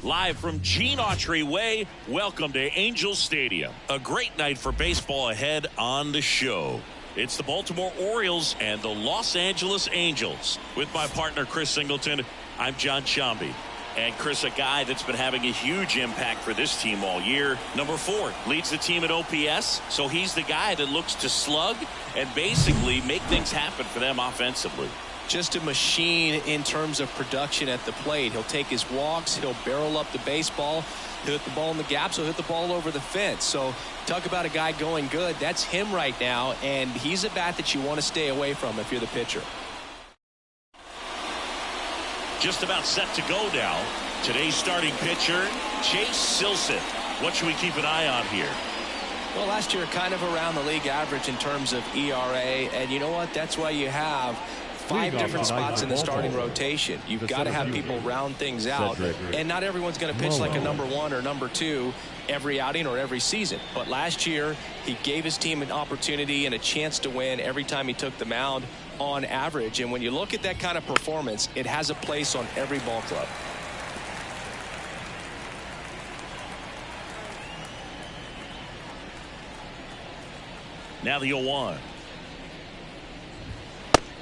Live from Gene Autry Way, welcome to Angels Stadium. A great night for baseball ahead on the show. It's the Baltimore Orioles and the Los Angeles Angels. With my partner, Chris Singleton, I'm John Shambi. And Chris, a guy that's been having a huge impact for this team all year. Number 4, leads the team at OPS, so he's the guy that looks to slug and basically make things happen for them offensively. Just a machine in terms of production at the plate. He'll take his walks, he'll barrel up the baseball, he'll hit the ball in the gaps, he'll hit the ball over the fence. So talk about a guy going good. That's him right now, and he's a bat that you want to stay away from if you're the pitcher. Just about set to go now. Today's starting pitcher, Chase Silseth. What should we keep an eye on here? Well, last year kind of around the league average in terms of ERA, and you know what? That's why you have 5 different spots in the starting rotation. You've got to have people round things out, and not everyone's going to pitch like a number 1 or number 2 every outing or every season. But last year, he gave his team an opportunity and a chance to win every time he took the mound on average. And when you look at that kind of performance, it has a place on every ball club. Now the 0-1.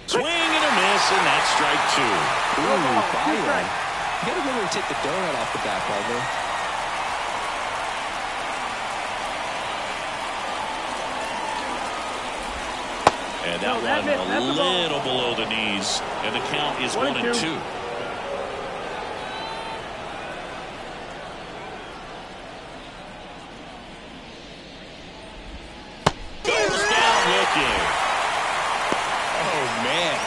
Swing and a miss, and that's strike 2. Ooh, body line. You got to really take the donut off the bat, partner. And that one a little below the knees, and the count is 1-2.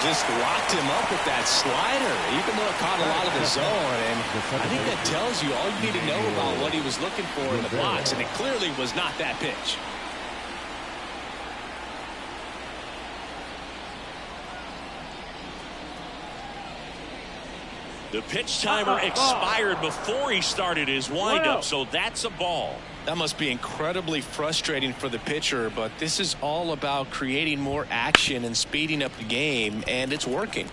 Just locked him up with that slider, even though it caught a lot of the zone. And I think that tells you all you need to know about what he was looking for in the box, and it clearly was not that pitch. The pitch timer expired before he started his windup, so that's a ball. That must be incredibly frustrating for the pitcher, but this is all about creating more action and speeding up the game, and it's working.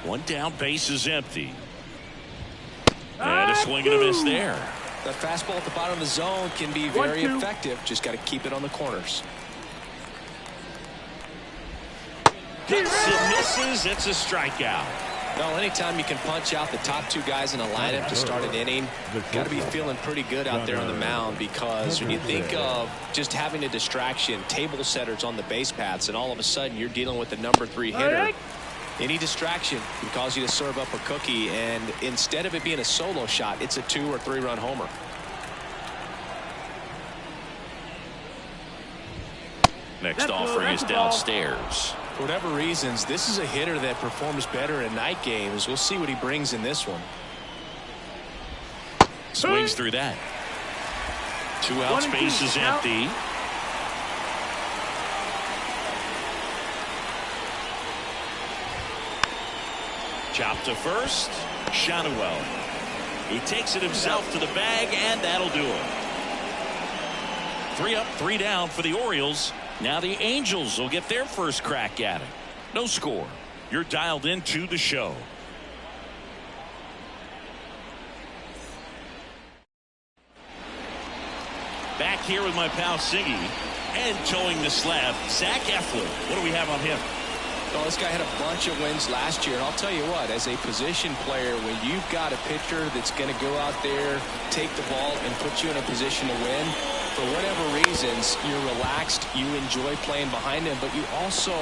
One down, base is empty. And a swing and a miss there. The fastball at the bottom of the zone can be very effective. Just got to keep it on the corners. Hits and misses. It's a strikeout. Well, anytime you can punch out the top 2 guys in a lineup to start an inning, got to be feeling pretty good out there on the mound, because when you think of just having a distraction, table setters on the base paths, and all of a sudden you're dealing with the number 3 hitter, any distraction can cause you to serve up a cookie, and instead of it being a solo shot, it's a 2 or 3 run homer. Next offering is downstairs. For whatever reasons, this is a hitter that performs better in night games. We'll see what he brings in this one. Swings through that. 2 outs, base is empty. Chop to first. Shadowell. He takes it himself to the bag, and that'll do it. 3 up, 3 down for the Orioles. Now the Angels will get their first crack at it. No score. You're dialed into the show. Back here with my pal Siggy, and towing the slab, Zach Eflin. What do we have on him? Well, this guy had a bunch of wins last year, and I'll tell you what, as a position player, when you've got a pitcher that's going to go out there, take the ball, and put you in a position to win, for whatever reasons, you're relaxed, you enjoy playing behind him, but you also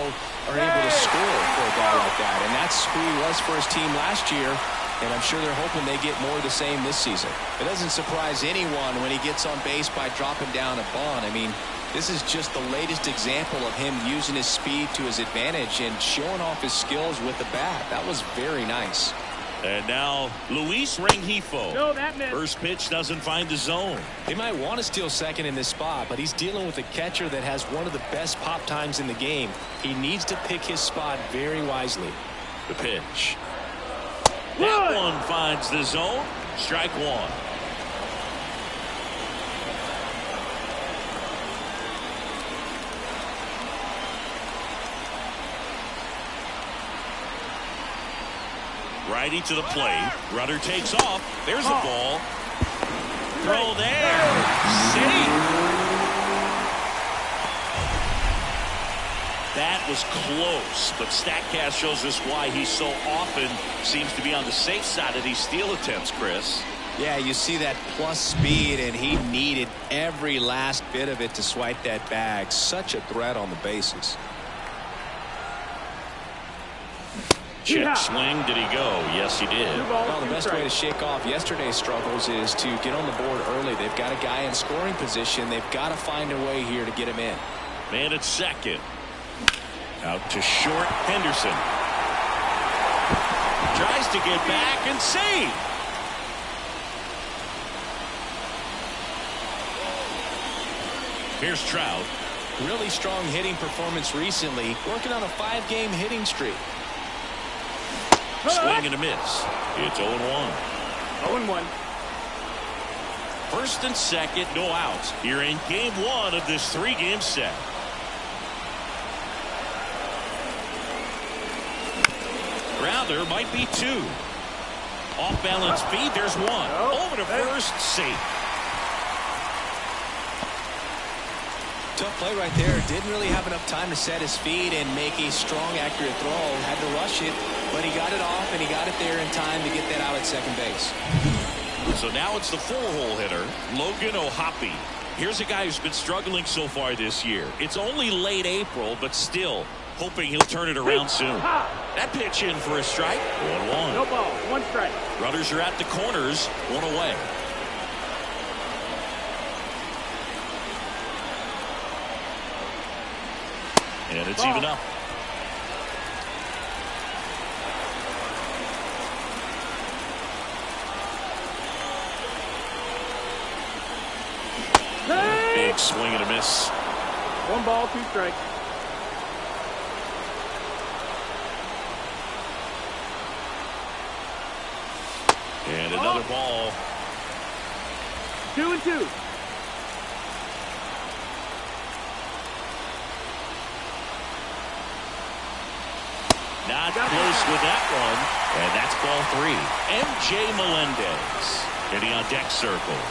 are able to score for a guy like that, and that's who he was for his team last year, and I'm sure they're hoping they get more of the same this season. It doesn't surprise anyone when he gets on base by dropping down a bunt. I mean, this is just the latest example of him using his speed to his advantage and showing off his skills with the bat. That was very nice. And now Luis Rengifo. No, that missed. First pitch doesn't find the zone. They might want to steal second in this spot, but he's dealing with a catcher that has one of the best pop times in the game. He needs to pick his spot very wisely. The pitch. That one finds the zone. Strike 1. Righty to the plate. Runner takes off. There's a ball. Throw there. Safe. That was close, but StatCast shows us why he so often seems to be on the safe side of these steal attempts, Chris. Yeah, you see that plus speed, and he needed every last bit of it to swipe that bag. Such a threat on the bases. Check swing. Did he go? Yes, he did. Well, the best way to shake off yesterday's struggles is to get on the board early. They've got a guy in scoring position. They've got to find a way here to get him in. Man at second. Out to short. Henderson tries to get back and save. Here's Trout. Really strong hitting performance recently, working on a 5-game hitting streak. Swing and a miss. It's 0-1. 0-1. First and second, no outs here in game 1 of this 3-game set. Grounder might be 2. Off balance feed. There's 1. Over to first. Safe. Tough play right there. Didn't really have enough time to set his feet and make a strong, accurate throw. Had to rush it, but he got it off, and he got it there in time to get that out at second base. So now it's the 4-hole hitter, Logan O'Hoppe. Here's a guy who's been struggling so far this year. It's only late April, but still hoping he'll turn it around soon. That pitch in for a strike. 1-1. No ball. 1 strike. Runners are at the corners. 1 away. And it's even up. Big swing and a miss. 1 ball, 2 strikes. And another ball. 2-2. Not close with that one. And that's ball 3. M.J. Melendez hitting on deck circle.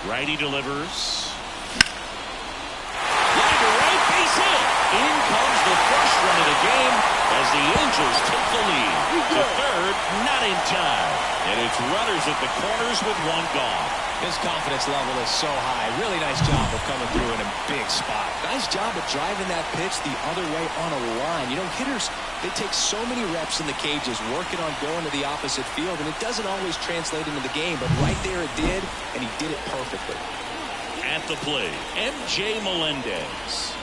Righty delivers. Line to right, base hit. In comes the first run of the game as the Angels take the lead. To third, not in time. And it's runners at the corners with 1 gone. His confidence level is so high. Really nice job of coming through in a big spot. Nice job of driving that pitch the other way on a line. You know, hitters, they take so many reps in the cages working on going to the opposite field, and it doesn't always translate into the game, but right there it did, and he did it perfectly. At the plate, M.J. Melendez.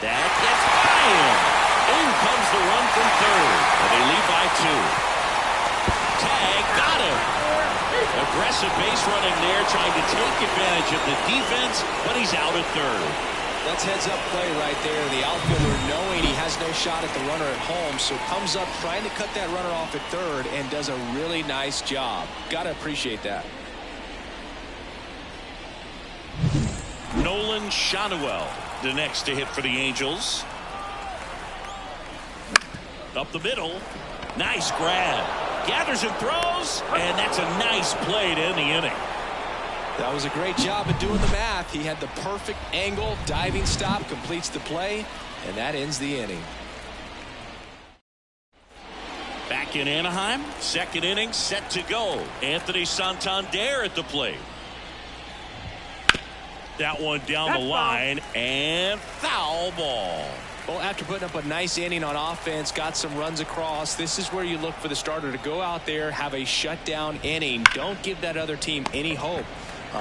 That gets by him. In comes the run from third, and they lead by 2. Tag got him. Aggressive base running there, trying to take advantage of the defense, but he's out at third. That's heads-up play right there. The outfielder knowing he has no shot at the runner at home, so comes up trying to cut that runner off at third and does a really nice job. Got to appreciate that. Nolan Shanuel, the next to hit for the Angels. Up the middle. Nice grab. Gathers and throws, and that's a nice play to end the inning. That was a great job of doing the math. He had the perfect angle, diving stop, completes the play, and that ends the inning. Back in Anaheim, second inning set to go. Anthony Santander at the plate. That one down the line, and foul ball. Well, after putting up a nice inning on offense, got some runs across, this is where you look for the starter to go out there, have a shutdown inning. Don't give that other team any hope.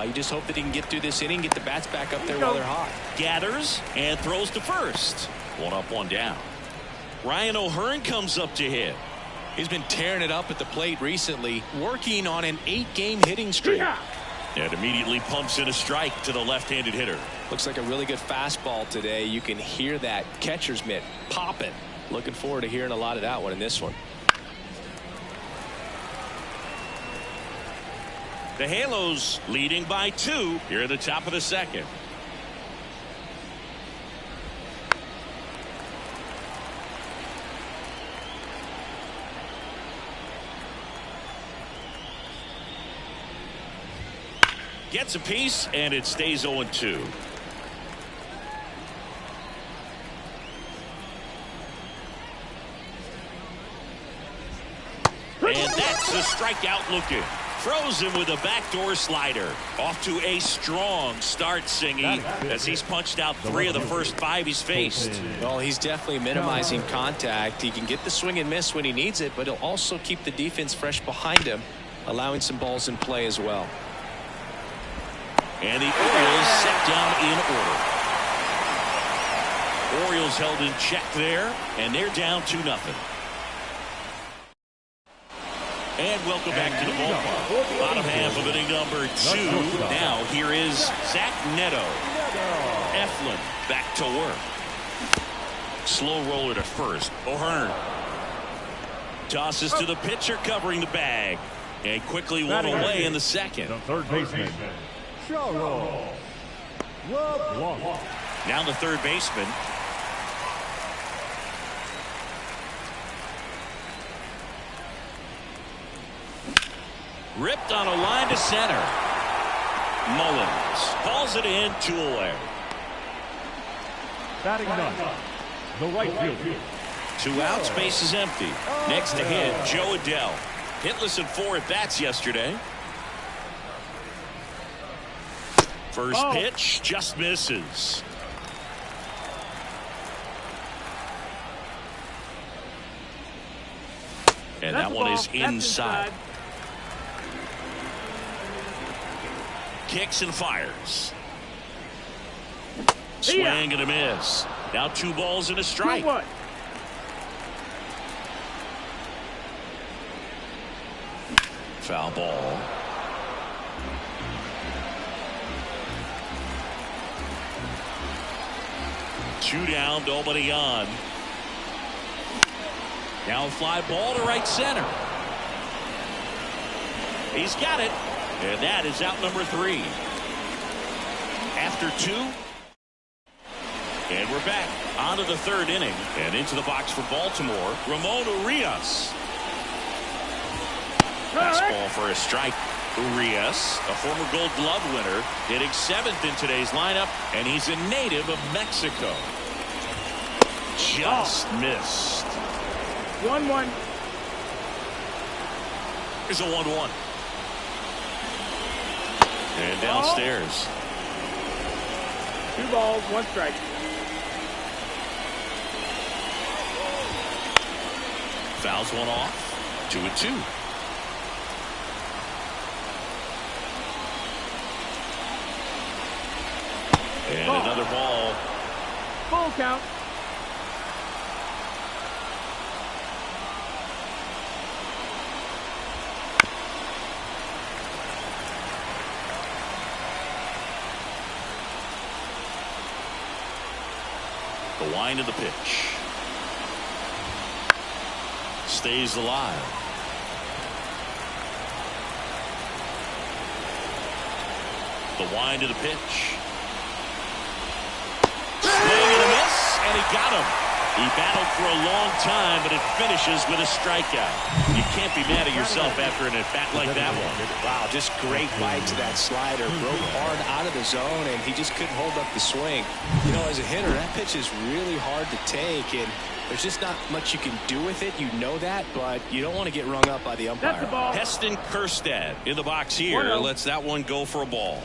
You just hope that he can get through this inning, get the bats back up there while they're hot. Gathers and throws to first. 1 up, 1 down. Ryan O'Hearn comes up to hit. He's been tearing it up at the plate recently, working on an 8-game hitting streak. And immediately pumps in a strike to the left-handed hitter. Looks like a really good fastball today. You can hear that catcher's mitt popping. Looking forward to hearing a lot of that one in this one. The Halos leading by 2 here at the top of the second. Gets a piece, and it stays 0-2. And that's a strikeout looking. Throws him with a backdoor slider. Off to a strong start, Singy, as he's punched out 3 of the first 5 he's faced. Well, he's definitely minimizing contact. He can get the swing and miss when he needs it, but he'll also keep the defense fresh behind him, allowing some balls in play as well. And the Orioles set down in order. Orioles held in check there, and they're down 2-0. And welcome back to the ballpark. Bottom half of inning number 2. Now here is Zach Neto. Eflin back to work. Slow roller to first. O'Hearn tosses to the pitcher covering the bag. And quickly one away in the second. The third baseman, Charles LeBlanc. Now the third baseman. Ripped on a line to center. Mullins calls it in, 2 away. Batting ninth, the right fielder. 2 outs, base is empty. Next to hit, Joe Adell. Hitless in 4 at bats yesterday. First pitch just misses. And that one is inside. Kicks and fires. Swing and a miss. Now 2 balls and a strike. Foul ball. Two down, nobody on. Now a fly ball to right center. He's got it. And that is out number 3. After 2. And we're back onto the 3rd inning. And into the box for Baltimore, Ramon Urias. Fastball for a strike. Urias, a former Gold Glove winner, hitting 7th in today's lineup, and he's a native of Mexico. Just missed. 1-1. Here's a 1-1. And downstairs. 2 balls, 1 strike. Fouls one off. 2-2. And another ball. Full count. The wind of the pitch. Stays alive. The wind of the pitch. Swing and a miss, and he got him. He battled for a long time, but it finishes with a strikeout. You can't be mad at yourself after an at-bat like that one. Wow, just great bite to that slider. Broke hard out of the zone, and he just couldn't hold up the swing. You know, as a hitter, that pitch is really hard to take, and there's just not much you can do with it. You know that, but you don't want to get rung up by the umpire. That's the ball. Heston Kjerstad in the box here. Lets that one go for a ball.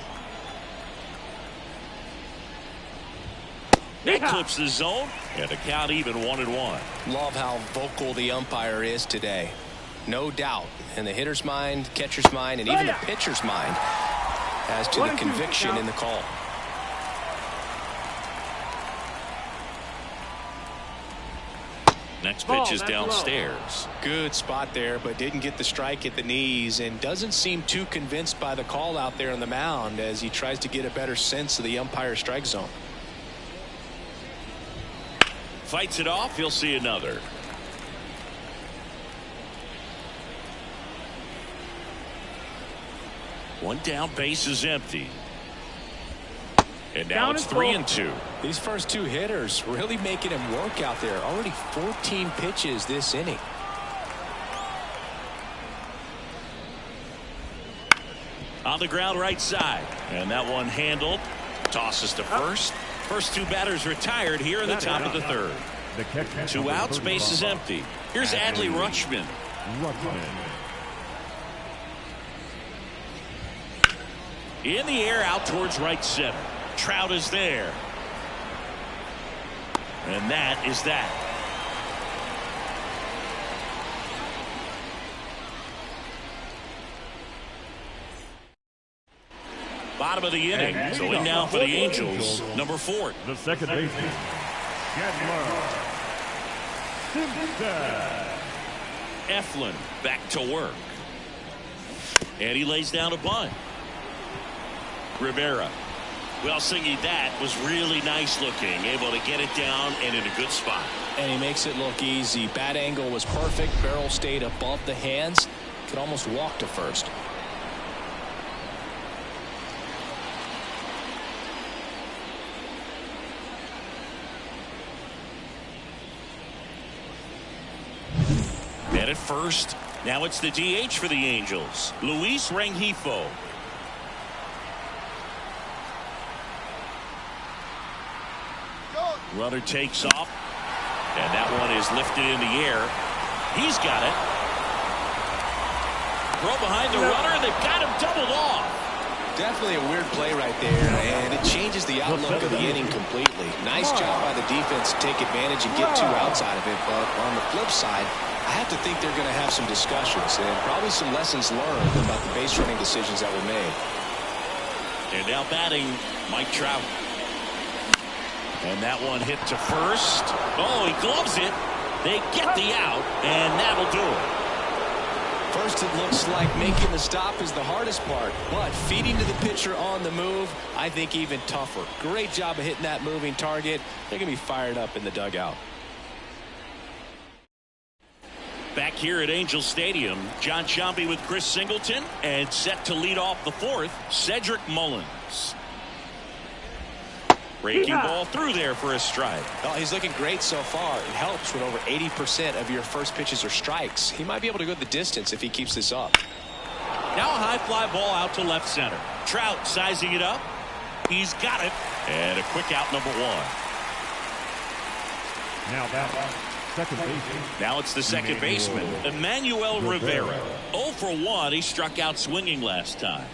That clips the zone, and the count even 1-1. Love how vocal the umpire is today. No doubt in the hitter's mind, catcher's mind, and even the pitcher's mind as to the conviction in the call. Next pitch is downstairs. Good spot there, but didn't get the strike at the knees, and doesn't seem too convinced by the call out there on the mound as he tries to get a better sense of the umpire's strike zone. Fights it off. He'll see another. One down, base is empty. And now Down it's and 3-2. These first two hitters really making him work out there. Already 14 pitches this inning. On the ground right side. And that one handled. Tosses to first. First two batters retired here in the top of the third. Two outs, base is empty. Here's Adley Rutschman. In the air out towards right center. Trout is there. And that is that. Bottom of the inning. So in now for the Angels, number 4. The second baseman, Chandler Simpson. Eflin back to work. And he lays down a bunt. Rivera. Well, Singy, that was really nice looking. Able to get it down and in a good spot. And he makes it look easy. Bat angle was perfect. Barrel stayed above the hands. Could almost walk to first. And at first, now it's the DH for the Angels, Luis Rengifo. Runner takes off, and that one is lifted in the air. He's got it. Throw behind the runner, and they've got him doubled off. Definitely a weird play right there, and it changes the outlook of the inning completely. Nice job by the defense to take advantage and get 2 outs out of it, but on the flip side, I have to think they're going to have some discussions and probably some lessons learned about the base running decisions that were made. And now batting, Mike Trout. And that one hit to first. Oh, he gloves it. They get the out, and that'll do it. First, it looks like making the stop is the hardest part, but feeding to the pitcher on the move, I think even tougher. Great job of hitting that moving target. They're going to be fired up in the dugout. Back here at Angel Stadium, John Sciambi with Chris Singleton, and set to lead off the 4th, Cedric Mullins. Breaking ball through there for a strike. Well, he's looking great so far. It helps when over 80% of your first pitches are strikes. He might be able to go the distance if he keeps this up. Now a high fly ball out to left center. Trout sizing it up. He's got it. And a quick out, number 1. Now that second baseman. Now it's the second baseman, Emmanuel Rivera. 0 for 1. He struck out swinging last time.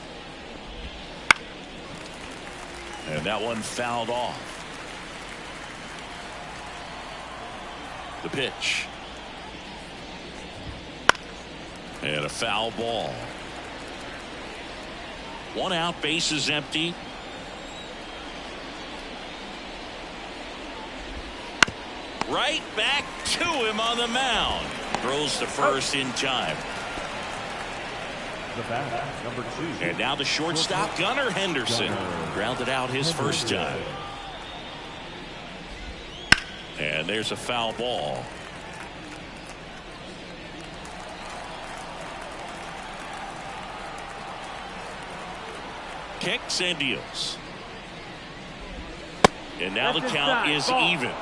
And that one fouled off. The pitch. And a foul ball. 1 out, base is empty. Right back to him on the mound. Throws to first in time. The bat, number 2. And now the shortstop, Gunnar Henderson. Grounded out his first time. And there's a foul ball. Kicks and deals. And now the count is even.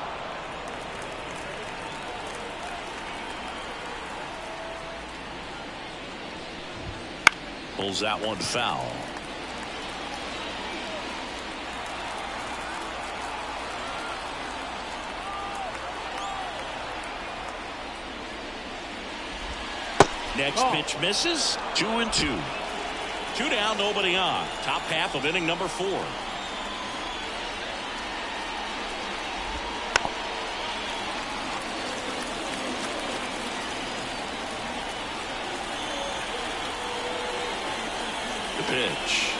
Pulls that one foul. Next pitch misses. 2-2. 2 down, nobody on. Top half of inning number 4. Pitch.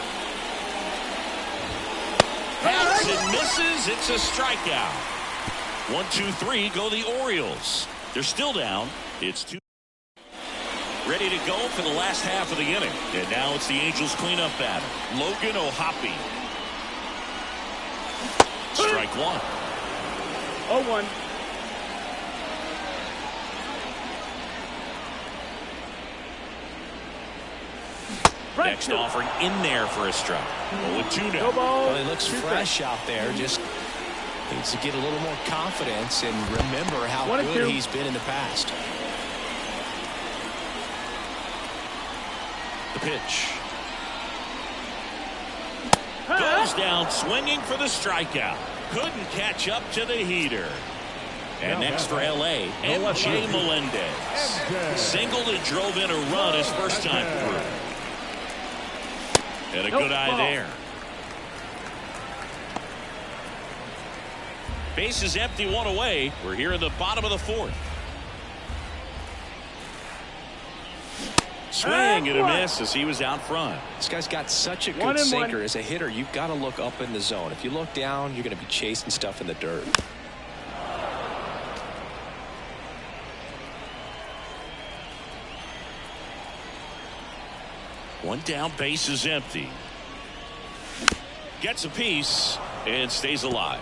Hits and misses. It's a strikeout. 1-2-3 go the Orioles. They're still down. It's 2. Ready to go for the last half of the inning. And now it's the Angels cleanup batter, Logan O'Hoppe. Strike 1. 0-1. Next offering in there for a strike. 0-2 now. Well, he looks fresh out there. Just needs to get a little more confidence and remember how good he's been in the past. The pitch. Goes down swinging for the strikeout. Couldn't catch up to the heater. And next for L.A., M.J. Melendez. Single that drove in a run his first time through. And a good eye there. Base is empty, one away. We're here in the bottom of the fourth. Swing and a miss as he was out front. This guy's got such a good sinker. As a hitter, you've got to look up in the zone. If you look down, you're going to be chasing stuff in the dirt. One down, base is empty. Gets a piece and stays alive.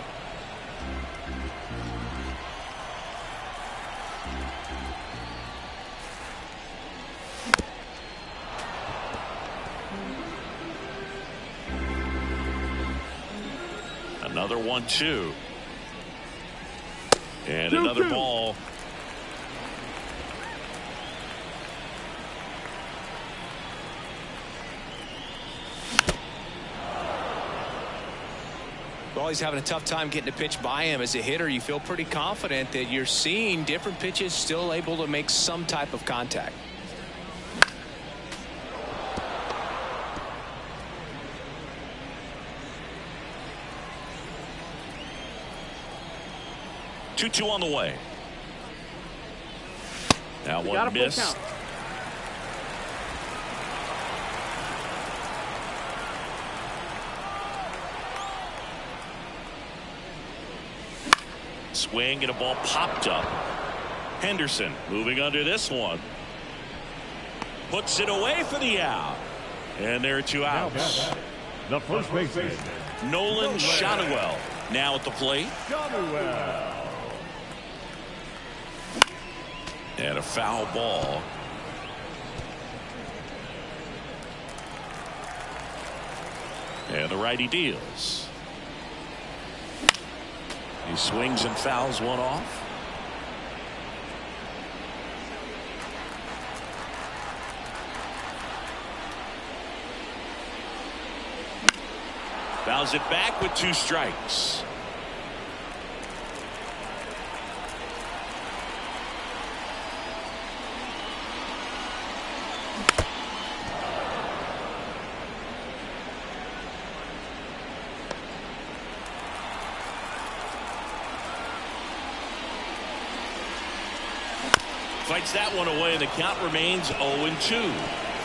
Another 1-2. And another ball. Well, he's having a tough time getting a pitch by him. As a hitter, you feel pretty confident that you're seeing different pitches still able to make some type of contact. Two on the way. Now one miss. Swing and a ball popped up. Henderson moving under this one. Puts it away for the out. And there are two outs. The first baseman, Nolan Shotwell now at the plate. And a foul ball. And the righty deals. He swings and fouls one off. Fouls it back with 2 strikes. Fights that one away, and the count remains 0-2.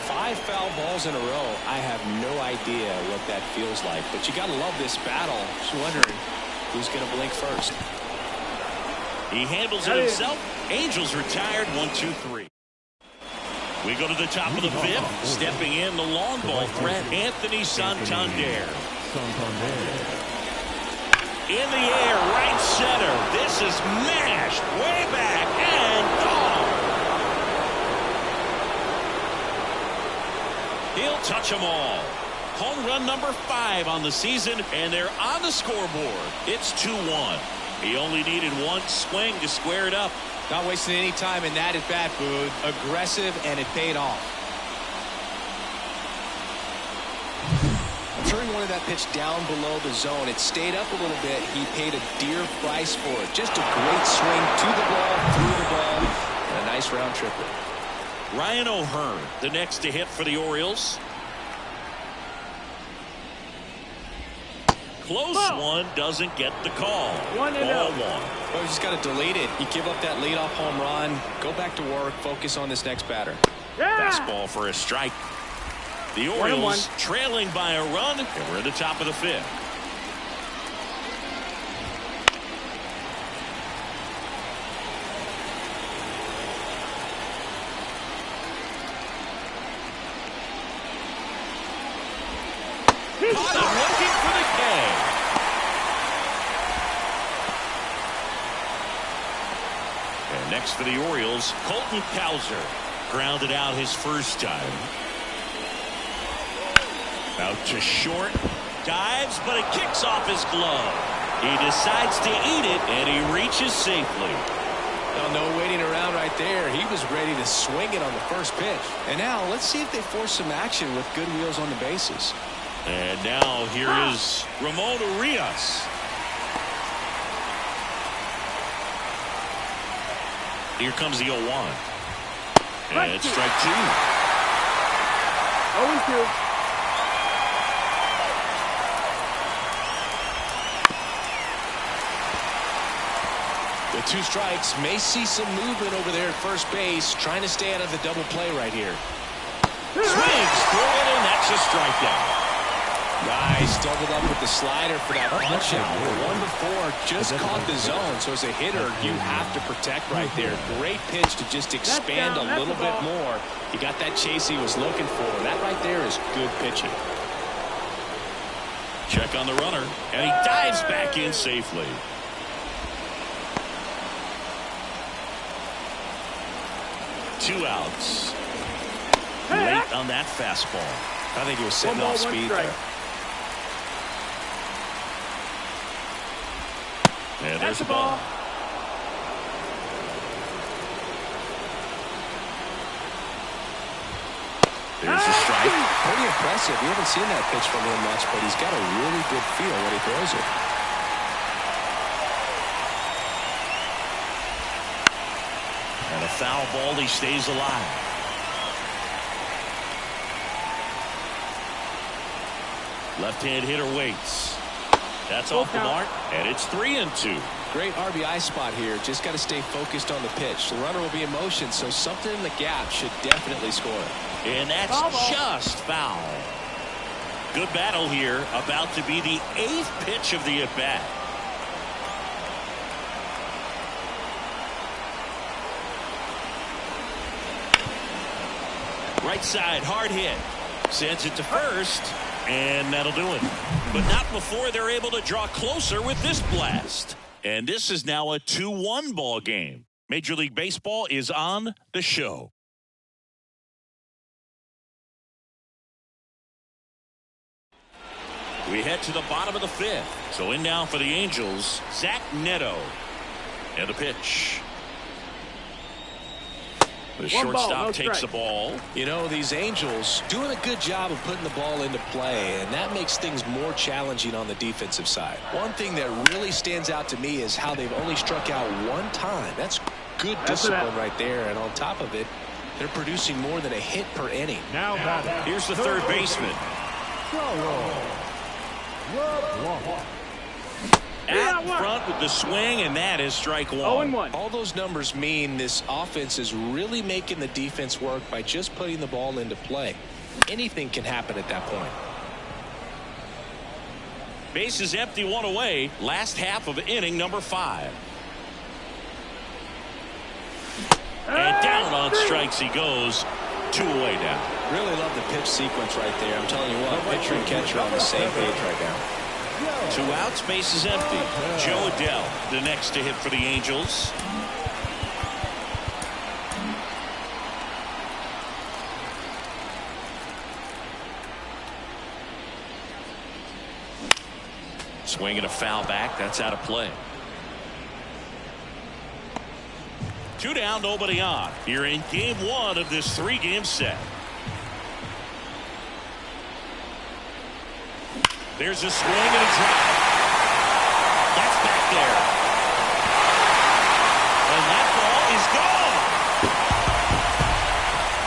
5 foul balls in a row. I have no idea what that feels like, but you got to love this battle. Just wondering who's going to blink first. He handles it himself. Angels retired 1-2-3. We go to the top of the 5th. Stepping in the long ball threat, Anthony Santander. In the air, right center. This is mashed way back and gone. He'll touch them all. Home run number 5 on the season, and they're on the scoreboard. It's 2-1. He only needed one swing to square it up. Not wasting any time in that at bat, Boone. Aggressive, and it paid off. I'm sure he wanted that pitch down below the zone. It stayed up a little bit. He paid a dear price for it. Just a great swing to the ball, through the ball, and a nice round triplet. Ryan O'Hearn, the next to hit for the Orioles. Close one, doesn't get the call. 1-1. Well, you just got to delete it. You give up that leadoff home run. Go back to work. Focus on this next batter. Fastball for a strike. The Orioles trailing by a run, and we're at the top of the 5th. Caught him looking for the K. And next for the Orioles, Colton Cowser grounded out his first time. Out to short. Dives, but it kicks off his glove. He decides to eat it, and he reaches safely. Well, no waiting around right there. He was ready to swing it on the first pitch. And now let's see if they force some action with good wheels on the bases. And now here is Ramon Urias. Here comes the 0-1. And it's strike 2. 0-2. The 2 strikes may see some movement over there at first base, trying to stay out of the double play right here. Swings through it, and that's a strikeout. Nice, doubled up with the slider for that punch out. The one before just caught the zone, so as a hitter, you have to protect right there. Great pitch to just expand a little bit more. He got that chase he was looking for. That right there is good pitching. Check on the runner, and he dives back in safely. Two outs. Late on that fastball. I think he was setting off speed there. And there's the ball. There's the strike. Pretty impressive. We haven't seen that pitch from him much, but he's got a really good feel when he throws it. And a foul ball, he stays alive. Left-hand hitter waits. That's off the mark, and it's 3-2. Great RBI spot here. Just got to stay focused on the pitch. The runner will be in motion, so something in the gap should definitely score. And that's just foul. Good battle here. About to be the 8th pitch of the at-bat. Right side, hard hit. Sends it to first, and that'll do it. But not before they're able to draw closer with this blast. And this is now a 2-1 ball game. Major League Baseball is on the show. We head to the bottom of the 5th. So in now for the Angels, Zach Neto. And the pitch. The shortstop takes the ball. You know, these Angels doing a good job of putting the ball into play, and that makes things more challenging on the defensive side. One thing that really stands out to me is how they've only struck out 1 time. That's good discipline right there, and on top of it, they're producing more than a hit per inning. Now here's the third baseman. At front with the swing, and that is strike 1. 0-1. All those numbers mean this offense is really making the defense work by just putting the ball into play. Anything can happen at that point. Base is empty, 1 away. Last half of inning number 5. And down on strikes he goes. 2 away now. Really love the pitch sequence right there. I'm telling you what, pitcher and catcher are on the same page right now. 2 outs, base is empty. Joe Adell, the next to hit for the Angels. Swinging a foul back, that's out of play. 2 down, nobody on. Here in game 1 of this 3-game set. There's a swing and a drive. That's back there. And that ball is gone.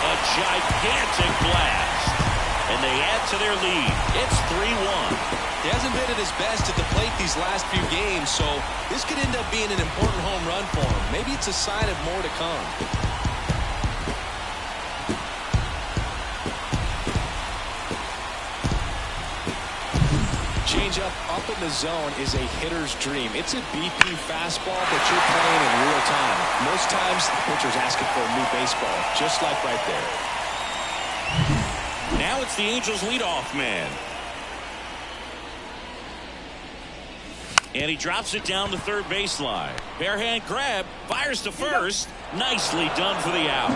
A gigantic blast. And they add to their lead. It's 3-1. He hasn't been at his best at the plate these last few games, so this could end up being an important home run for him. Maybe it's a sign of more to come. Changeup up in the zone is a hitter's dream. It's a BP fastball, but you're playing in real time. Most times, the pitcher's asking for a new baseball, just like right there. Now it's the Angels leadoff man. And he drops it down the third baseline. Barehand grab, fires to first. Nicely done for the out.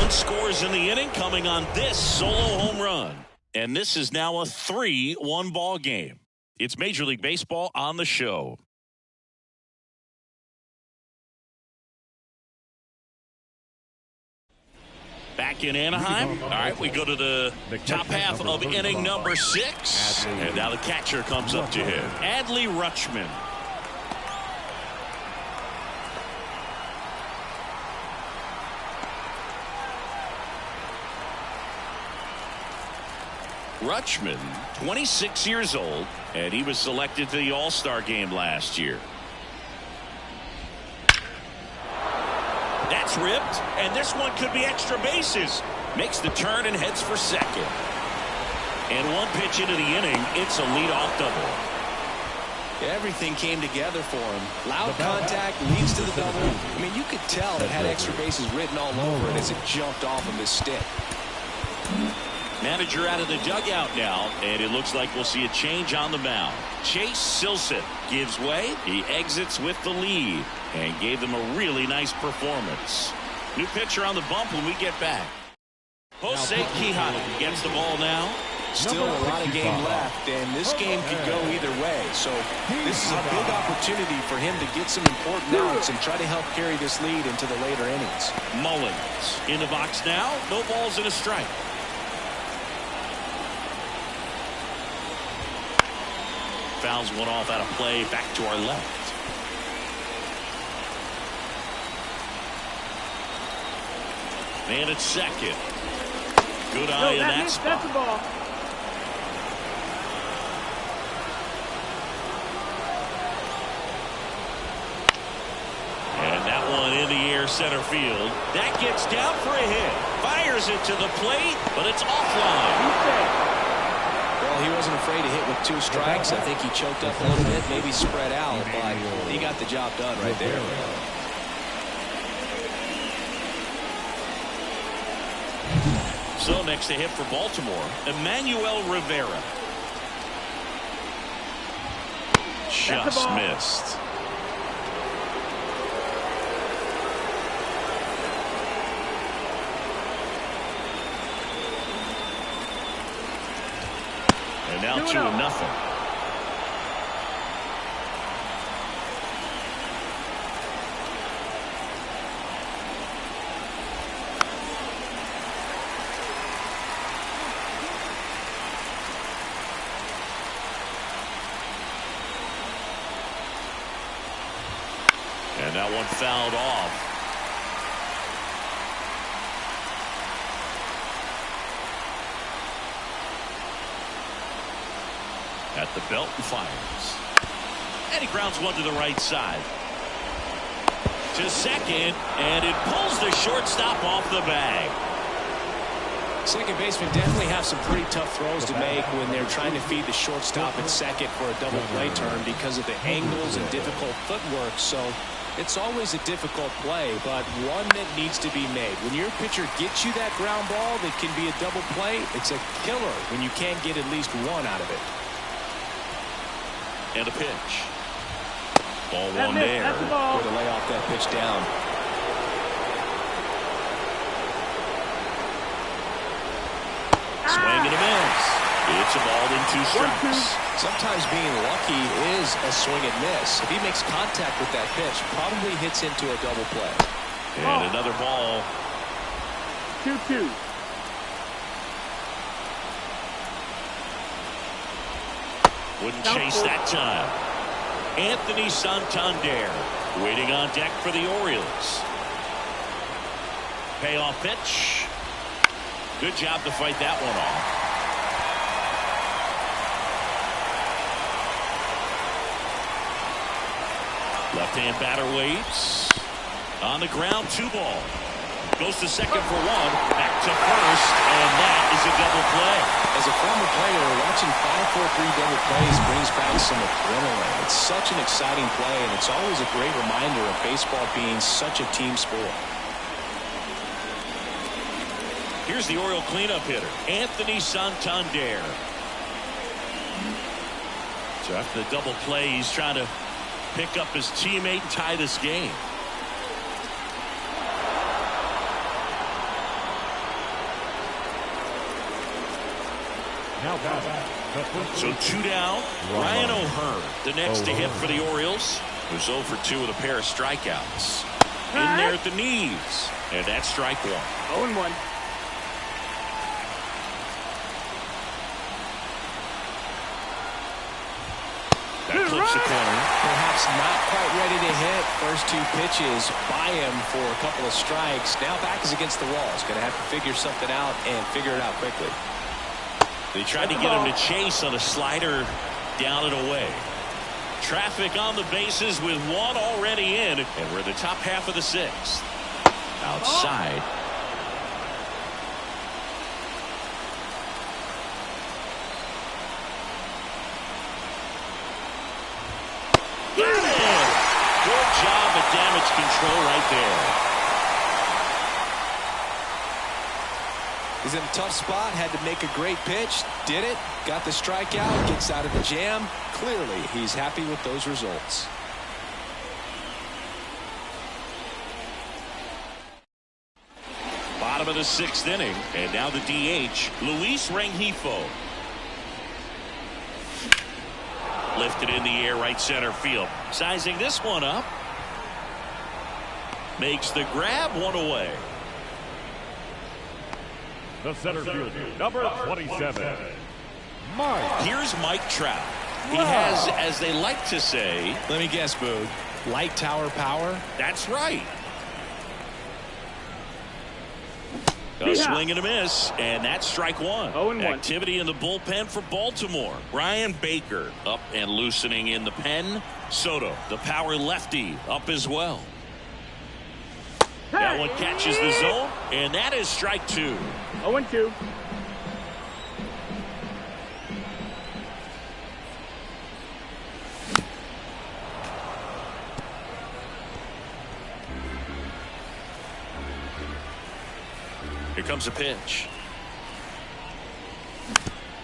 1 scores in the inning, coming on this solo home run. And this is now a 3-1 ball game. It's Major League Baseball on the show. Back in Anaheim. All right, we go to the top half of inning number 6. And now the catcher comes up to him. Adley Rutschman. Rutschman, 26 years old, and he was selected to the All-Star game last year. That's ripped, and this one could be extra bases. Makes the turn and heads for second. And one pitch into the inning, it's a leadoff double. Everything came together for him. Loud contact leads to the double. I mean, you could tell it had extra bases written all over it as it jumped off of his stick. Manager out of the dugout now, and it looks like we'll see a change on the mound. Chase Silseth gives way. He exits with the lead and gave them a really nice performance. New pitcher on the bump when we get back. Jose Quijano gets the ball now. Still a lot of game left, and this game could go either way. So this is a big opportunity for him to get some important outs and try to help carry this lead into the later innings. Mullins in the box now. No balls and a strike. Fouls one off out of play, back to our left. Man at second. Good eye in that spot. That's the ball. And that one in the air center field. That gets down for a hit. Fires it to the plate, but it's offline. Well, he wasn't afraid to hit with 2 strikes. I think he choked up a little bit, maybe spread out, but he got the job done right there. So next to hit for Baltimore, Emmanuel Rivera. Just missed. And now 2-0. And that one fouled off. At the belt and fires. And he grounds one to the right side. To second, and it pulls the shortstop off the bag. Second basemen definitely have some pretty tough throws to make when they're trying to feed the shortstop at second for a double play turn because of the angles and difficult footwork. So it's always a difficult play, but one that needs to be made. When your pitcher gets you that ground ball that can be a double play, it's a killer when you can't get at least one out of it. And a pitch. Ball one there. Way to lay off that pitch down. Swing and a miss. It's a ball in 2 strikes. Sometimes being lucky is a swing and miss. If he makes contact with that pitch, probably hits into a double play. And another ball. 2-2. Wouldn't chase that time. Anthony Santander waiting on deck for the Orioles. Payoff pitch. Good job to fight that one off. Left-hand batter waits. On the ground, 2 ball. Goes to second for 1. Back to first, and that is a double play. As a former player, watching 5-4-3 double plays brings back some adrenaline. It's such an exciting play, and it's always a great reminder of baseball being such a team sport. Here's the Oriole cleanup hitter, Anthony Santander. So after the double play, he's trying to pick up his teammate and tie this game. Now batting. So 2 down. Ryan O'Hearn, the next to hit for the Orioles, who's 0 for 2 with a pair of strikeouts. In there at the knees. And that's strike 1. 0-1. That clips the corner. Perhaps not quite ready to hit. First 2 pitches by him for a couple of strikes. Now back is against the wall. He's going to have to figure something out and figure it out quickly. They tried to get him to chase on a slider down and away. Traffic on the bases with 1 already in, and we're in the top half of the 6th. Outside. Good job of damage control right there. He's in a tough spot, had to make a great pitch, did it, got the strikeout, gets out of the jam. Clearly, he's happy with those results. Bottom of the 6th inning, and now the DH, Luis Rengifo. Lifted in the air, right center field. Sizing this one up. Makes the grab, 1 away. The center fielder, number 27, Mike. Here's Mike Trout. He has, as they like to say, let me guess, Boog, light tower power? That's right. A swing and a miss, and that's strike 1. 0-1. Activity in the bullpen for Baltimore. Ryan Baker up and loosening in the pen. Soto, the power lefty, up as well. That one catches the zone, and that is strike 2. 0-2. Here comes a pitch.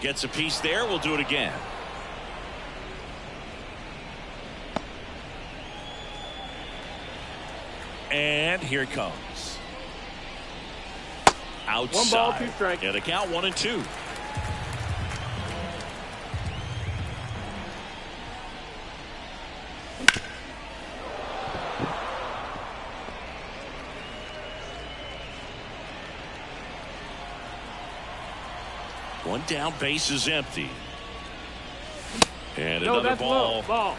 Gets a piece there. We'll do it again. And here it comes. Outside. 1 ball, 2 strikes. Yeah, the count 1-2. One down, base is empty. And No, another that's ball. low. Ball.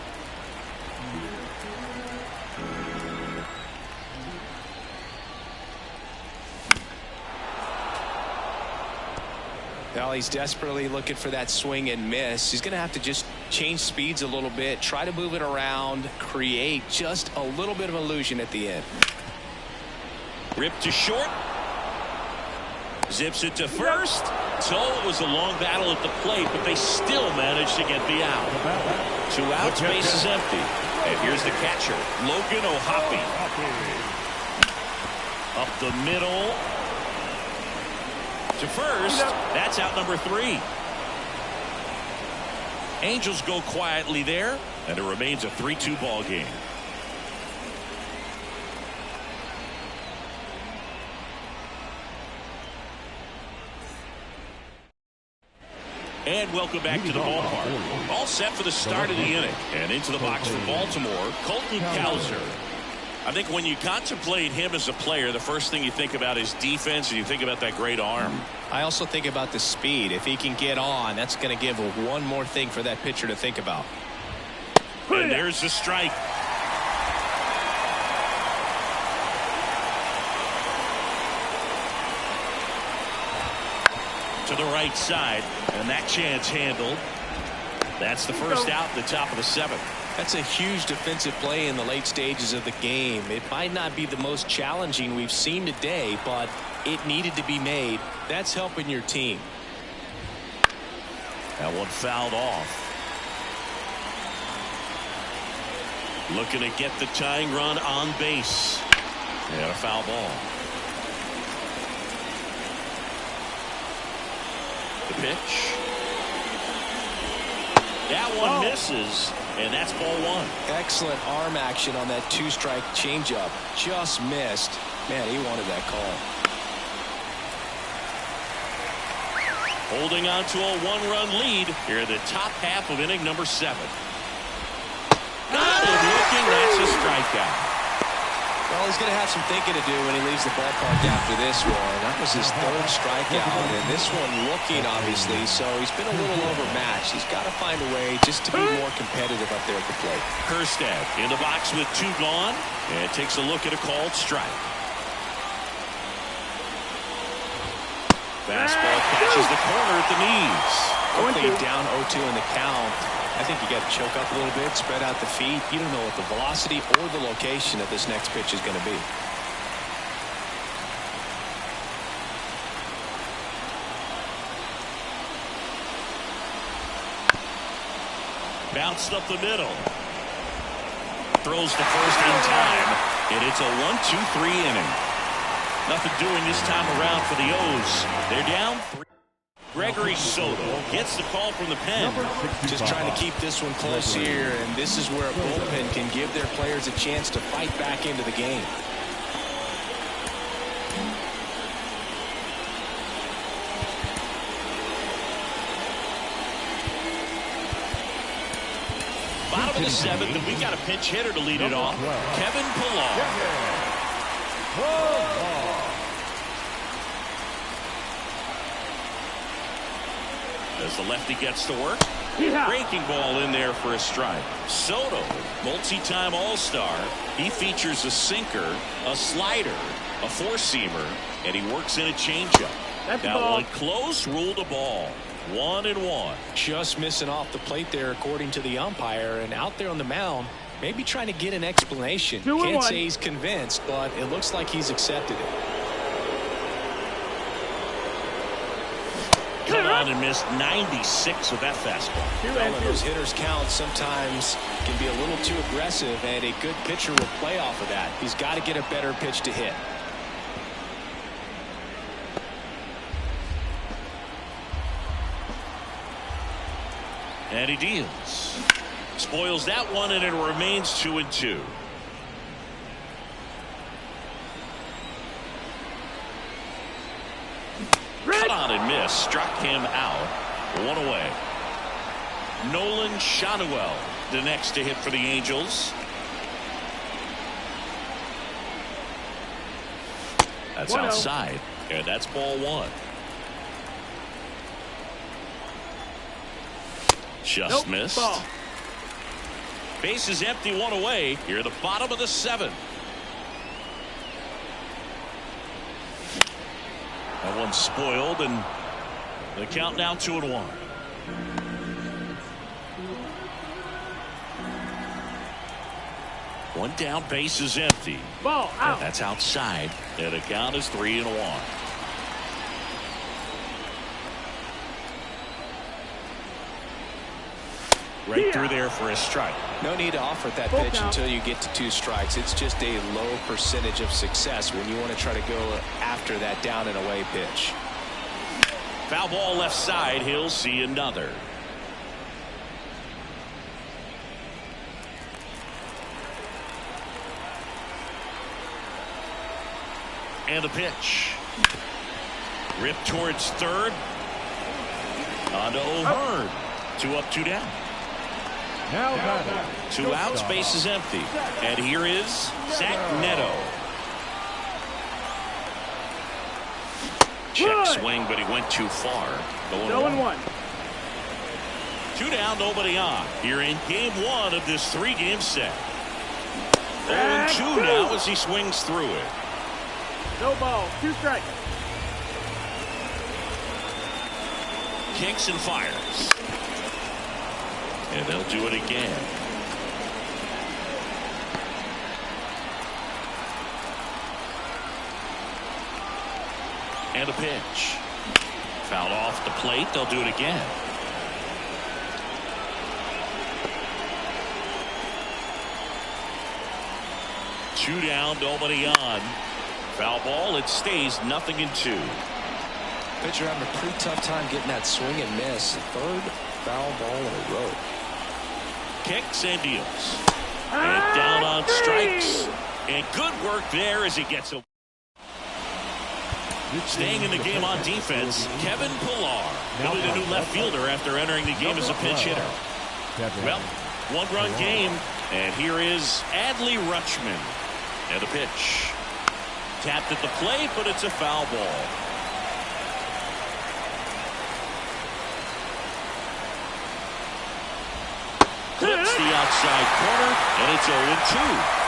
Now he's desperately looking for that swing and miss. He's going to have to just change speeds a little bit, try to move it around, create just a little bit of illusion at the end. Ripped to short. Zips it to first. So it was a long battle at the plate, but they still managed to get the out. 2 outs, base is empty. And here's the catcher, Logan O'Hoppe. Up the middle. To first. That's out number 3. Angels go quietly there, and it remains a 3-2 ball game. And welcome back to the ballpark. All set for the start of the inning. And into the box for Baltimore, Colton Cowser. I think when you contemplate him as a player, the first thing you think about is defense, and you think about that great arm. I also think about the speed. If he can get on, that's going to give one more thing for that pitcher to think about. And there's the strike. To the right side, and that chance handled. That's the first out in the top of the 7th. That's a huge defensive play in the late stages of the game. It might not be the most challenging we've seen today, but it needed to be made. That's helping your team. That one fouled off. Looking to get the tying run on base. And a foul ball. The pitch. That one misses, and that's ball 1. Excellent arm action on that 2-strike changeup. Just missed. Man, he wanted that call. Holding on to a one-run lead here in the top half of inning number 7. Got him looking. That's a strikeout. Well, he's going to have some thinking to do when he leaves the ballpark after this one. That was his 3rd strikeout, and this one looking, obviously, so he's been a little overmatched. He's got to find a way just to be more competitive up there at the plate. Kerstad in the box with 2 gone, and takes a look at a called strike. Fastball catches the corner at the knees. Quickly down 0-2 in the count. I think you got to choke up a little bit, spread out the feet. You don't know what the velocity or the location of this next pitch is going to be. Bounced up the middle. Throws to first in time, and it's a 1-2-3 inning. Nothing doing this time around for the O's. They're down 3. Gregory Soto gets the call from the pen. Just trying to keep this one close here, and this is where a bullpen can give their players a chance to fight back into the game. Bottom of the 7th, and we got a pinch hitter to lead it off. Kevin Pillar. As the lefty gets to work, breaking ball in there for a strike. Soto, multi-time All-Star. He features a sinker, a slider, a four-seamer, and he works in a changeup. That one close, ruled a ball. 1-1. Just missing off the plate there, according to the umpire, and out there on the mound, maybe trying to get an explanation. Can't say he's convinced, but it looks like he's accepted it. Come on and missed 96 with that fastball. Well, those hitters count sometimes can be a little too aggressive, and a good pitcher will play off of that. He's got to get a better pitch to hit. And he deals. Spoils that one, and it remains 2-2. Cut on and miss. Struck him out. 1 away. Nolan Shotwell, the next to hit for the Angels. That's outside, and that's ball 1. Just missed. Ball. Base is empty, 1 away. Here at the bottom of the 7th. That one's spoiled, and the count now 2-1. One down, base is empty. Ball out. And that's outside, and the count is 3-1. Right through there for a strike. No need to offer that pitch until you get to 2 strikes. It's just a low percentage of success when you want to try to go after that down and away pitch. Foul ball left side. He'll see another. And a pitch. Ripped towards third. On to O'Hearn. 2 up, 2 down. Now 2 outs, base is empty. And here is Zach Neto. Check swing, but he went too far. 0-1. 2 down, nobody on. Here in game 1 of this 3-game set. 0-2 now as he swings through it. No ball, 2 strikes. Kicks and fires. And they'll do it again. And a pitch. Fouled off the plate. They'll do it again. Two down, nobody on. Foul ball. It stays 0-2. Pitcher having a pretty tough time getting that swing and miss. 3rd foul ball in a row. Kicks and deals. And down on strikes. And good work there as he gets a. Staying in the game on defense, Kevin Pillar. He'll be the new left fielder after entering the game as a pinch hitter. Well, one-run game, and here is Adley Rutschman. And the pitch. Tapped at the plate, but it's a foul ball. Clips the outside corner, and it's 0-2.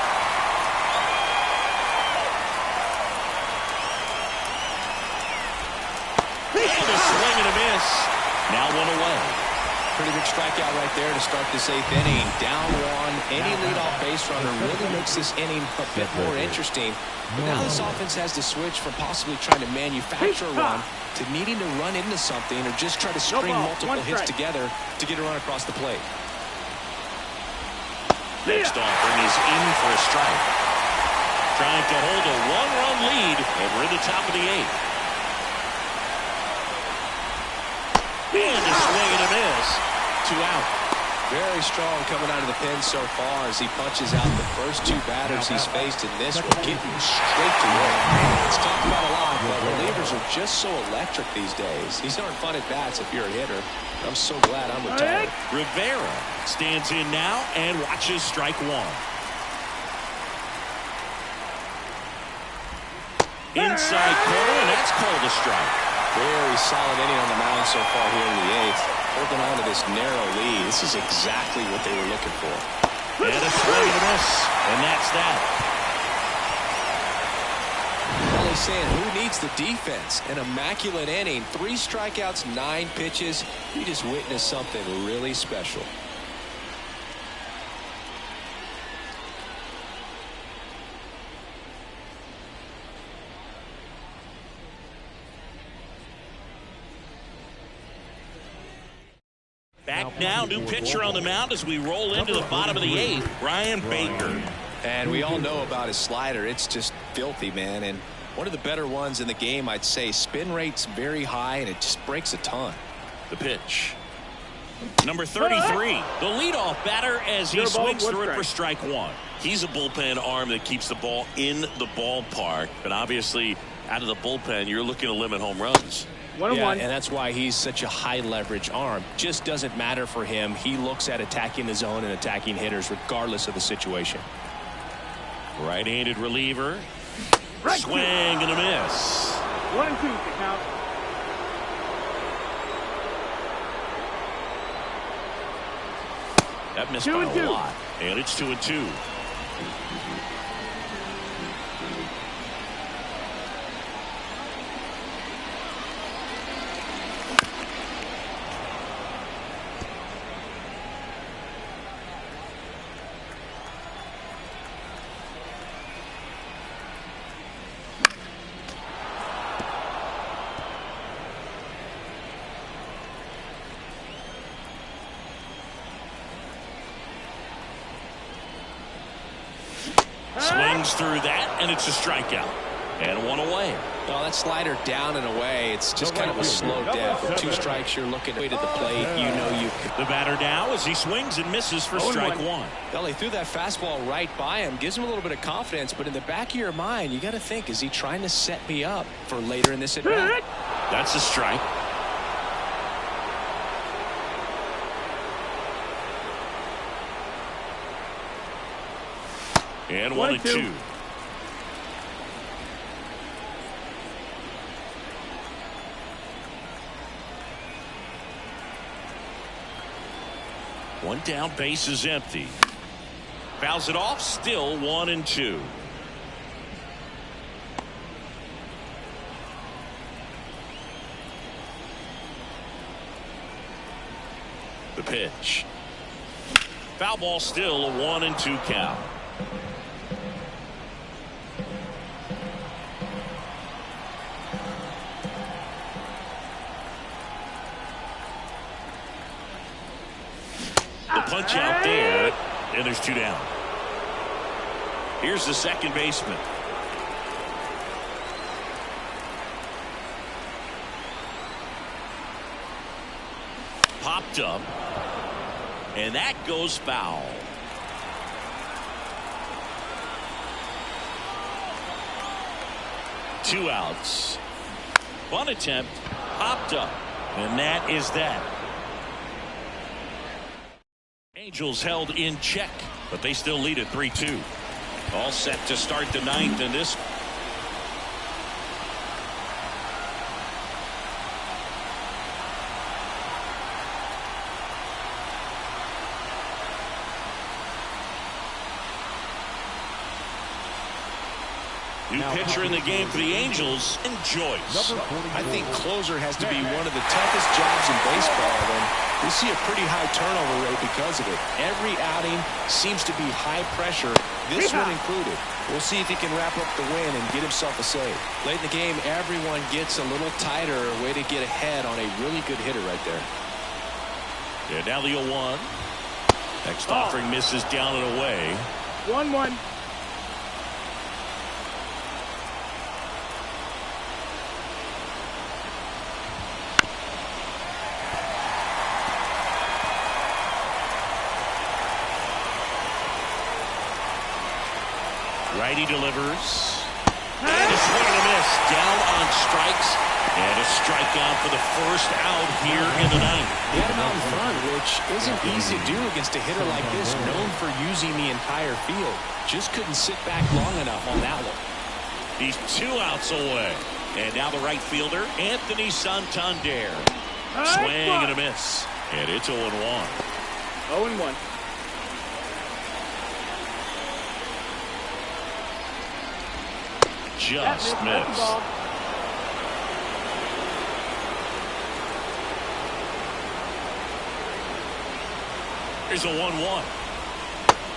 And a swing and a miss. Now one away. Pretty big strikeout right there to start this 8th inning. Down one. Any leadoff base runner really makes this inning a bit more interesting. But now this offense has to switch from possibly trying to manufacture a run to needing to run into something or just try to string multiple hits together to get a run across the plate. Next offering is in for a strike. Trying to hold a one-run lead, and we're in the top of the 8th. And a swing and a miss. 2 out. Very strong coming out of the pen so far as he punches out the first 2 batters he's faced in this one, getting straight to work. It's talked about a lot, but relievers are just so electric these days. These aren't fun at bats if you're a hitter. I'm so glad I'm retired. Rivera stands in now and watches strike 1. Inside corner, and that's called a strike. Very solid inning on the mound so far here in the 8th. Holding on to this narrow lead. This is exactly what they were looking for. And a swing and a miss. And that's that. Well, he's saying who needs the defense? An immaculate inning. 3 strikeouts, 9 pitches. You just witnessed something really special. Back now, new pitcher on the mound as we roll into the bottom of the 8th, Brian Baker. And we all know about his slider. It's just filthy, man. And one of the better ones in the game, I'd say. Spin rate's very high, and it just breaks a ton. The pitch. Number 33, the leadoff batter as he swings through it for strike 1. He's a bullpen arm that keeps the ball in the ballpark. But obviously, out of the bullpen, you're looking to limit home runs. Yeah, and that's why he's such a high leverage arm. Just doesn't matter for him. He looks at attacking the zone and attacking hitters regardless of the situation. Right-handed reliever. Swing and a miss. 1-2 to count. That missed by a lot. And it's 2-2. Swings through that, and it's a strikeout. And 1 away. Well, that slider down and away, it's just kind of a slow death. With 2 strikes, you're looking way to the plate. You know you can. The batter now as he swings and misses for strike 1. Well, he threw that fastball right by him. Gives him a little bit of confidence, but in the back of your mind, you got to think, is he trying to set me up for later in this at-bat? That's a strike. And 1-2. One down, base is empty. Fouls it off, still 1-2. The pitch. Foul ball, still a 1-2 count. Punch out there, and there's 2 down. Here's the second baseman. Popped up, and that goes foul. Two outs. Bunt attempt popped up, and that is that. Angels held in check, but they still lead at 3-2. All set to start the ninth, and this new pitcher in the game for the Angels, and Joyce. I think closer has to be one of the toughest jobs in baseball, and we see a pretty high turnover rate because of it. Every outing seems to be high pressure, this one included. We'll see if he can wrap up the win and get himself a save. Late in the game, everyone gets a little tighter, a way to get ahead on a really good hitter right there. Yeah, now the 0-1. Next offering misses down and away. 1-1. Righty delivers. And a swing and a miss. Down on strikes. And a strikeout for the first out here in the ninth. He had him out in front, which isn't easy to do against a hitter like this, known for using the entire field. Just couldn't sit back long enough on that one. He's 2 outs away. And now the right fielder, Anthony Santander. Swing and a miss. And it's 0-1. 0-1. Just missed. Here's a 1-1.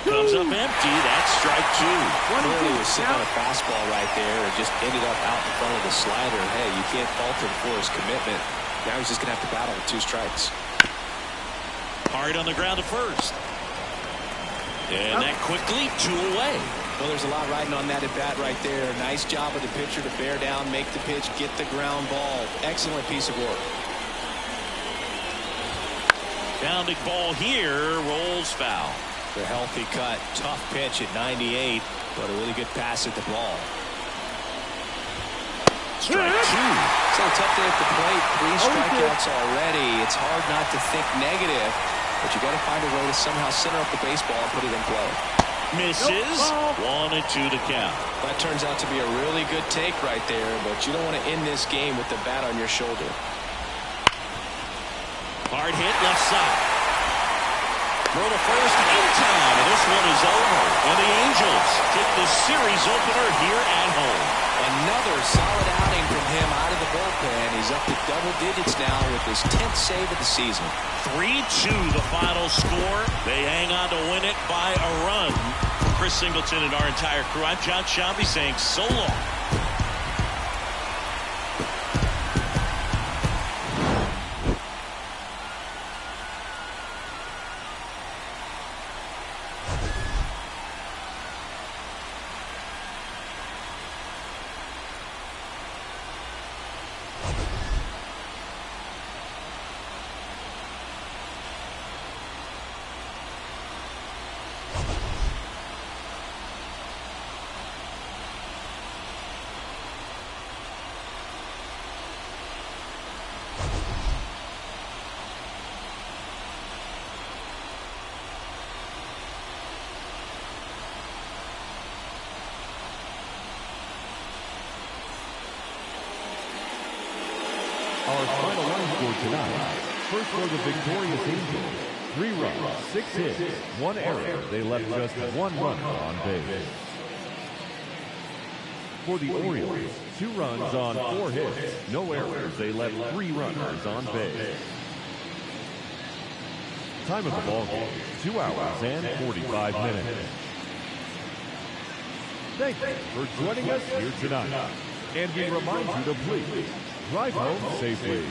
Comes up empty. That's strike 2. Clearly was sitting on a fastball right there and just ended up out in front of the slider. Hey, you can't fault him for his commitment. Now he's just going to have to battle with 2 strikes. Hard on the ground to first. And that quickly 2 away. Well, there's a lot riding on that at bat right there. Nice job of the pitcher to bear down, make the pitch, get the ground ball. Excellent piece of work. Bounding ball here, rolls foul. The healthy cut, tough pitch at 98, but a really good pass at the ball. Strike 2. So tough day at the plate. 3 strikeouts already. It's hard not to think negative, but you got to find a way to somehow center up the baseball and put it in play. Misses. 1-2 to count. That turns out to be a really good take right there, but you don't want to end this game with the bat on your shoulder. Hard hit left side. Throw to first in time, and this one is over. And the Angels get the series opener here at home. Another solid outing from him out of the bullpen. He's up to double digits now with his 10th save of the season. 3-2 the final score. They hang on to win it by a run. For Chris Singleton and our entire crew, I'm John Shambi saying so long. Our final run score tonight. First for the victorious Angels. 3 runs, 6 hits, 1 error. They left just 1 runner on base. For the Orioles, 2 runs on 4 hits, no errors. They left 3 runners on base. Time of the ball game, 2 hours and 45 minutes. Thank you for joining us here tonight. And we remind you to please drive home safely.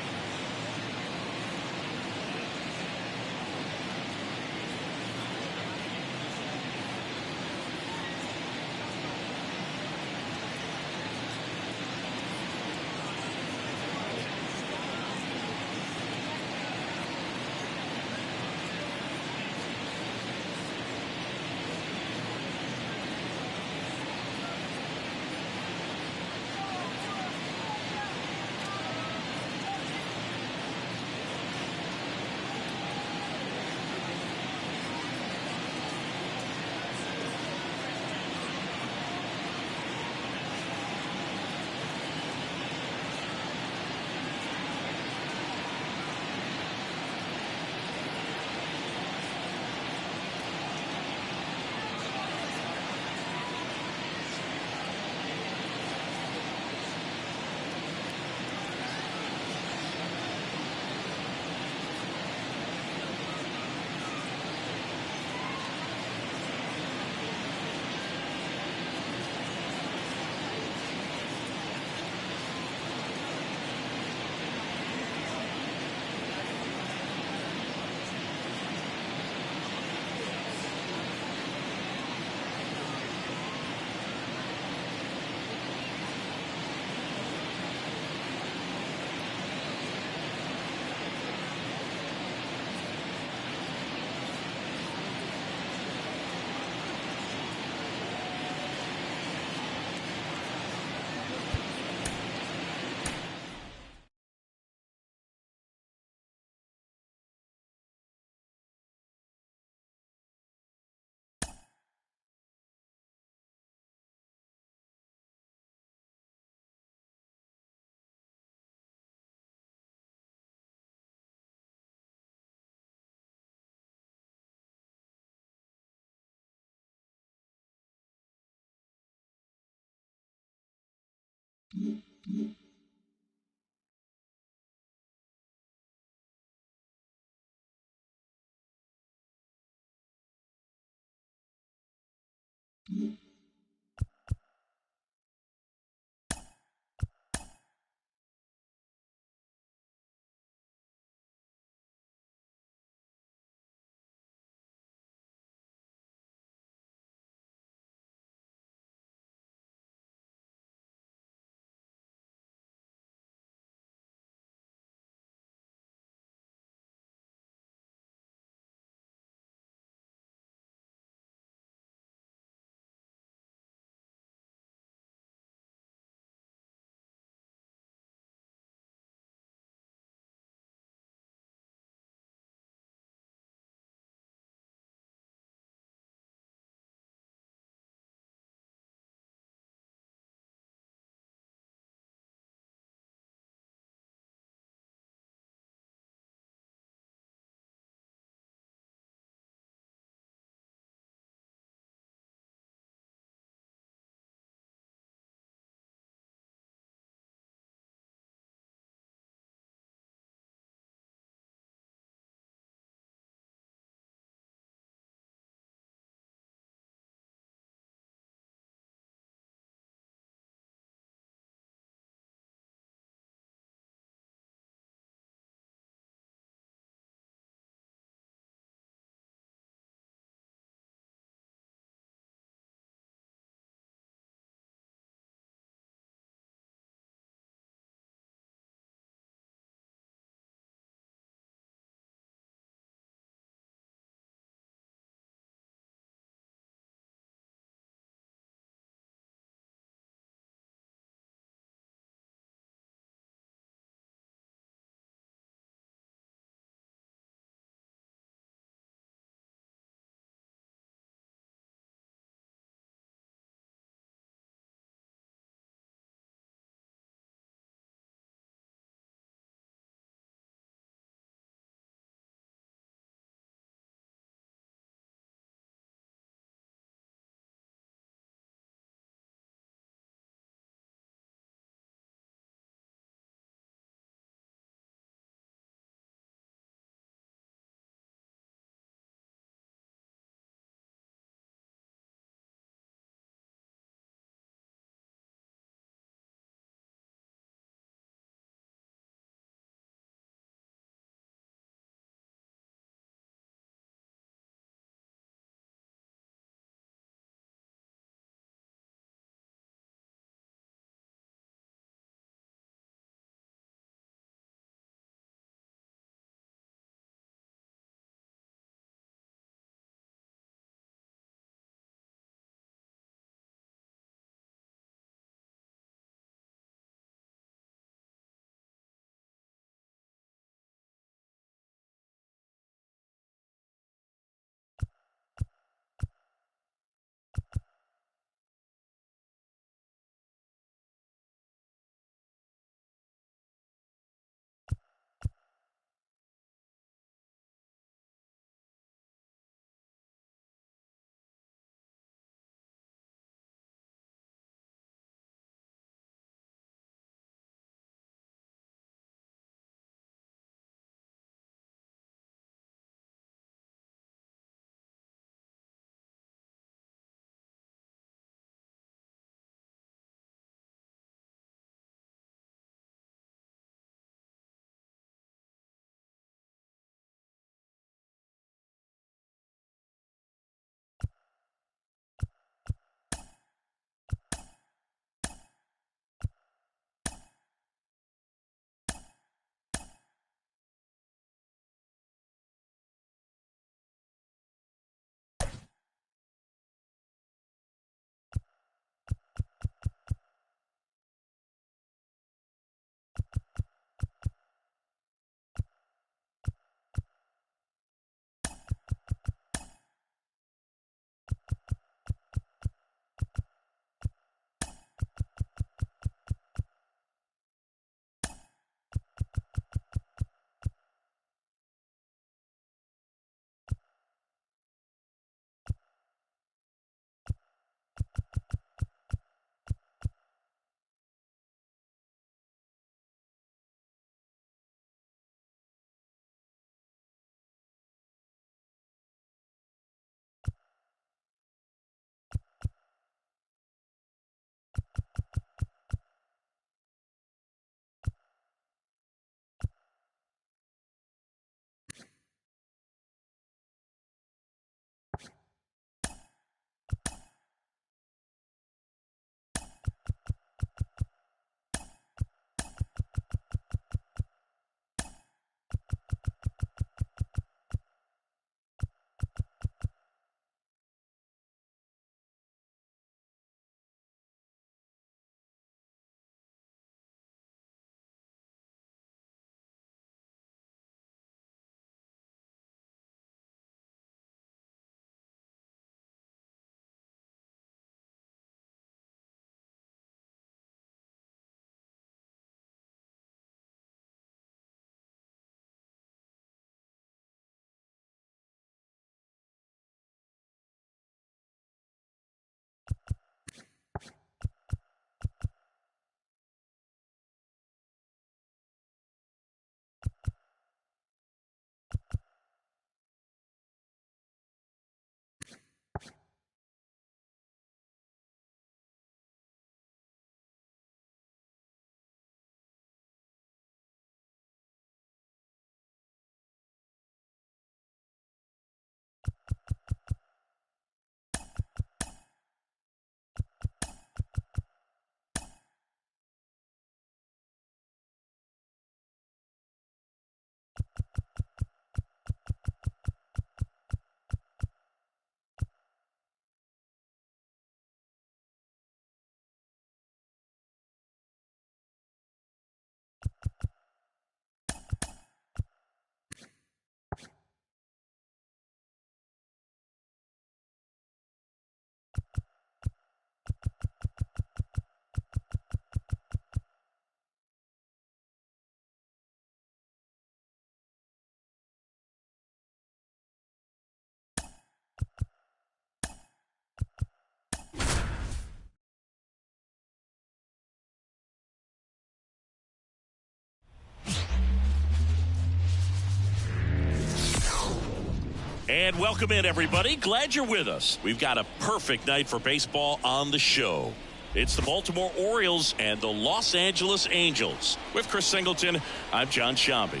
And welcome in, everybody. Glad you're with us. We've got a perfect night for baseball on the show. It's the Baltimore Orioles and the Los Angeles Angels. With Chris Singleton, I'm John Shambi.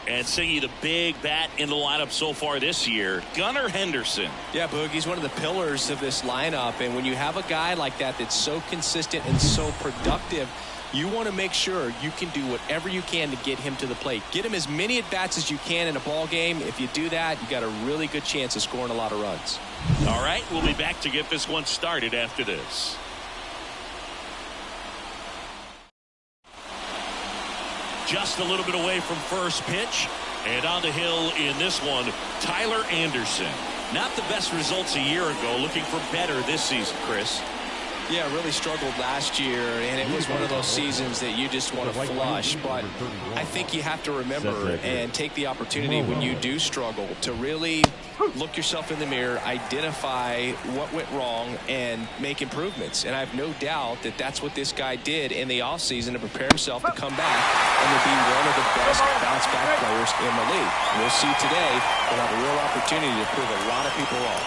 And Siggy, the big bat in the lineup so far this year, Gunnar Henderson. Yeah, Boog, he's one of the pillars of this lineup. And when you have a guy like that that's so consistent and so productive, you want to make sure you can do whatever you can to get him to the plate. Get him as many at-bats as you can in a ball game. If you do that, you got a really good chance of scoring a lot of runs. All right, we'll be back to get this one started after this. Just a little bit away from first pitch. And on the hill in this one, Tyler Anderson. Not the best results a year ago. Looking for better this season, Chris. Yeah, really struggled last year, and it was one of those seasons that you just want to flush. But I think you have to remember and take the opportunity when you do struggle to really look yourself in the mirror, identify what went wrong, and make improvements. And I have no doubt that that's what this guy did in the offseason to prepare himself to come back and to be one of the best bounce-back players in the league. We'll see today. We'll have a real opportunity to prove a lot of people wrong.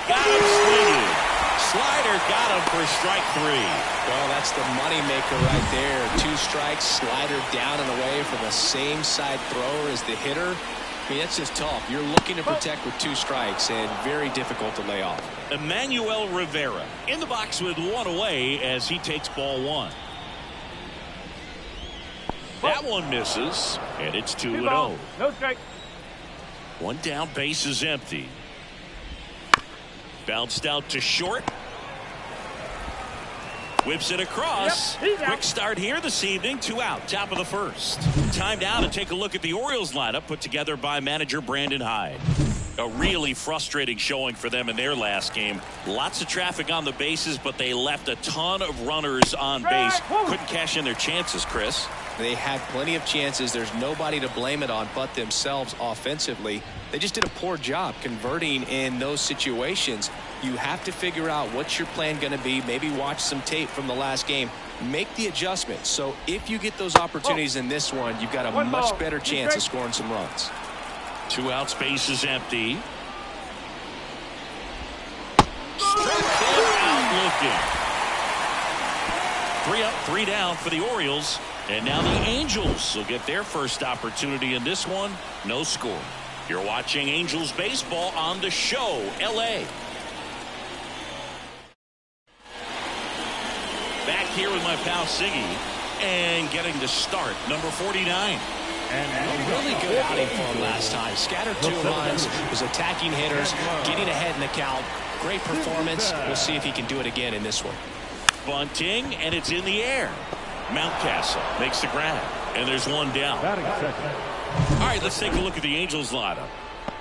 Got him swinging. Slider got him for strike 3. Well, that's the moneymaker right there. 2 strikes, slider down and away from the same side thrower as the hitter. I mean, that's just tough. You're looking to protect with 2 strikes and very difficult to lay off. Emmanuel Rivera in the box with 1 away as he takes ball 1. That one misses, and it's 2-0. No strike. 1 down, base is empty. Bounced out to short. Whips it across. Quick start here this evening. 2 out. Top of the first. Time now to take a look at the Orioles lineup put together by manager Brandon Hyde. A really frustrating showing for them in their last game. Lots of traffic on the bases, but they left a ton of runners on base. Couldn't cash in their chances, Chris. They had plenty of chances. There's nobody to blame it on but themselves offensively. They just did a poor job converting in those situations. You have to figure out what's your plan going to be. Maybe watch some tape from the last game. Make the adjustments. So if you get those opportunities in this one, you've got a much better chance of scoring some runs. 2 out, space is empty. Struck him out looking. 3 up, 3 down for the Orioles. And now the Angels will get their first opportunity in this one. No score. You're watching Angels baseball on the show, L.A. Back here with my pal Siggy, and getting to start, number 49. And really good outing for him last time. Scattered 2 runs, was attacking hitters, getting ahead in the count. Great performance. We'll see if he can do it again in this one. Bunting, and it's in the air. Mountcastle makes the grab, and there's 1 down. All right, let's take a look at the Angels lineup.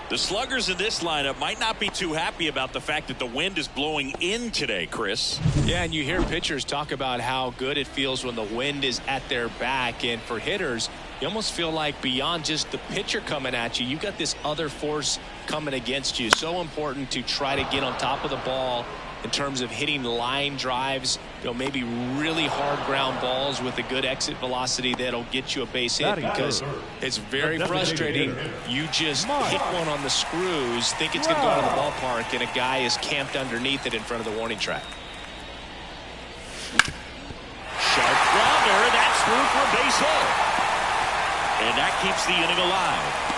The sluggers in this lineup might not be too happy about the fact that the wind is blowing in today, Chris. Yeah, and you hear pitchers talk about how good it feels when the wind is at their back. And for hitters, you almost feel like beyond just the pitcher coming at you, you've got this other force coming against you. So important to try to get on top of the ball in terms of hitting line drives, maybe really hard ground balls with a good exit velocity that'll get you a base hit, because it's very frustrating. You just hit one on the screws, think it's going to go out of the ballpark, and a guy is camped underneath it in front of the warning track. Sharp grounder, that's through for a base hit. And that keeps the inning alive.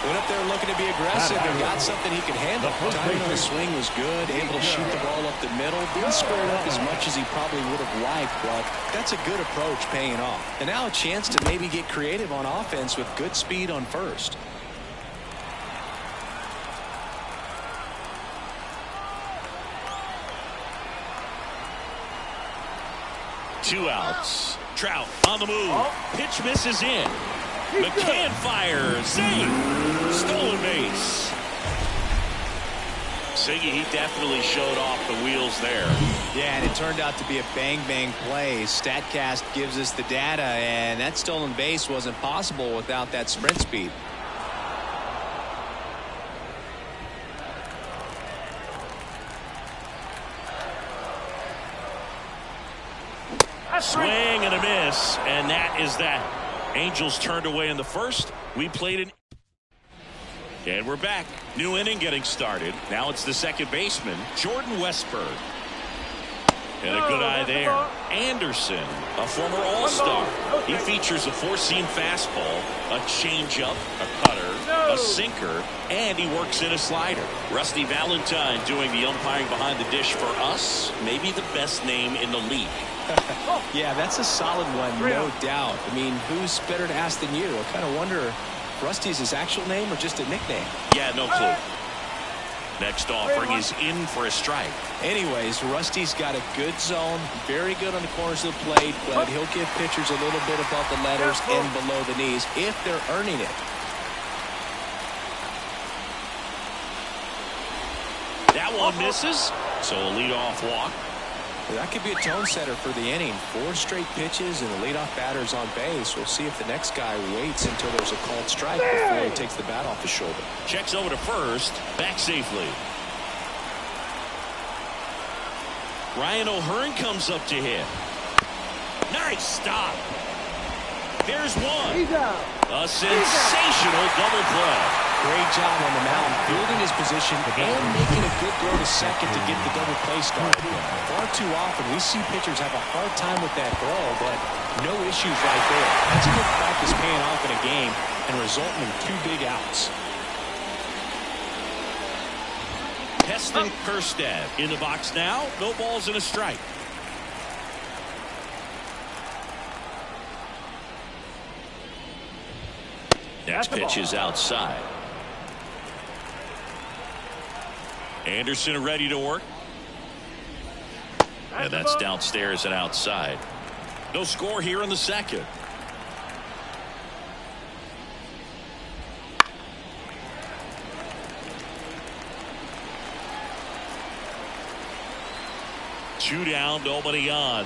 Went up there looking to be aggressive and got something he could handle. Timing on the swing was good, able to shoot the ball up the middle. Didn't square it up as much as he probably would have liked, but that's a good approach paying off. And now a chance to maybe get creative on offense with good speed on first. Two outs. Trout on the move. Pitch misses in. McCann fires. Zing. Stolen base. Siggy, he definitely showed off the wheels there. Yeah, and it turned out to be a bang-bang play. StatCast gives us the data, and that stolen base wasn't possible without that sprint speed. Swing and a miss, and that is that. Angels turned away in the first. We played an. And we're back. New inning getting started. Now it's the second baseman, Jordan Westburg. And a good eye there. Anderson, a former All-Star. He features a four-seam fastball, a changeup, a cutter, a sinker, and he works in a slider. Rusty Valentine doing the umpiring behind the dish for us. Maybe the best name in the league. Yeah, that's a solid one, no doubt. I mean, who's better to ask than you? I kind of wonder, Rusty's his actual name or just a nickname? Yeah, no clue. Next offering is in for a strike. Anyways, Rusty's got a good zone, very good on the corners of the plate, but he'll give pitchers a little bit above the letters and below the knees if they're earning it. That one misses, so a leadoff walk. That could be a tone setter for the inning. 4 straight pitches and the leadoff batter's on base. We'll see if the next guy waits until there's a called strike before he takes the bat off his shoulder. Checks over to first, back safely. Ryan O'Hearn comes up to hit. Nice stop. There's one. A sensational double play. Great job on the mound, building his position and making a good throw to second to get the double play started. Far too often, we see pitchers have a hard time with that throw, but no issues right there. That's a good practice paying off in a game and resulting in 2 big outs. Heston Kjerstad in the box now. No balls and a strike. Next pitch is outside. Anderson ready to work. And that's downstairs and outside. No score here in the second. Two down, nobody on.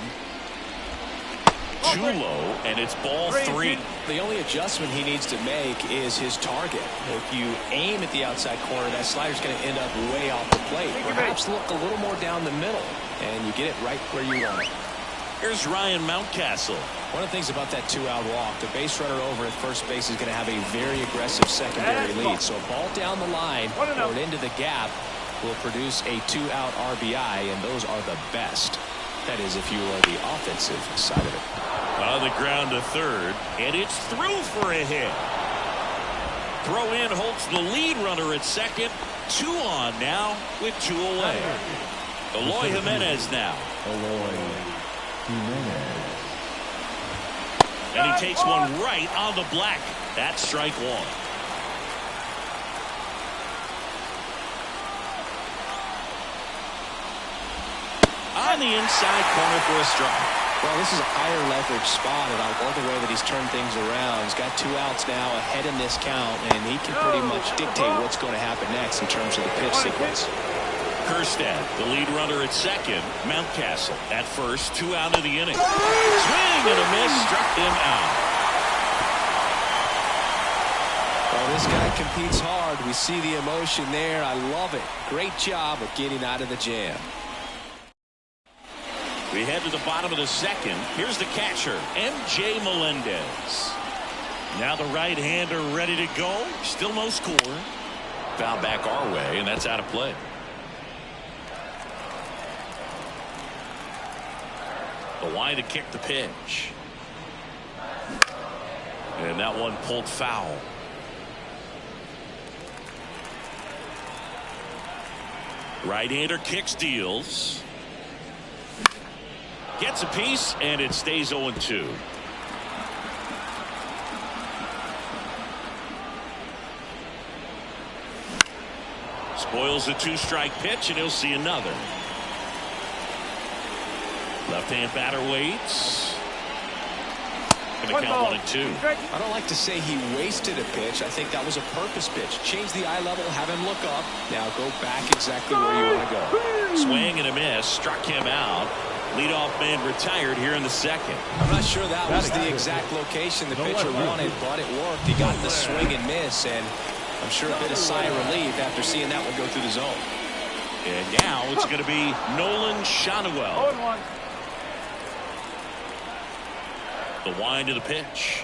Too low, and it's ball 3. The only adjustment he needs to make is his target. If you aim at the outside corner, that slider's going to end up way off the plate. Perhaps look a little more down the middle, and you get it right where you want it. Here's Ryan Mountcastle. One of the things about that 2-out walk, the base runner over at first base is going to have a very aggressive secondary lead. So a ball down the line or into the gap will produce a 2-out RBI, and those are the best. That is, if you are the offensive side of it. On the ground to third, and it's through for a hit. Throw in holds the lead runner at second. 2 on now with 2 away. Eloy Jimenez now. And he takes one right on the black. That's strike 1. On the inside corner for a strike. Well, this is a higher leverage spot, and I love the way that he's turned things around. He's got 2 outs now ahead in this count, and he can pretty much dictate what's going to happen next in terms of the pitch sequence. Kjerstad, the lead runner at second. Mountcastle at first, 2 out of the inning. Swing and a miss, struck him out. Well, this guy competes hard. We see the emotion there. I love it. Great job of getting out of the jam. We head to the bottom of the second. Here's the catcher, M.J. Melendez. Now the right-hander ready to go. Still no score. Foul back our way, and that's out of play. The line to kick the pitch. And that one pulled foul. Right-hander kicks, deals. Gets a piece, and it stays 0-2. Spoils the 2-strike pitch, and he'll see another. Left-hand batter waits. Going to count 1-2. I don't like to say he wasted a pitch. I think that was a purpose pitch. Change the eye level, have him look up. Now go back exactly where you want to go. Swing and a miss, struck him out. Leadoff man retired here in the second. I'm not sure that was the exact location the pitcher wanted, but it worked. He got the swing and miss, and I'm sure a bit of sigh of relief after seeing that one go through the zone. And now it's going to be Nolan Schanuel. The wind of the pitch.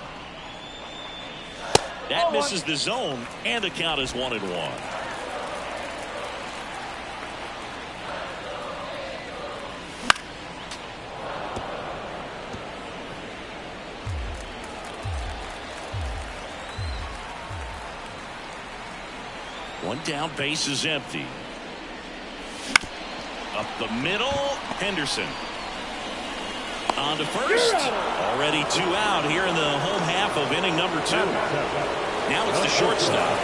That misses the zone, and the count is 1-1. One down, base is empty. Up the middle, Henderson. On to first. Already 2 out here in the home half of inning number 2. Now it's the shortstop.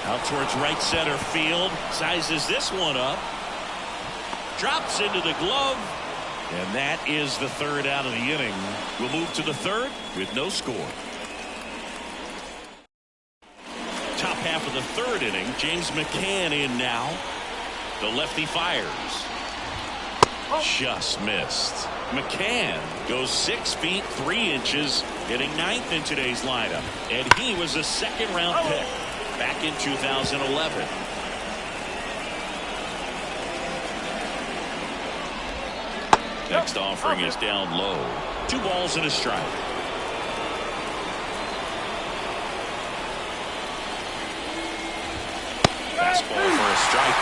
Out towards right center field. Sizes this one up. Drops into the glove. And that is the 3rd out of the inning. We'll move to the 3rd with no score. Top half of the 3rd inning. James McCann in now. The lefty fires. Just missed. McCann goes 6 feet 3 inches, hitting 9th in today's lineup. And he was a 2nd round pick back in 2011. Next offering is down low. 2 balls and a strike. Fastball for a strike.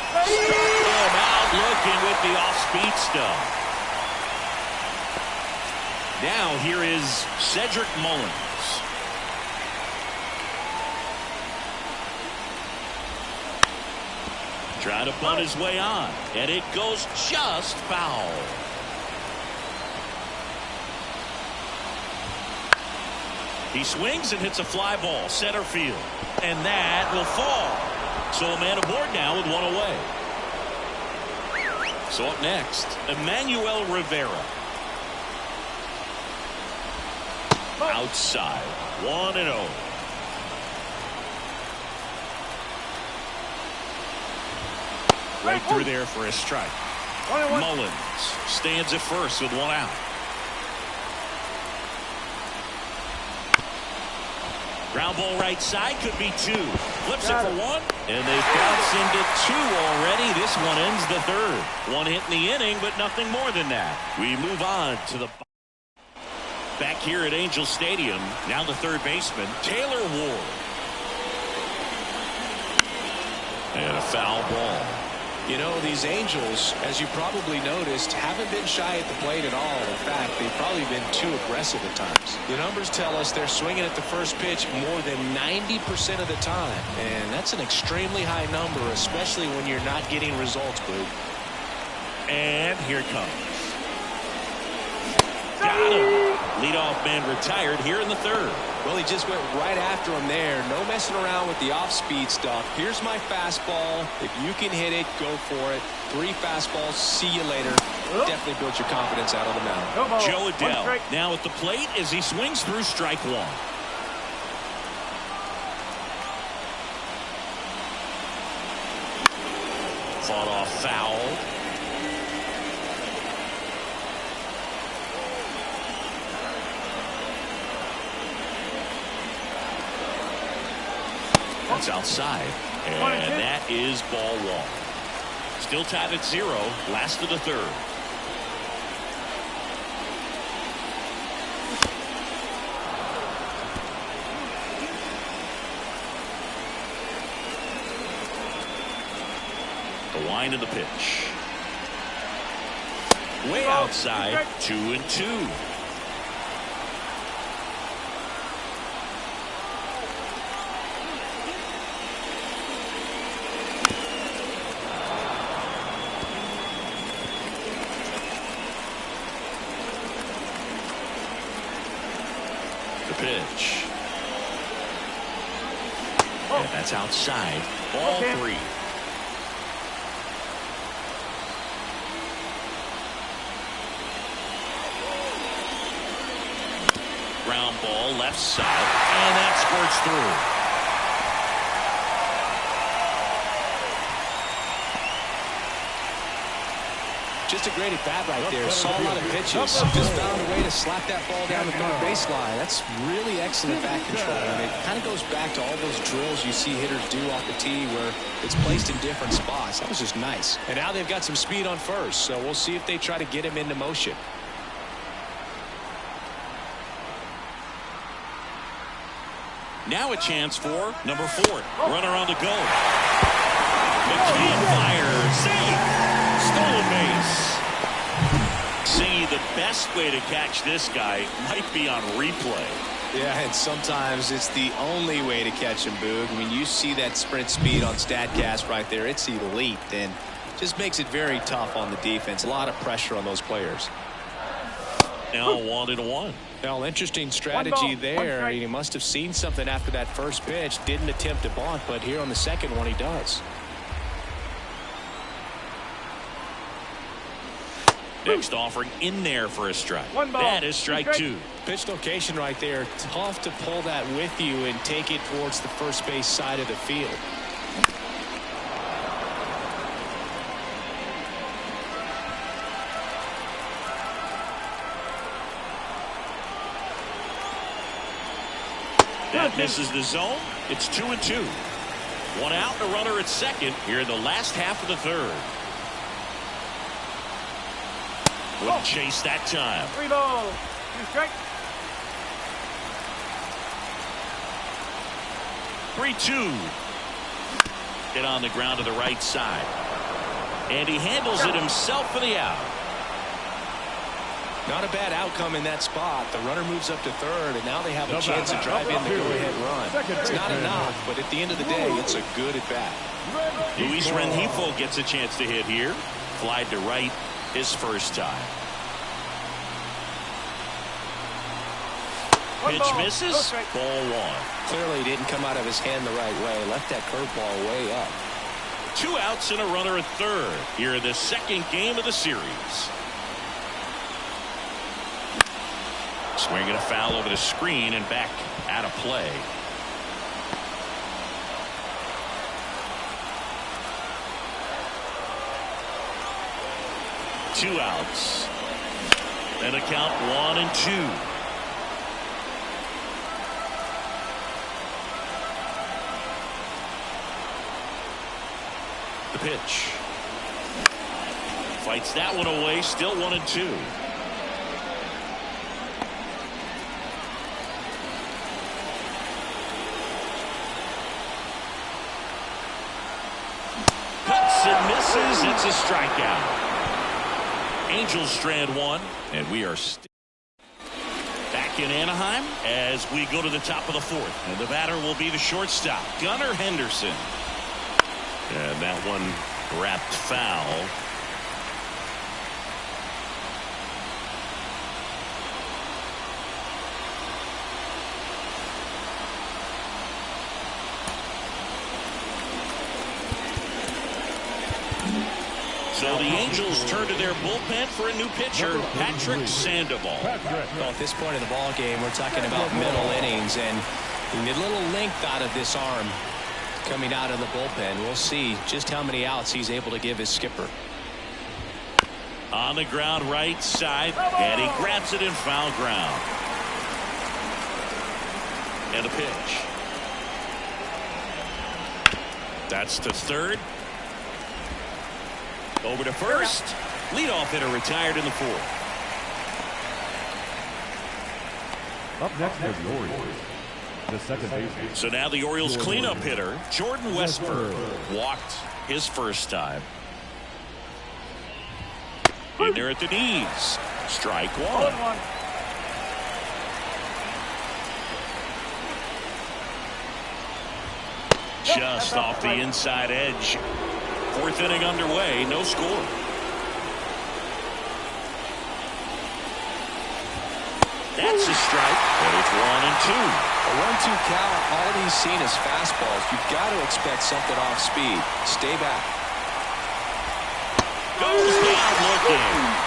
Struck him out looking with the off-speed stuff. Now here is Cedric Mullins. Trying to bunt his way on, and it goes just foul. He swings and hits a fly ball center field, and that will fall. So a man aboard now with 1 away. So up next, Emmanuel Rivera. Outside, 1-0. Right through there for a strike. Mullins stands at first with 1 out. Ground ball right side, could be 2. Flips it for 1, and they bounce into 2 already. This one ends the 3rd. 1 hit in the inning, but nothing more than that. We move on to the back here at Angel Stadium. Now the 3rd baseman, Taylor Ward. And a foul ball. You know, these Angels, as you probably noticed, haven't been shy at the plate at all. In fact, they've probably been too aggressive at times. The numbers tell us they're swinging at the first pitch more than 90% of the time. And that's an extremely high number, especially when you're not getting results, Blue. And here it comes. Got him. Leadoff man retired here in the 3rd. Well, he just went right after him there. No messing around with the off-speed stuff. Here's my fastball. If you can hit it, go for it. 3 fastballs. See you later. Definitely built your confidence out on the mound. Joe Adele now at the plate as he swings through strike 1. Fought off foul. That's outside, and that is ball 1. Still tied at 0, last of the 3rd. The wind of the pitch. Way outside, 2-2. Pitch. And that's outside. Ball 3. Ground ball left side, and that squirts through. Just a great at-bat right there. Saw a lot of pitches. Just found a way to slap that ball down the third baseline. That's really excellent bat control. And it kind of goes back to all those drills you see hitters do off the tee where it's placed in different spots. That was just nice. And now they've got some speed on first, so we'll see if they try to get him into motion. Now a chance for number 4. Runner on the go. McCann fires. Save. Stolen base. See, the best way to catch this guy might be on replay. Yeah, and sometimes it's the only way to catch him, Boog. I mean, you see that sprint speed on StatCast right there. It's elite, and just makes it very tough on the defense. A lot of pressure on those players. Now 1-1. Well, interesting strategy there. He must have seen something after that first pitch. Didn't attempt to bunt, but here on the second one, he does. Next offering in there for a strike. That is strike 2. Pitch location right there. Tough to pull that with you and take it towards the first base side of the field. That misses the zone. It's 2-2. One out and a runner at second here in the last half of the third. Wouldn't chase that time. 3 balls, 2 strikes. 3-2. Get on the ground to the right side. And he handles it himself for the out. Not a bad outcome in that spot. The runner moves up to third, and now they have a chance to drive in the go-ahead run. It's not enough, but at the end of the day, it's a good at-bat. Luis Rengifo gets a chance to hit here. Flied to right his first time. Pitch misses. Ball 1. Clearly didn't come out of his hand the right way. Left that curveball way up. 2 outs and a runner at third here in the second game of the series. Swinging a foul over the screen and back out of play. Two outs. And a count 1-2. The pitch. Fights that one away. Still 1-2. And misses. It's a strikeout. Angels strand 1, and we are back in Anaheim as we go to the top of the 4th, and the batter will be the shortstop, Gunnar Henderson. And that one wrapped foul. So the Angels turn to their bullpen for a new pitcher, Patrick Sandoval. Well, at this point in the ball game, we're talking about middle innings, and a little length out of this arm coming out of the bullpen. We'll see just how many outs he's able to give his skipper. On the ground right side, and he grabs it in foul ground. And a pitch. That's to third. Over to first. Leadoff hitter retired in the 4th. Up next are the Orioles. The second baseman. So now the Orioles cleanup hitter, Jordan Westburg, walked his first time. In there at the knees. Strike 1. Just off the inside edge. 4th inning underway, no score. That's a strike, and it's 1-2. A 1-2 count, all he's seen is fastballs. You've got to expect something off speed. Stay back. Goes down looking.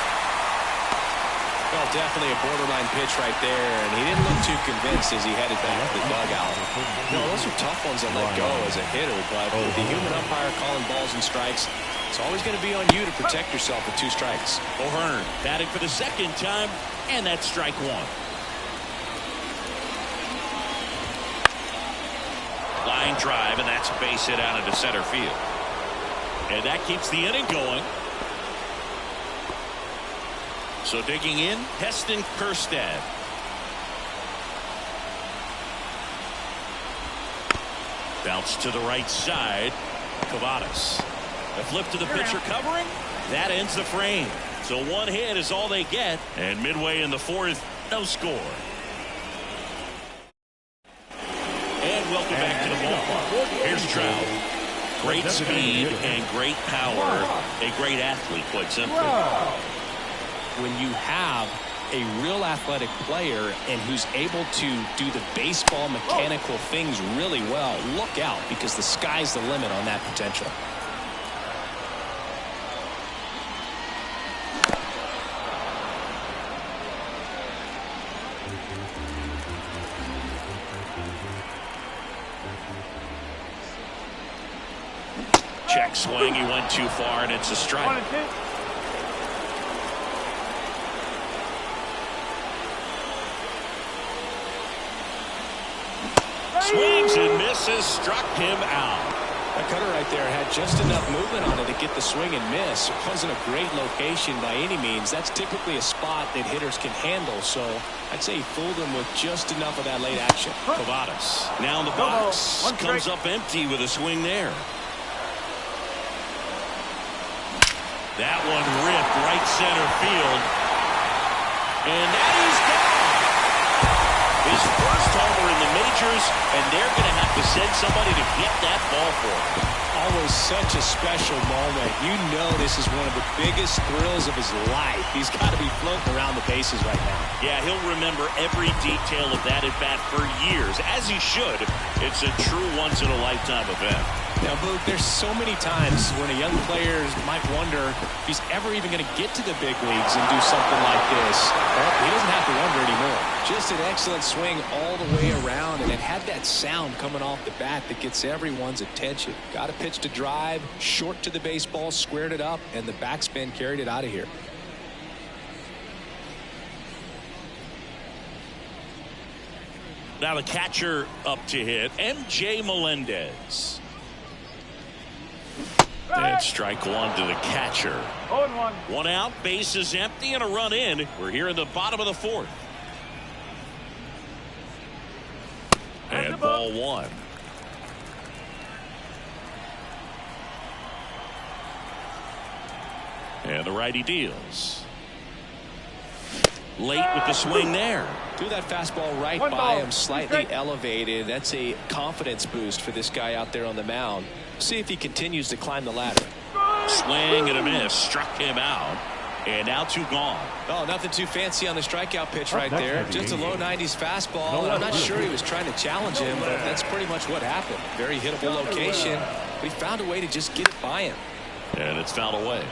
Well, definitely a borderline pitch right there, and he didn't look too convinced as he headed back to the dugout. No, those are tough ones to let go as a hitter, but with the human umpire calling balls and strikes, It's always going to be on you to protect yourself with 2 strikes. O'Hearn batting for the second time, and that's strike 1. Line drive, and that's a base hit out into center field. And that keeps the inning going. So digging in, Heston Kjerstad. Bounce to the right side. Cavadas. A flip to the pitcher covering. That ends the frame. So 1 hit is all they get. And midway in the 4th, no score. And welcome back to the ballpark. Here's Trout. Great speed and great power. A great athlete, quite simply. When you have a real athletic player and who's able to do the baseball mechanical things really well, look out, because the sky's the limit on that potential. Check swing. He went too far, and it's a strike. Swings and misses, struck him out. That cutter right there had just enough movement on it to get the swing and miss. It wasn't a great location by any means. That's typically a spot that hitters can handle, so I'd say he fooled him with just enough of that late action. Cavadas now in the box, comes up empty with a swing there. That one ripped right center field, and that is gone. His first homer in the majors, and they're going to have to send somebody to get that ball for him. Always such a special moment. You know this is one of the biggest thrills of his life. He's got to be floating around the bases right now. Yeah, he'll remember every detail of that at bat for years, as he should. It's a true once-in-a-lifetime event. Now, Boog, there's so many times when a young player might wonder if he's ever even going to get to the big leagues and do something like this. Well, he doesn't have to wonder anymore. Just an excellent swing all the way around, and it had that sound coming off the bat that gets everyone's attention. Got a pitch to drive, short to the baseball, squared it up, and the backspin carried it out of here. Now the catcher up to hit, M.J. Melendez. And strike 1 to the catcher. 0-1. 1 out, base is empty, and a run in. We're here in the bottom of the 4th. And ball 1. And the righty deals. Late with the swing there. Threw that fastball right by him, slightly elevated. That's a confidence boost for this guy out there on the mound. See if he continues to climb the ladder. Swing and a miss, struck him out. And now 2 gone. Oh, nothing too fancy on the strikeout pitch right there. Just a low 90s fastball. And I'm not sure he was trying to challenge him, but that's pretty much what happened. Very hittable location, but he found a way to just get it by him. And it's fouled away.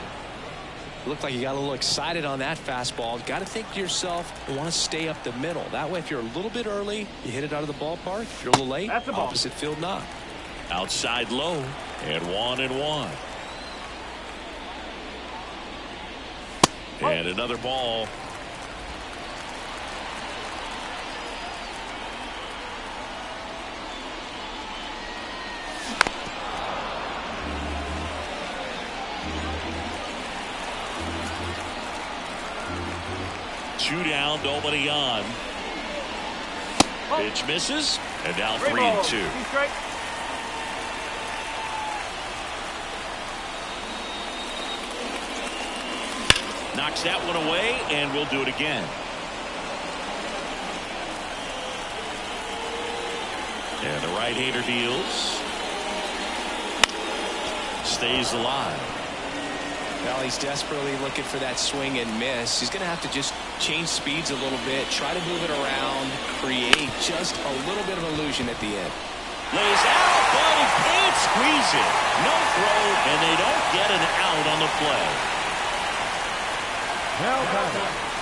Looked like you got a little excited on that fastball. Got to think to yourself, you want to stay up the middle. That way, if you're a little bit early, you hit it out of the ballpark. If you're a little late, opposite field knock. Outside low, and 1-1. And another ball. Two down, nobody on. Pitch misses, and now 3-2. Knocks that one away, and we'll do it again. And the right-hander deals. Stays alive. Well, he's desperately looking for that swing and miss. He's going to have to just change speeds a little bit, try to move it around, create just a little bit of illusion at the end. Lays out, but he can't squeeze it. No throw, and they don't get an out on the play.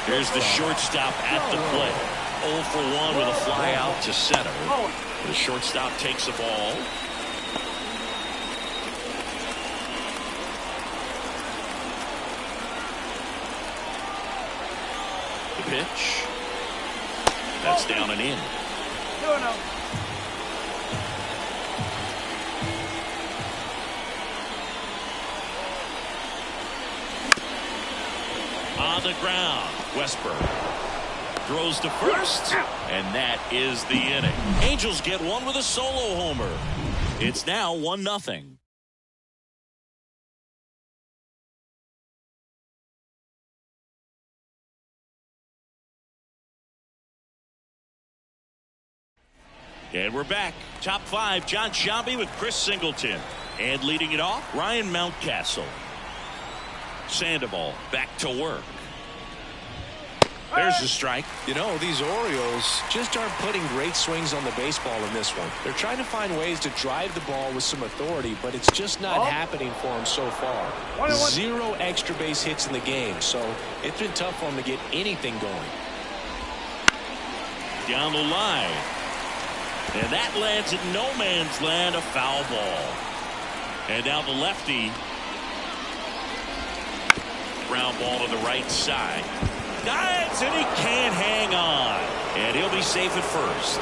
Here's the shortstop at the plate. 0 for 1 with a fly out to center. The shortstop takes the ball. pitch. That's down and in. 2-0. On the ground, Westburg throws to first, and that is the inning. Angels get one with a solo homer. It's now 1-0. And we're back. Top five, John Sciambi with Chris Singleton. And leading it off, Ryan Mountcastle. Sandoval back to work. There's the strike. You know, these Orioles just aren't putting great swings on the baseball in this one. They're trying to find ways to drive the ball with some authority, but it's just not happening for them so far. 1-1. 0 extra base hits in the game, so it's been tough for them to get anything going. Down the line. And that lands in no man's land, a foul ball. And now the lefty. Ground ball to the right side. Dives, and he can't hang on. And he'll be safe at first.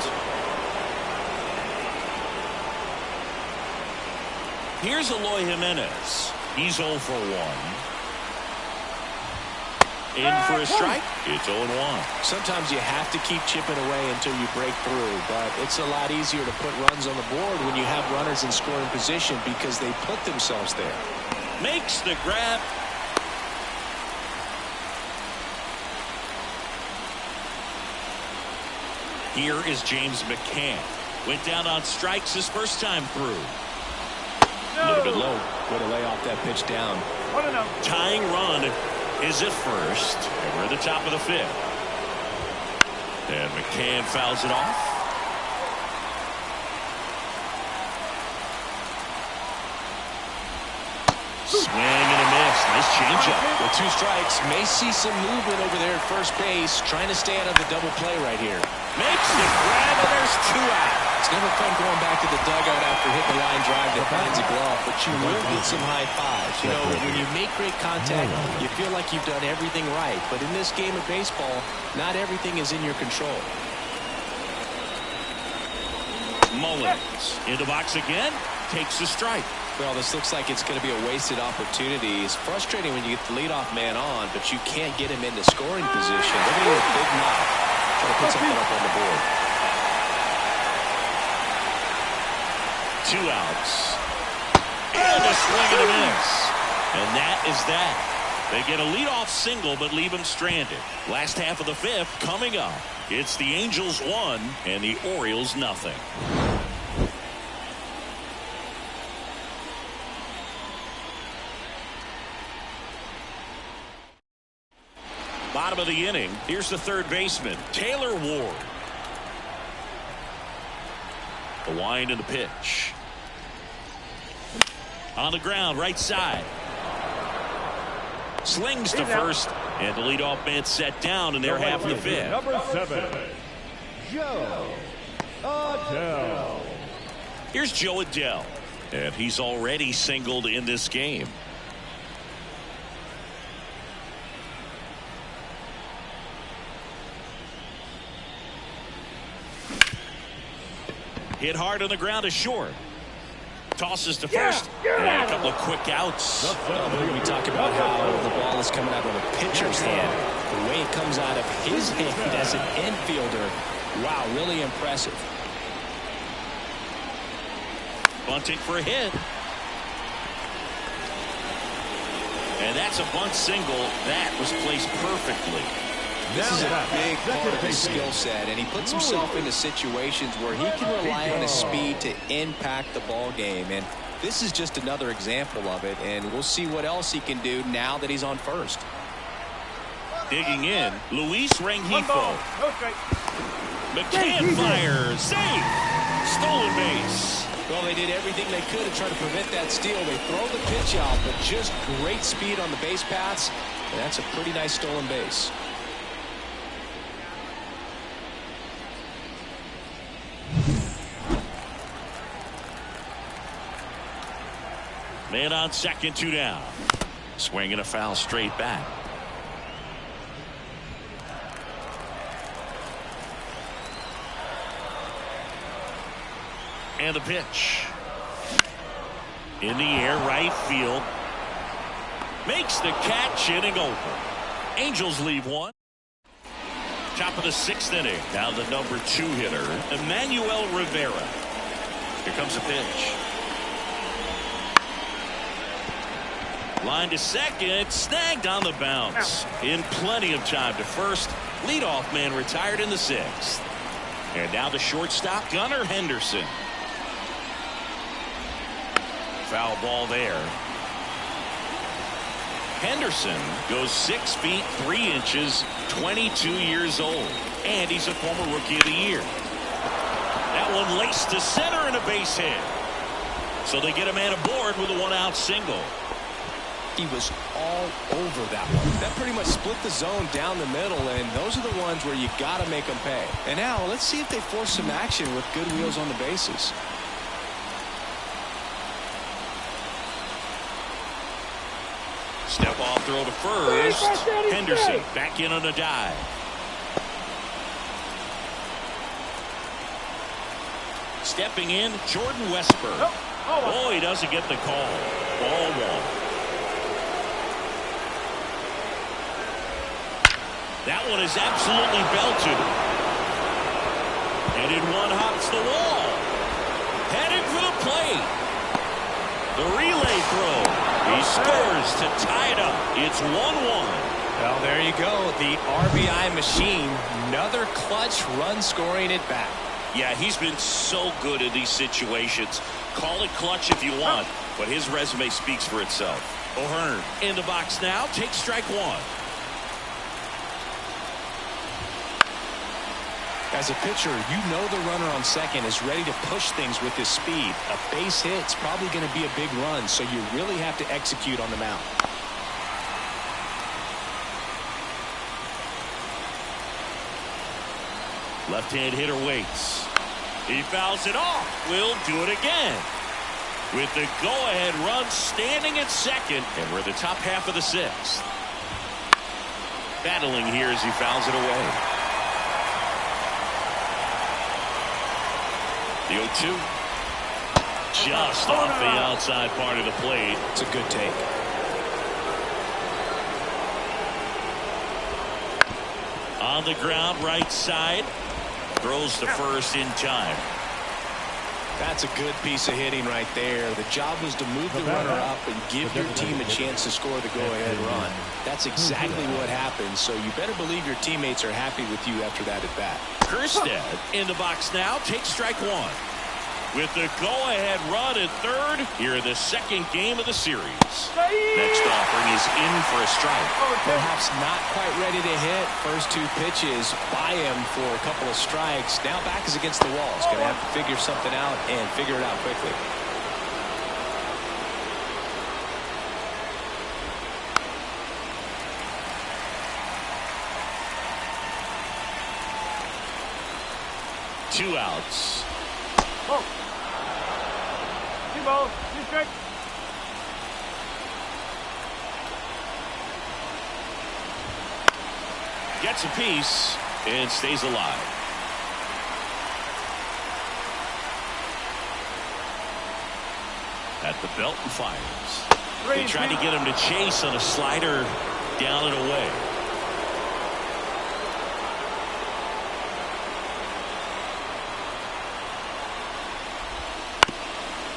Here's Eloy Jimenez. He's 0 for 1. In for a strike. It's 0-1. Sometimes you have to keep chipping away until you break through, but it's a lot easier to put runs on the board when you have runners in scoring position because they put themselves there. Makes the grab. Here is James McCann. Went down on strikes his first time through. A little bit low. Way to lay off that pitch down. 1-0. Tying run is at first. And we're at the top of the 5th. And McCann fouls it off. Swing and a miss. Nice changeup. With 2 strikes, may see some movement over there at first base, trying to stay out of the double play right here. Makes the grab, and there's 2 out. It's never fun going back to the dugout after hitting the line drive that finds a glove, but you will get some high fives. You know, when you make great contact, you feel like you've done everything right. But in this game of baseball, not everything is in your control. Mullins into box again. Takes the strike. Well, this looks like it's going to be a wasted opportunity. It's frustrating when you get the leadoff man on, but you can't get him into scoring position. Look at a big knock. Try to put something up on the board. 2 outs. And a swing and a miss. And that is that. They get a leadoff single, but leave him stranded. Last half of the 5th coming up. It's the Angels 1 and the Orioles 0. Bottom of the inning. Here's the third baseman, Taylor Ward. The wind and the pitch. On the ground, right side. Slings to first, and the leadoff man set down in their half of the 5th. Number 7, Joe Adell. Here's Joe Adell, and he's already singled in this game. Hit hard on the ground is short. Tosses to first. And a couple of quick outs. We talk about how the ball is coming out of a pitcher's hand. The way it comes out of his hand as an infielder. Wow, really impressive. Bunting for a hit. And that's a bunt single. That was placed perfectly. This is a big part of his skill set, and he puts himself into situations where he can rely on his speed to impact the ball game. And this is just another example of it, and we'll see what else he can do now that he's on first. Digging in, Luis Rengifo. No strike. McCann fires. Safe. Stolen base. Well, they did everything they could to try to prevent that steal. They throw the pitch out, but just great speed on the base paths, and that's a pretty nice stolen base. Man on second, 2 down. Swing and a foul straight back. And the pitch. In the air, right field. Makes the catch, inning over. Angels leave one. Top of the 6th inning. Now the number 2 hitter, Emmanuel Rivera. Here comes a pitch. Line to second, snagged on the bounce. In plenty of time to first. Leadoff man retired in the 6th. And now the shortstop, Gunnar Henderson. Foul ball there. Henderson goes 6 feet 3 inches, 22 years old, and he's a former Rookie of the Year. That one laced to center and a base hit. So they get a man aboard with a 1-out single. He was all over that one. That pretty much split the zone down the middle, and those are the ones where you got to make them pay. And now let's see if they force some action with good wheels on the bases. Step off throw to first. Henderson back in on a dive. Stepping in, Jordan Westburg. Oh, he doesn't get the call. Ball 1. That one is absolutely belted. And in one hops the wall. Headed for the plate. The relay throw. He scores to tie it up. It's 1-1. Well, there you go. The RBI machine. Another clutch run scoring at bat. Yeah, he's been so good in these situations. Call it clutch if you want, but his resume speaks for itself. O'Hearn in the box now. Takes strike 1. As a pitcher, you know the runner on second is ready to push things with his speed. A base hit's probably going to be a big run, so you really have to execute on the mound. Left-hand hitter waits. He fouls it off. Will do it again. With the go-ahead run standing at second, and we're the top half of the 6th. Battling here as he fouls it away. The 0-2. Just off the outside part of the plate. It's a good take. On the ground, right side. Throws to first in time. That's a good piece of hitting right there. The job was to move the runner up and give your team a chance to score the go-ahead run. That's exactly what happened, so you better believe your teammates are happy with you after that at-bat. Kerstead in the box now. Takes strike 1. With the go-ahead run at third, here in the 2nd game of the series. Next offering is in for a strike. Perhaps not quite ready to hit. First 2 pitches by him for a couple of strikes. Now back is against the wall. He's going to have to figure something out and figure it out quickly. Two outs. Oh. 2 balls, 2 strikes. Gets a piece and stays alive. At the belt and fires. They tried to get him to chase on a slider down and away.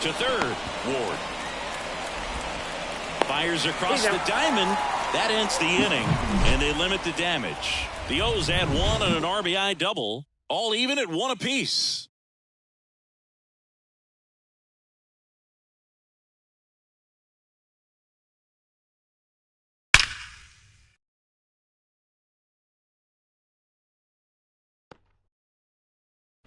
To third, Ward. Fires across the diamond. That ends the inning, and they limit the damage. The O's add 1 on an RBI double, all even at 1 apiece.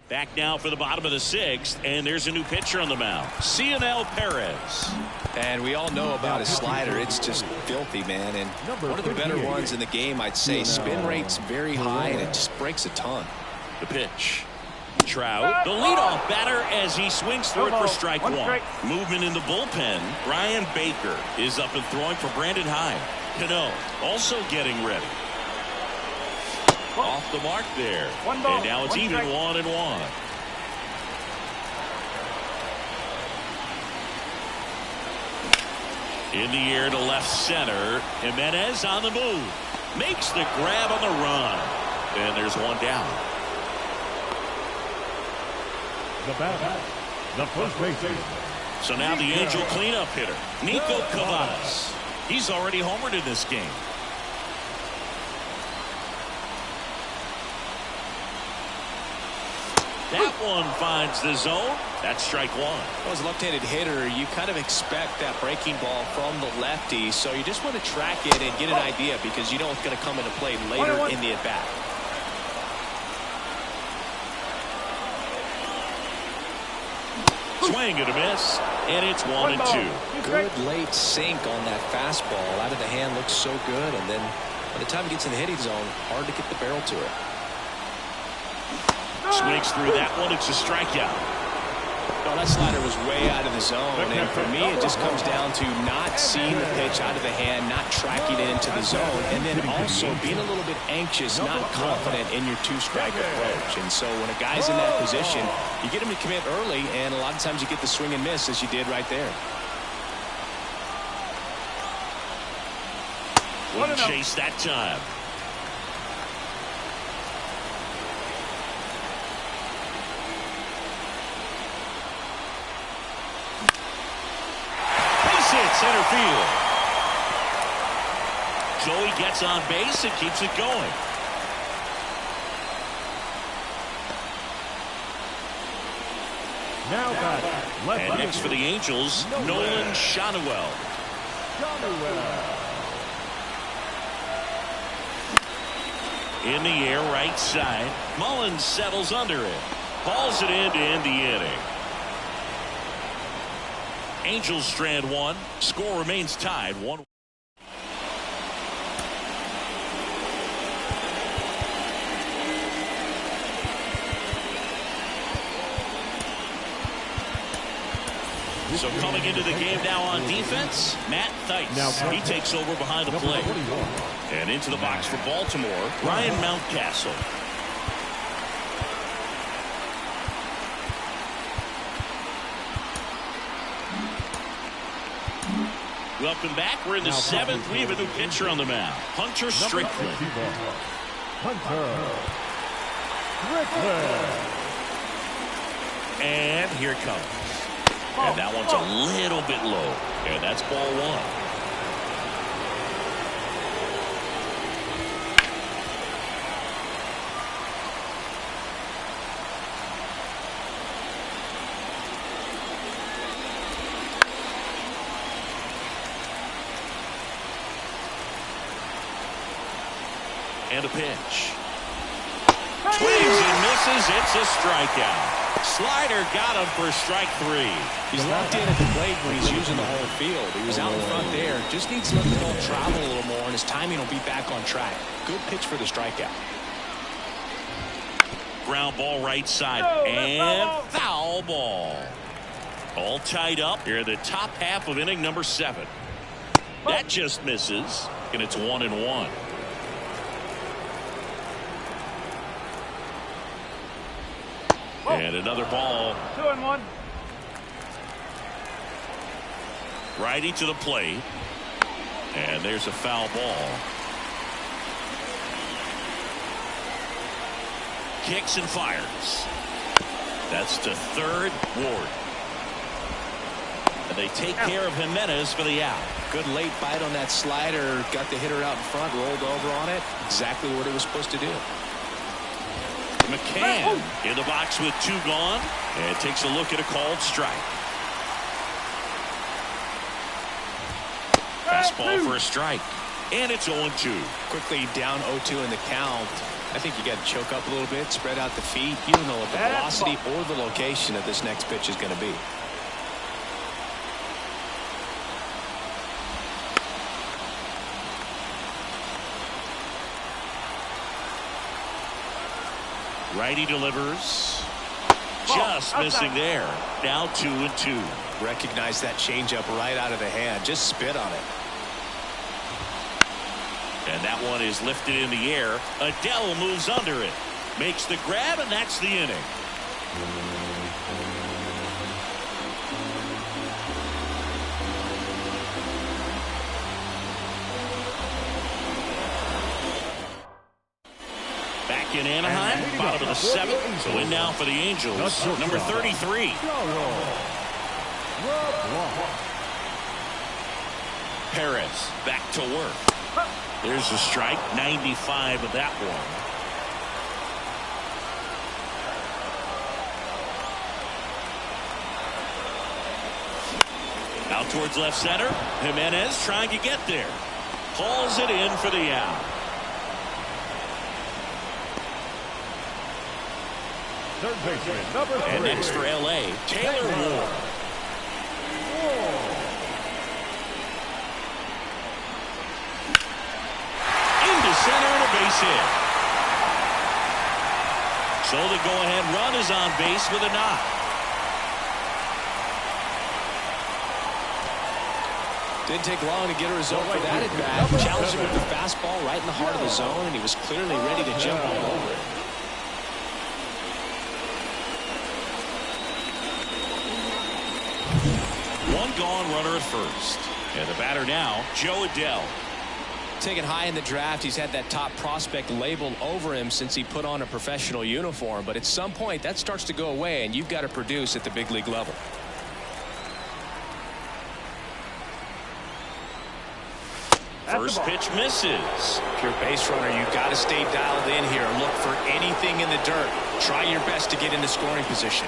Back now for the bottom of the 6th, and there's a new pitcher on the mound, Cionel Perez. And we all know about his slider. It's just filthy, man. And one of the better ones in the game, I'd say. Spin rate's very high, and it just breaks a ton. The pitch. Trout, the leadoff batter as he swings through it for strike 1. Movement in the bullpen. Brian Baker is up and throwing for Brandon Hyde. Cano also getting ready. Off the mark there. And now it's even 1-1. In the air to left center. Jimenez on the move. Makes the grab on the run. And there's one down. The batter, the first baseman. So now the Angel cleanup hitter, Nico Cavadas. He's already homered in this game. That one finds the zone. That's strike one. Well, as a left-handed hitter, you kind of expect that breaking ball from the lefty, so you just want to track it and get an idea because you know it's going to come into play later in the at-bat. Swing and a miss, and it's 1-2. Good late sink on that fastball. Out of the hand looks so good, and then by the time it gets in the hitting zone, hard to get the barrel to it. Swings through that one. It's a strikeout. No, that slider was way out of the zone, and for me, it just comes down to not seeing the pitch out of the hand, not tracking it into the zone, and then also being a little bit anxious, not confident in your two-strike approach. And so when a guy's in that position, you get him to commit early, and a lot of times you get the swing and miss, as you did right there. Wouldn't chase that time. Center field. Joey gets on base and keeps it going. Now back. And next for the Angels, Nolan Schanuel. In the air, right side. Mullins settles under it. Balls it in to end the inning. Angels strand one. Score remains tied 1-1. So coming into the game now on defense, Matt Theis. He takes over behind the plate. And into the box for Baltimore, Ryan Mountcastle. Welcome back. We're in the seventh. We have a new pitcher on the mound, Hunter Strickland. And here it comes. And that one's a little bit low. And that's ball one. And a pitch. Swings and misses. It's a strikeout. Slider got him for strike three. He's locked in at the plate when he's using the whole field. He was out in front there. Just needs to let the ball travel a little more, and his timing will be back on track. Good pitch for the strikeout. Ground ball right side. And foul ball. All tied up here in the top half of inning number 7. That just misses. And it's 1-1. And another ball. 2-1. Righty to the plate. And there's a foul ball. Kicks and fires. That's to third. Ward. And they take care of Jimenez for the out. Good late bite on that slider. Got the hitter out in front. Rolled over on it. Exactly what it was supposed to do. McCann in the box with 2 gone, and takes a look at a called strike. Fastball for a strike, and it's 0-2. Quickly down 0-2 in the count. I think you got to choke up a little bit, spread out the feet. You don't know what the velocity or the location of this next pitch is going to be. Righty delivers. Just missing there. Now 2-2. Recognize that changeup right out of the hand. Just spit on it. And that one is lifted in the air. Adele moves under it. Makes the grab, and that's the inning. back in Anaheim, bottom of the 7th. So in now for the Angels, number 33. Perez back to work. There's a strike, 95 of that one. Out towards left center. Jimenez trying to get there. Hauls it in for the out. Third baseman, number 3. And next for L.A., Taylor Ward. Into center and a base hit. So the go-ahead run is on base with a knock. Didn't take long to get a result for that at bat. He challenged him with the fastball right in the heart of the zone, and he was clearly ready to jump all over it. One gone, runner at first. And the batter now, Joe Adell. Taken high in the draft, he's had that top prospect labeled over him since he put on a professional uniform. But at some point, that starts to go away, and you've got to produce at the big league level. First pitch misses. If you're a base runner, you've got to stay dialed in here and look for anything in the dirt. Try your best to get into scoring position.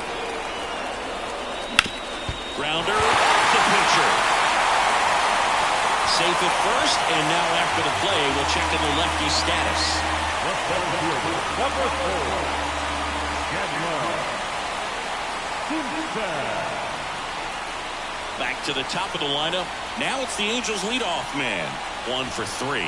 Grounder off the pitcher. Safe at first, and now after the play, we'll check in the lefty status. Number 4. Back to the top of the lineup. Now it's the Angels leadoff man. 1 for 3.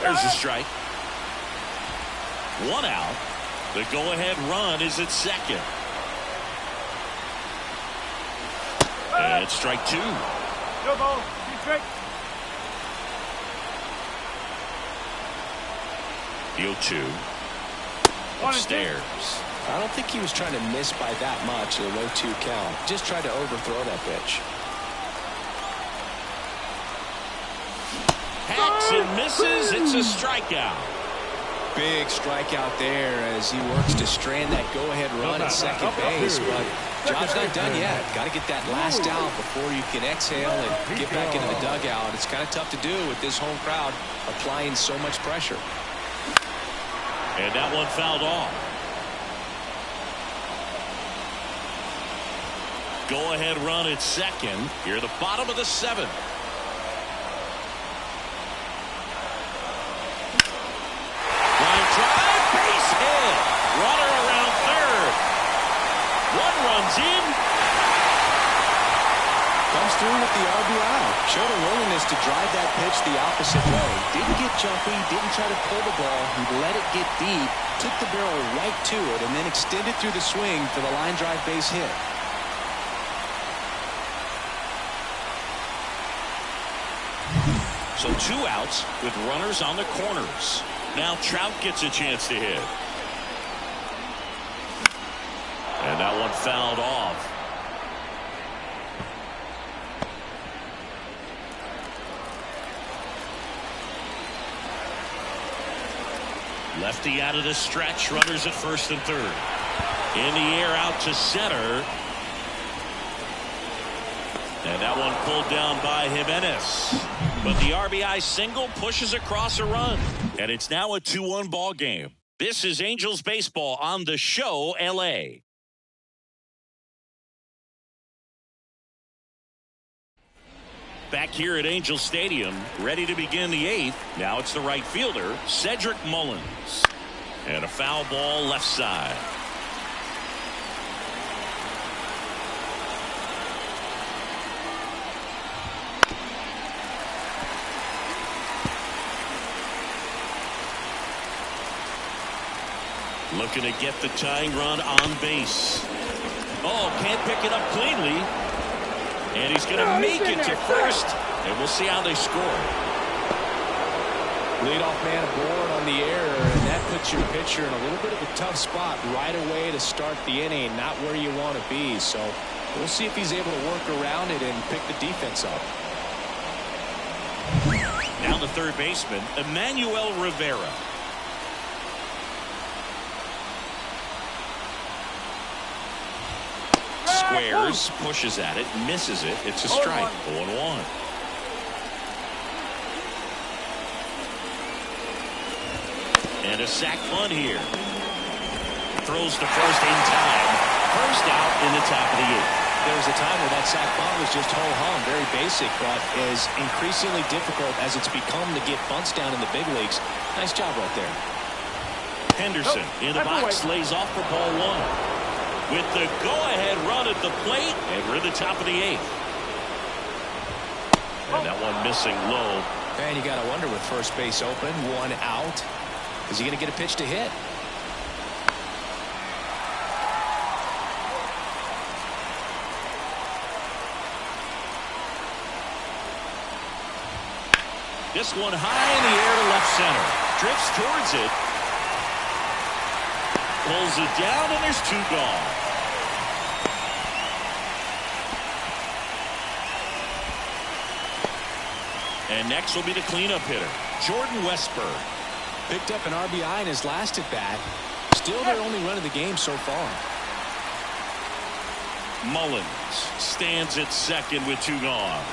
There's a strike. 1 out. The go-ahead run is at second. And strike 2. Go ball. 2 straight. The 0-2. Upstairs. I don't think he was trying to miss by that much at a low 2 count. Just tried to overthrow that pitch. Hacks and misses. It's a strikeout. Big strikeout there as he works to strand that go-ahead run at second base. But job's not done yet. Got to get that last out before you can exhale and get back into the dugout. It's kind of tough to do with this home crowd applying so much pressure. And that one fouled off. Go-ahead run at second. Here at the bottom of the 7th. Line drive, base hit. Runner around third. 1 runs in. Comes through with the RBI. Showed a willingness to drive that pitch the opposite way. Didn't get jumpy, didn't try to pull the ball. He let it get deep, took the barrel right to it, and then extended through the swing for the line drive base hit. So 2 outs with runners on the corners. Now Trout gets a chance to hit. And that one fouled off. Lefty out of the stretch. Runners at first and third. In the air out to center. And that one pulled down by Jimenez. But the RBI single pushes across a run. And it's now a 2-1 ball game. This is Angels baseball on the show, L.A. Back here at Angel Stadium, ready to begin the 8th. Now it's the right fielder, Cedric Mullins. And a foul ball left side. Looking to get the tying run on base. Oh, can't pick it up cleanly. And he's going to make it to first. And we'll see how they score. Leadoff man aboard on the error, and that puts your pitcher in a little bit of a tough spot right away to start the inning. Not where you want to be. So We'll see if he's able to work around it and pick the defense up. Now the third baseman, Emmanuel Rivera. Squares, pushes at it, misses it. It's a strike. 0-1. And a sac bunt here. Throws to first in time. First out in the top of the 8th. There was a time where that sac bunt was just ho-hum, very basic, but is increasingly difficult as it's become to get bunts down in the big leagues. Nice job right there. Henderson in the box, lays off for ball 1. With the go-ahead run at the plate, and we're at the top of the 8th. And that one missing low. And you got to wonder with first base open, 1 out. Is he going to get a pitch to hit? This one high in the air to left center. Drifts towards it. Pulls it down, and there's 2 gone. And next will be the cleanup hitter, Jordan Westburg. Picked up an RBI in his last at bat. Still their only run of the game so far. Mullins stands at second with 2 gone.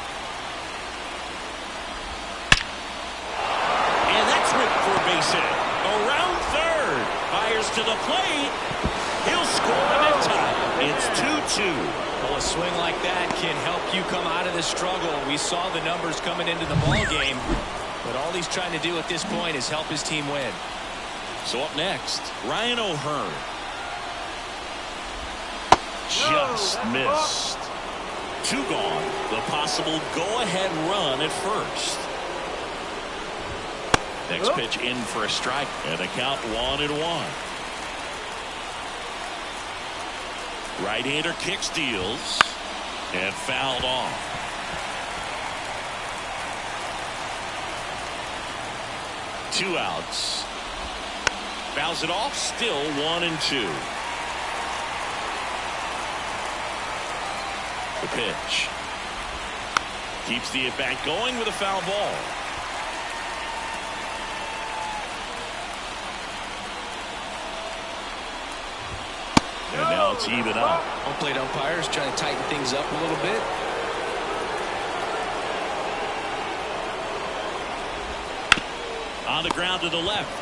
And that's ripped for a base hit. Around third. Fires to the plate. He'll score in time. It's 2-2. Well, a swing like that can help you come out of the struggle. We saw the numbers coming into the ball game, but all he's trying to do at this point is help his team win. So up next, Ryan O'Hearn. Just missed. 2 gone. The possible go-ahead run at first. Next pitch in for a strike, and a count 1-1. Right-hander kick steals and fouled off. Two outs. Fouls it off. Still 1-2. The pitch. Keeps the at-bat going with a foul ball. And now it's even up. Home plate umpires trying to tighten things up a little bit. On the ground to the left.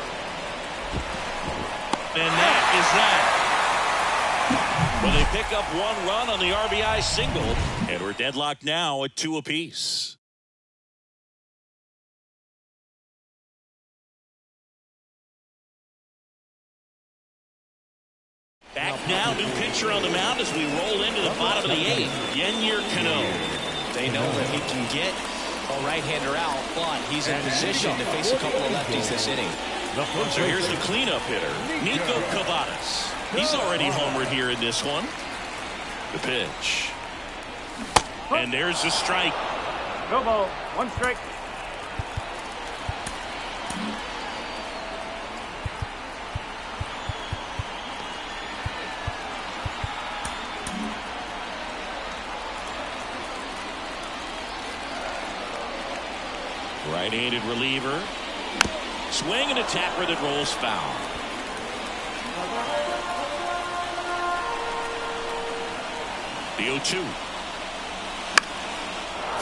And that is that. Well, they pick up 1 run on the RBI single. And we're deadlocked now at 2 apiece. Back now, new pitcher on the mound as we roll into the bottom of the 8th. Yennier Cano. They know that he can get a right-hander out, but he's in position to face a couple of lefties this inning. So here's the cleanup hitter, Nico Cavadas. He's already homered here in this one. The pitch. And there's the strike. No ball. 1 strike. Right-handed reliever. Swing and a tapper that rolls foul. The 0-2.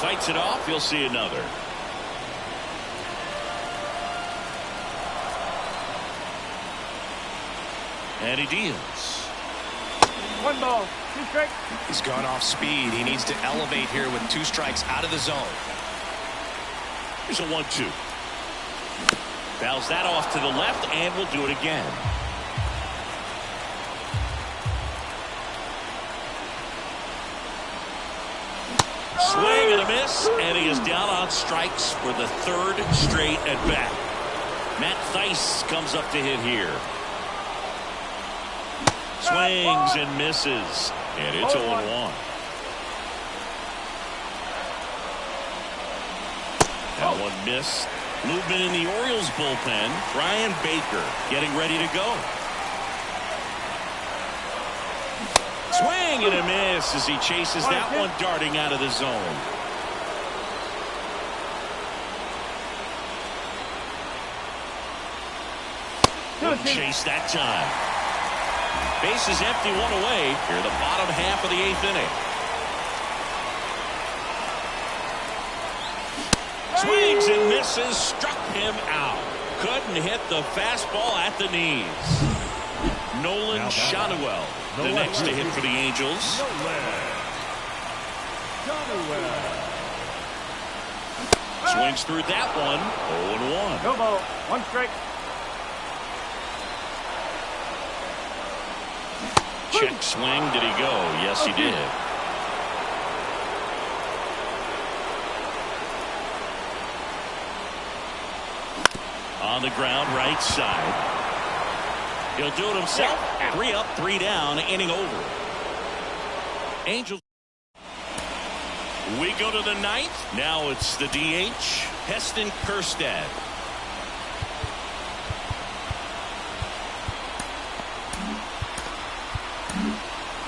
Fights it off. You'll see another. And he deals. 1 ball. 2 strikes. He's gone off speed. He needs to elevate here with 2 strikes out of the zone. Here's a 1-2. Fouls that off to the left, and we'll do it again. Swing and a miss, and he is down on strikes for the 3rd straight at bat. Matt Thaiss comes up to hit here. Swings and misses, and it's 0-1. That one missed. Movement in the Orioles bullpen. Brian Baker getting ready to go. Swing and a miss as he chases that one darting out of the zone. Wouldn't chase that time. Base is empty, one away. Here the bottom half of the 8th inning. Swings and misses, struck him out. Couldn't hit the fastball at the knees. Nolan Shotwell, the next to hit for the Angels. Swings through that one. 0-1. No ball. One strike. Check swing. Did he go? Yes, he did. On the ground, right side. He'll do it himself. 3 up, 3 down, inning over. Angels. We go to the 9th. Now it's the DH, Heston Kjerstad.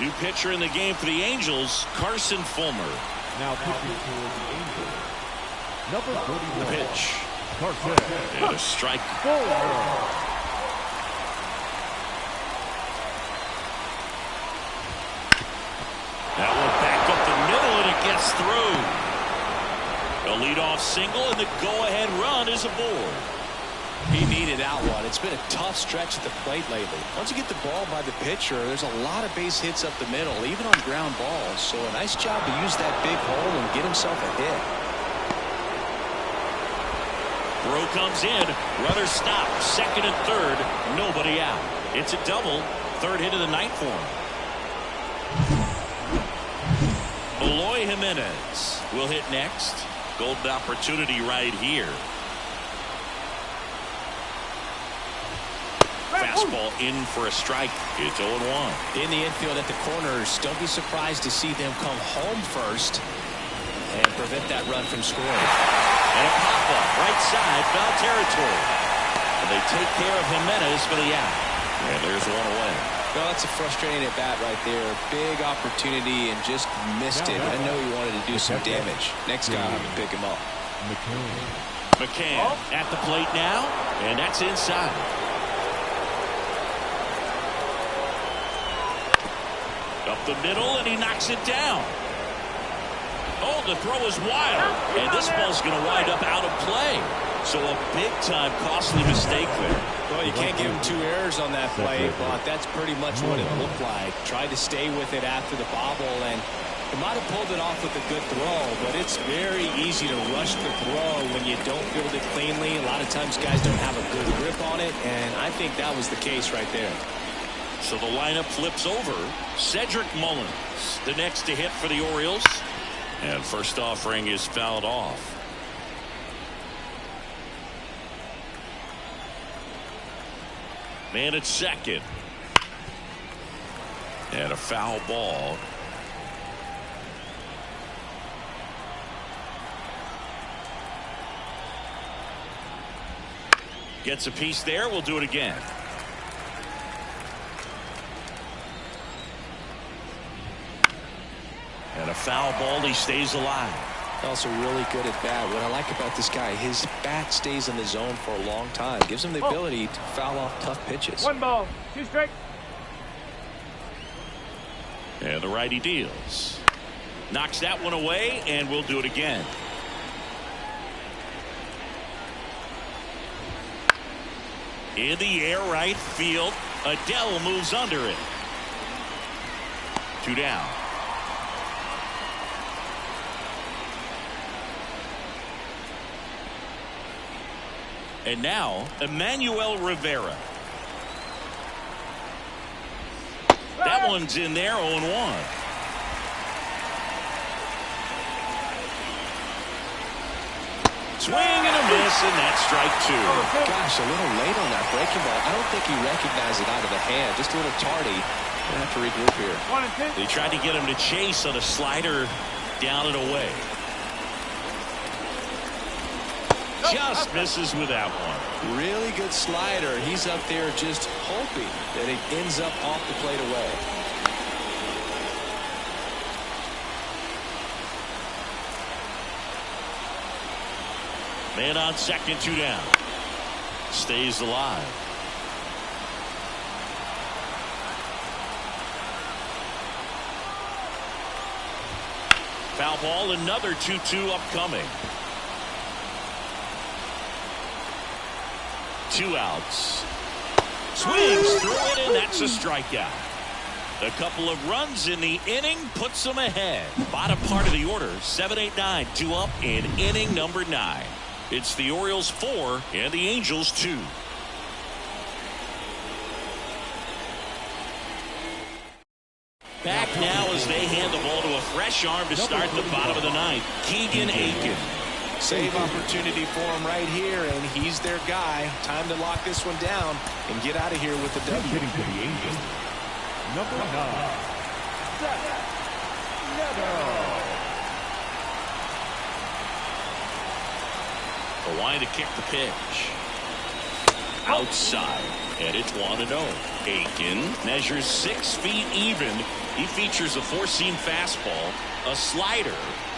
New pitcher in the game for the Angels, Carson Fulmer. Now pitching for the Angels, number 41. The pitch. Carson. And a strike. That one back up the middle, and it gets through. A leadoff single, and the go-ahead run is aboard. He needed that one. It's been a tough stretch at the plate lately. Once you get the ball by the pitcher, there's a lot of base hits up the middle, even on ground balls. So a nice job to use that big hole and get himself a hit. Throw comes in. Runner stopped. Second and third. Nobody out. It's a double. Third hit of the night for him. Eloy Jimenez will hit next. Golden opportunity right here. Fastball in for a strike. It's 0-1. In the infield at the corners, don't be surprised to see them come home first and prevent that run from scoring. And a pop-up right side, foul territory. And they take care of Jimenez for the out. And there's one away. Well, that's a frustrating at bat right there. Big opportunity and just missed it. I know he wanted to do some damage. Next guy, I'm going to pick him up. McCann at the plate now, and that's inside. Up the middle, and he knocks it down. Oh, the throw is wild, and this ball's going to wind up out of play. So a big-time costly mistake there. Well, you can't give him 2 errors on that play, but that's pretty much what it looked like. Tried to stay with it after the bobble, and he might have pulled it off with a good throw, but it's very easy to rush the throw when you don't field it cleanly. A lot of times guys don't have a good grip on it, and I think that was the case right there. So the lineup flips over. Cedric Mullins, the next to hit for the Orioles. And first offering is fouled off. Man at second. And a foul ball. Gets a piece there. We'll do it again. And a foul ball. He stays alive. Also really good at bat. What I like about this guy, his bat stays in the zone for a long time. Gives him the ability to foul off tough pitches. 1 ball. 2 strikes. And the righty deals. Knocks that one away, and we'll do it again. In the air, right field. Adele moves under it. 2 down. And now, Emmanuel Rivera. That one's in there, 0-1. Swing and a miss, and that's strike 2. Gosh, a little late on that breaking ball. I don't think he recognized it out of the hand. Just a little tardy. Gonna have to regroup here. 1 and 2. They tried to get him to chase on a slider down and away. Just misses with that one. Really good slider. He's up there just hoping that it ends up off the plate away. Man on second, 2 down. Stays alive. Foul ball, another 2-2 upcoming. 2 outs. Swings through it, and that's a strikeout. A couple of runs in the inning puts them ahead. Bottom part of the order, 7-8-9, 2 up in inning number 9. It's the Orioles 4 and the Angels 2. Back now as they hand the ball to a fresh arm to start the bottom of the 9th. Keegan Aiken. Save opportunity for him right here, and he's their guy. Time to lock this one down and get out of here with the W. Hitting to the Angels, number 9, Seth Neto. The line to kick the pitch. Outside, and it's 1-0. Aiken measures 6 feet even. He features a 4-seam fastball, a slider,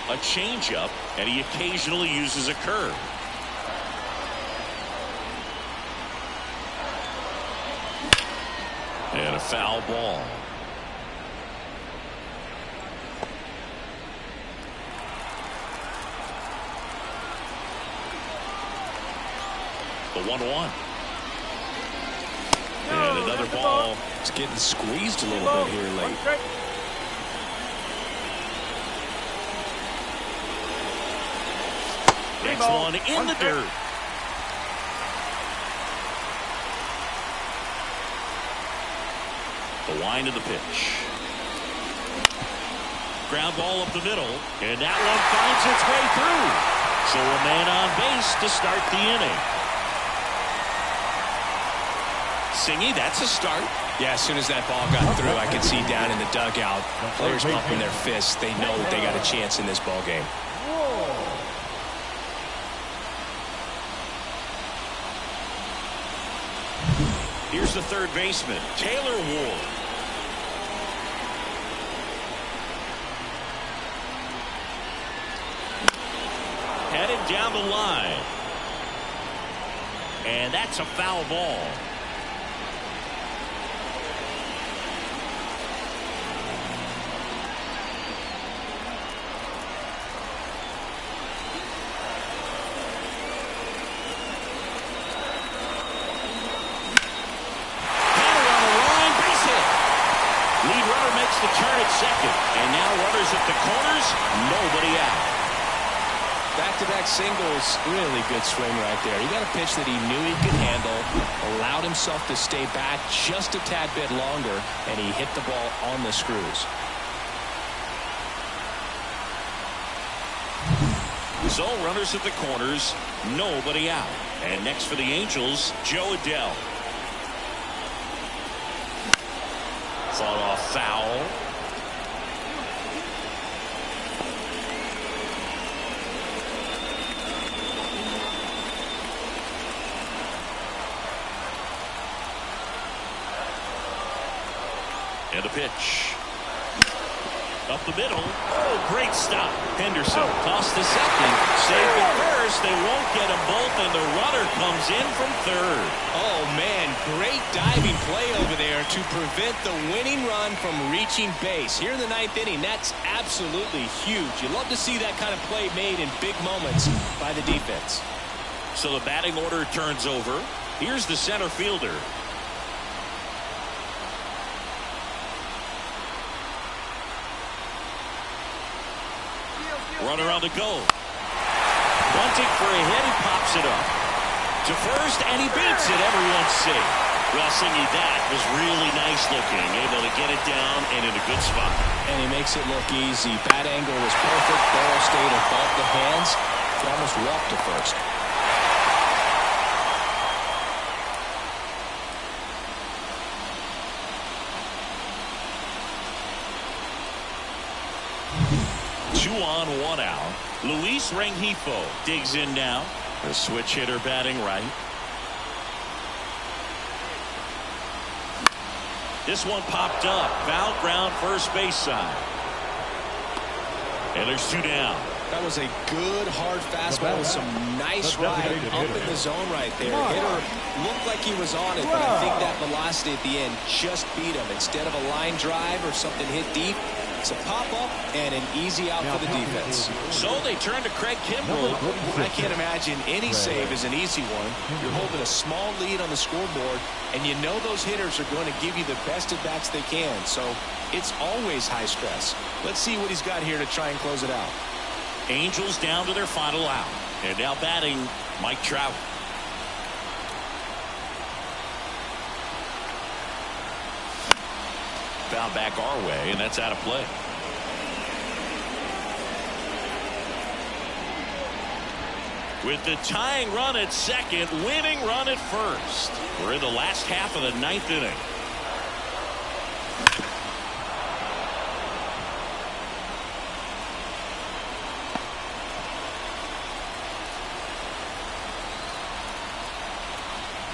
a changeup, and he occasionally uses a curve. And a foul ball. The 1-1. And another ball. It's getting squeezed a little bit here late. Next one in the dirt. The wind of the pitch. Ground ball up the middle, and that one finds its way through. So a man on base to start the inning. Singy, that's a start. Yeah, as soon as that ball got through, I could see down in the dugout, players pumping their fists. They know they got a chance in this ball game. Here's the third baseman, Taylor Ward. Headed down the line. And that's a foul ball. The turn at second, and now runners at the corners, nobody out. Back-to-back singles, really good swing right there. He got a pitch that he knew he could handle, allowed himself to stay back just a tad bit longer, and he hit the ball on the screws. So runners at the corners, nobody out. And next for the Angels, Joe Adell. Fought off foul. And a pitch. Up the middle. Oh, great stop. Henderson tossed to second. Save at first. They won't get them both, and the runner comes in from third. Oh, man, great diving play over there to prevent the winning run from reaching base. Here in the 9th inning, that's absolutely huge. You love to see that kind of play made in big moments by the defense. So the batting order turns over. Here's the center fielder. Runner on the go. Bunting for a hit, he pops it up to first, and he beats it. Everyone's safe. Well, Singy, that was really nice looking. Able to get it down and in a good spot. And he makes it look easy. Bat angle was perfect. Barrel stayed above the hands. He almost walked to first. Two on, one out. Luis Rengifo digs in now. The switch hitter batting right. This one popped up. Foul ground, first base side. And there's 2 down. That was a good, hard fastball with some nice ride up in the zone right there. Hitter looked like he was on it, but I think that velocity at the end just beat him. Instead of a line drive or something hit deep, it's a pop-up and an easy out for the defense. So they turn to Craig Kimbrell. I can't imagine any save is an easy one. You're holding a small lead on the scoreboard, and you know those hitters are going to give you the best at-bats they can. So it's always high stress. Let's see what he's got here to try and close it out. Angels down to their final out. And now batting, Mike Trout. Foul back our way, and that's out of play. With the tying run at second, winning run at first. We're in the last half of the ninth inning.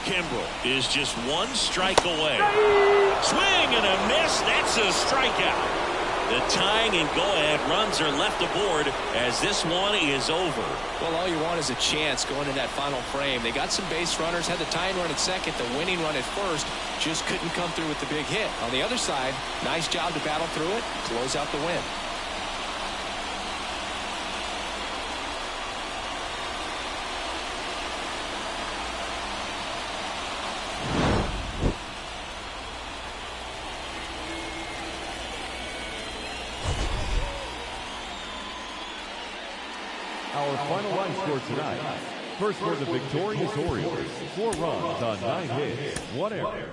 Kimbrell is just one strike away. Swing and a miss. That's a strikeout. The tying and go-ahead runs are left aboard as this one is over. Well, all you want is a chance going in that final frame. They got some base runners, had the tying run at second, the winning run at first, just couldn't come through with the big hit. On the other side, nice job to battle through it, close out the win. Our final line score tonight. First for the victorious Orioles, 4 runs on 9 hits, 1 error.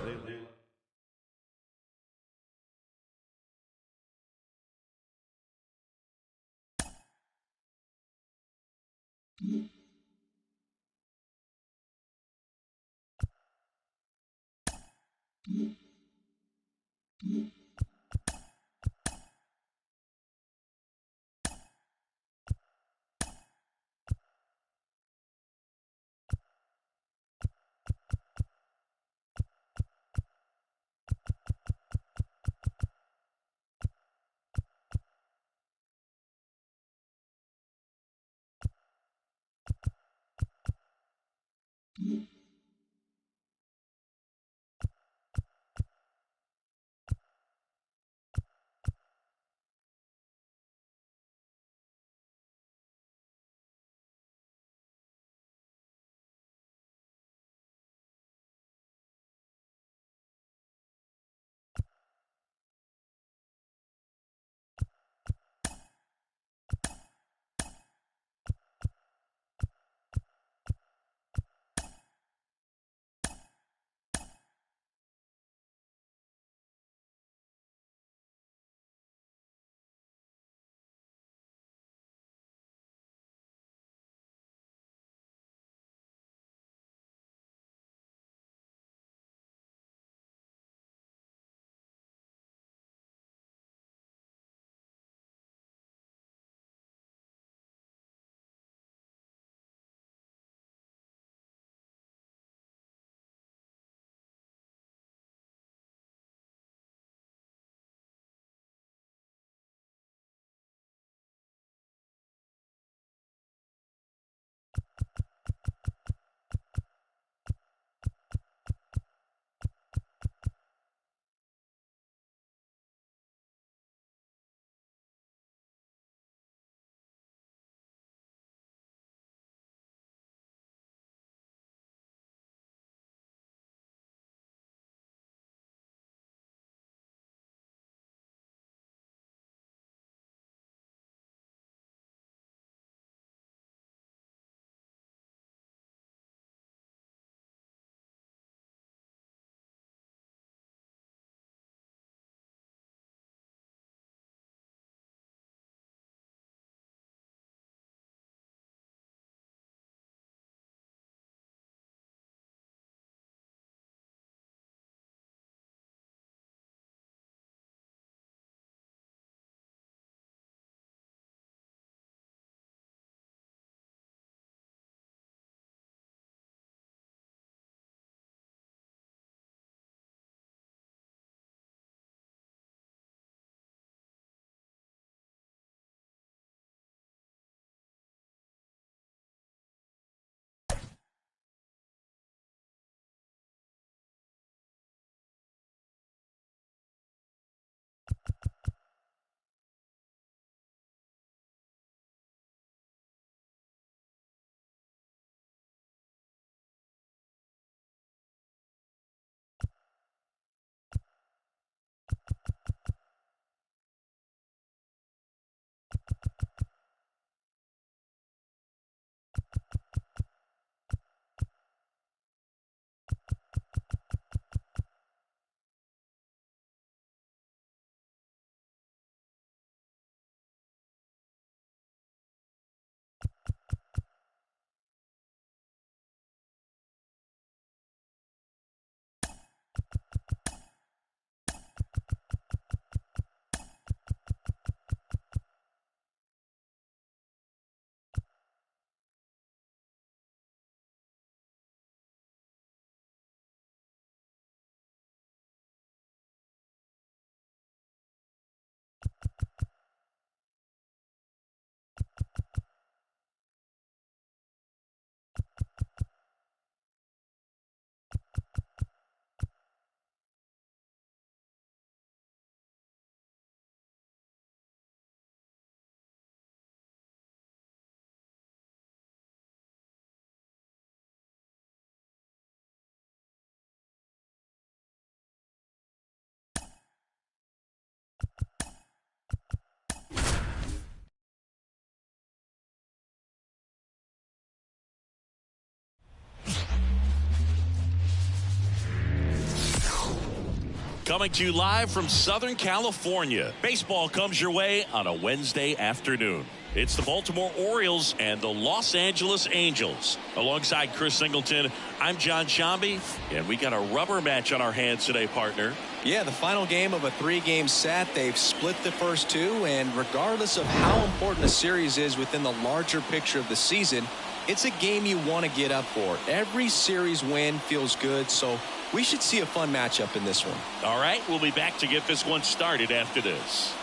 Coming to you live from Southern California. Baseball comes your way on a Wednesday afternoon. It's the Baltimore Orioles and the Los Angeles Angels. Alongside Chris Singleton, I'm John Shambi, and we got a rubber match on our hands today, partner. Yeah, the final game of a 3-game set. They've split the first two, and regardless of how important a series is within the larger picture of the season, it's a game you want to get up for. Every series win feels good, so we should see a fun matchup in this one. All right, we'll be back to get this one started after this.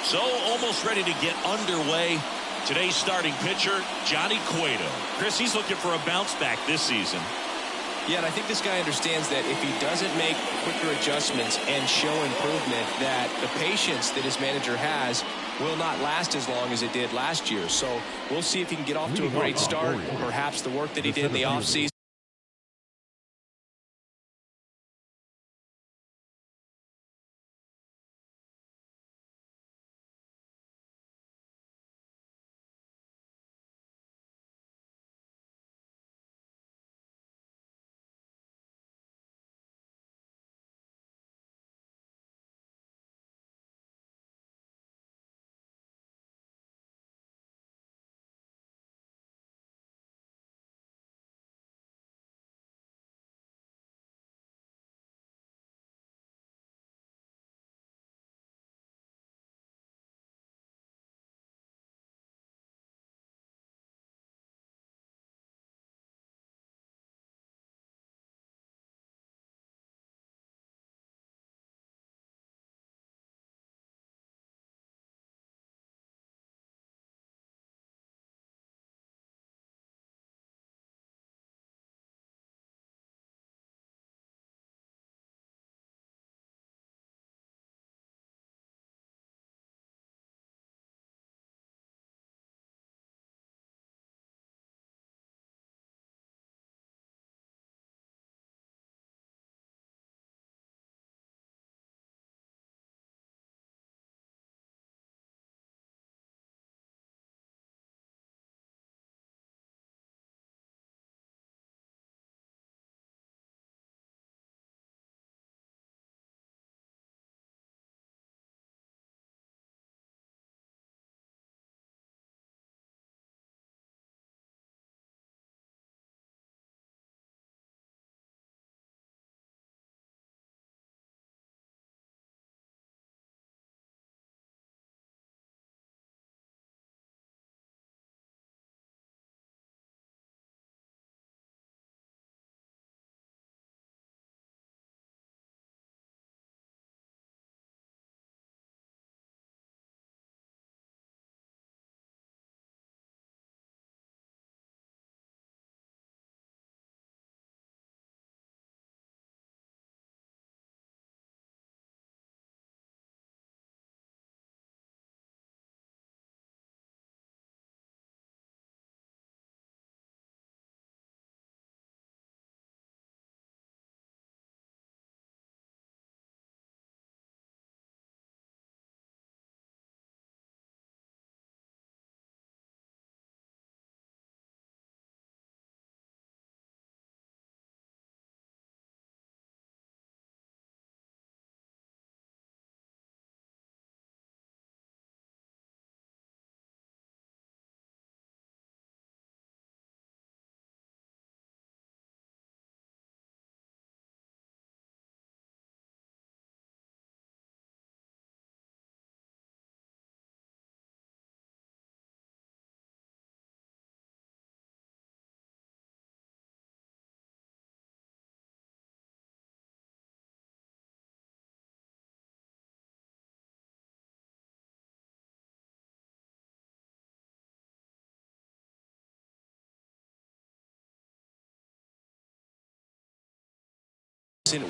So, almost ready to get underway. Today's starting pitcher, Johnny Cueto. Chris, he's looking for a bounce back this season. Yeah, and I think this guy understands that if he doesn't make quicker adjustments and show improvement, that the patience that his manager has will not last as long as it did last year. So we'll see if he can get off to a great start. Perhaps the work that he did in the offseason.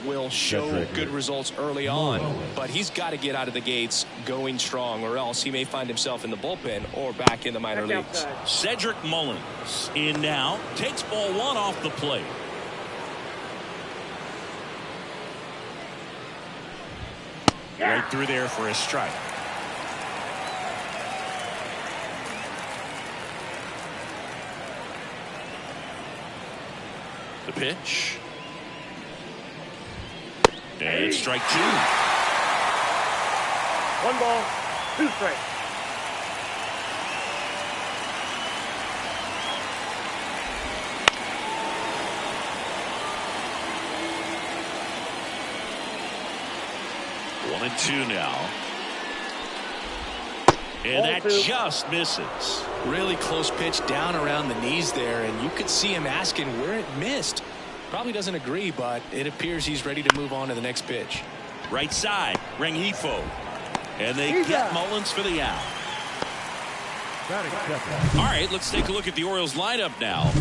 Will show good results early on, but he's got to get out of the gates going strong, or else he may find himself in the bullpen or back in the minor leagues. Cedric Mullins in now, takes ball one off the plate. Right through there for a strike. The pitch. And it's strike 2. 1 ball, 2 strikes. One and 2 now. And that just misses. Really close pitch down around the knees there, and you could see him asking where it missed. Probably doesn't agree, but it appears he's ready to move on to the next pitch. Right side, E40. And they get Mullins for the out. All right, let's take a look at the Orioles lineup now.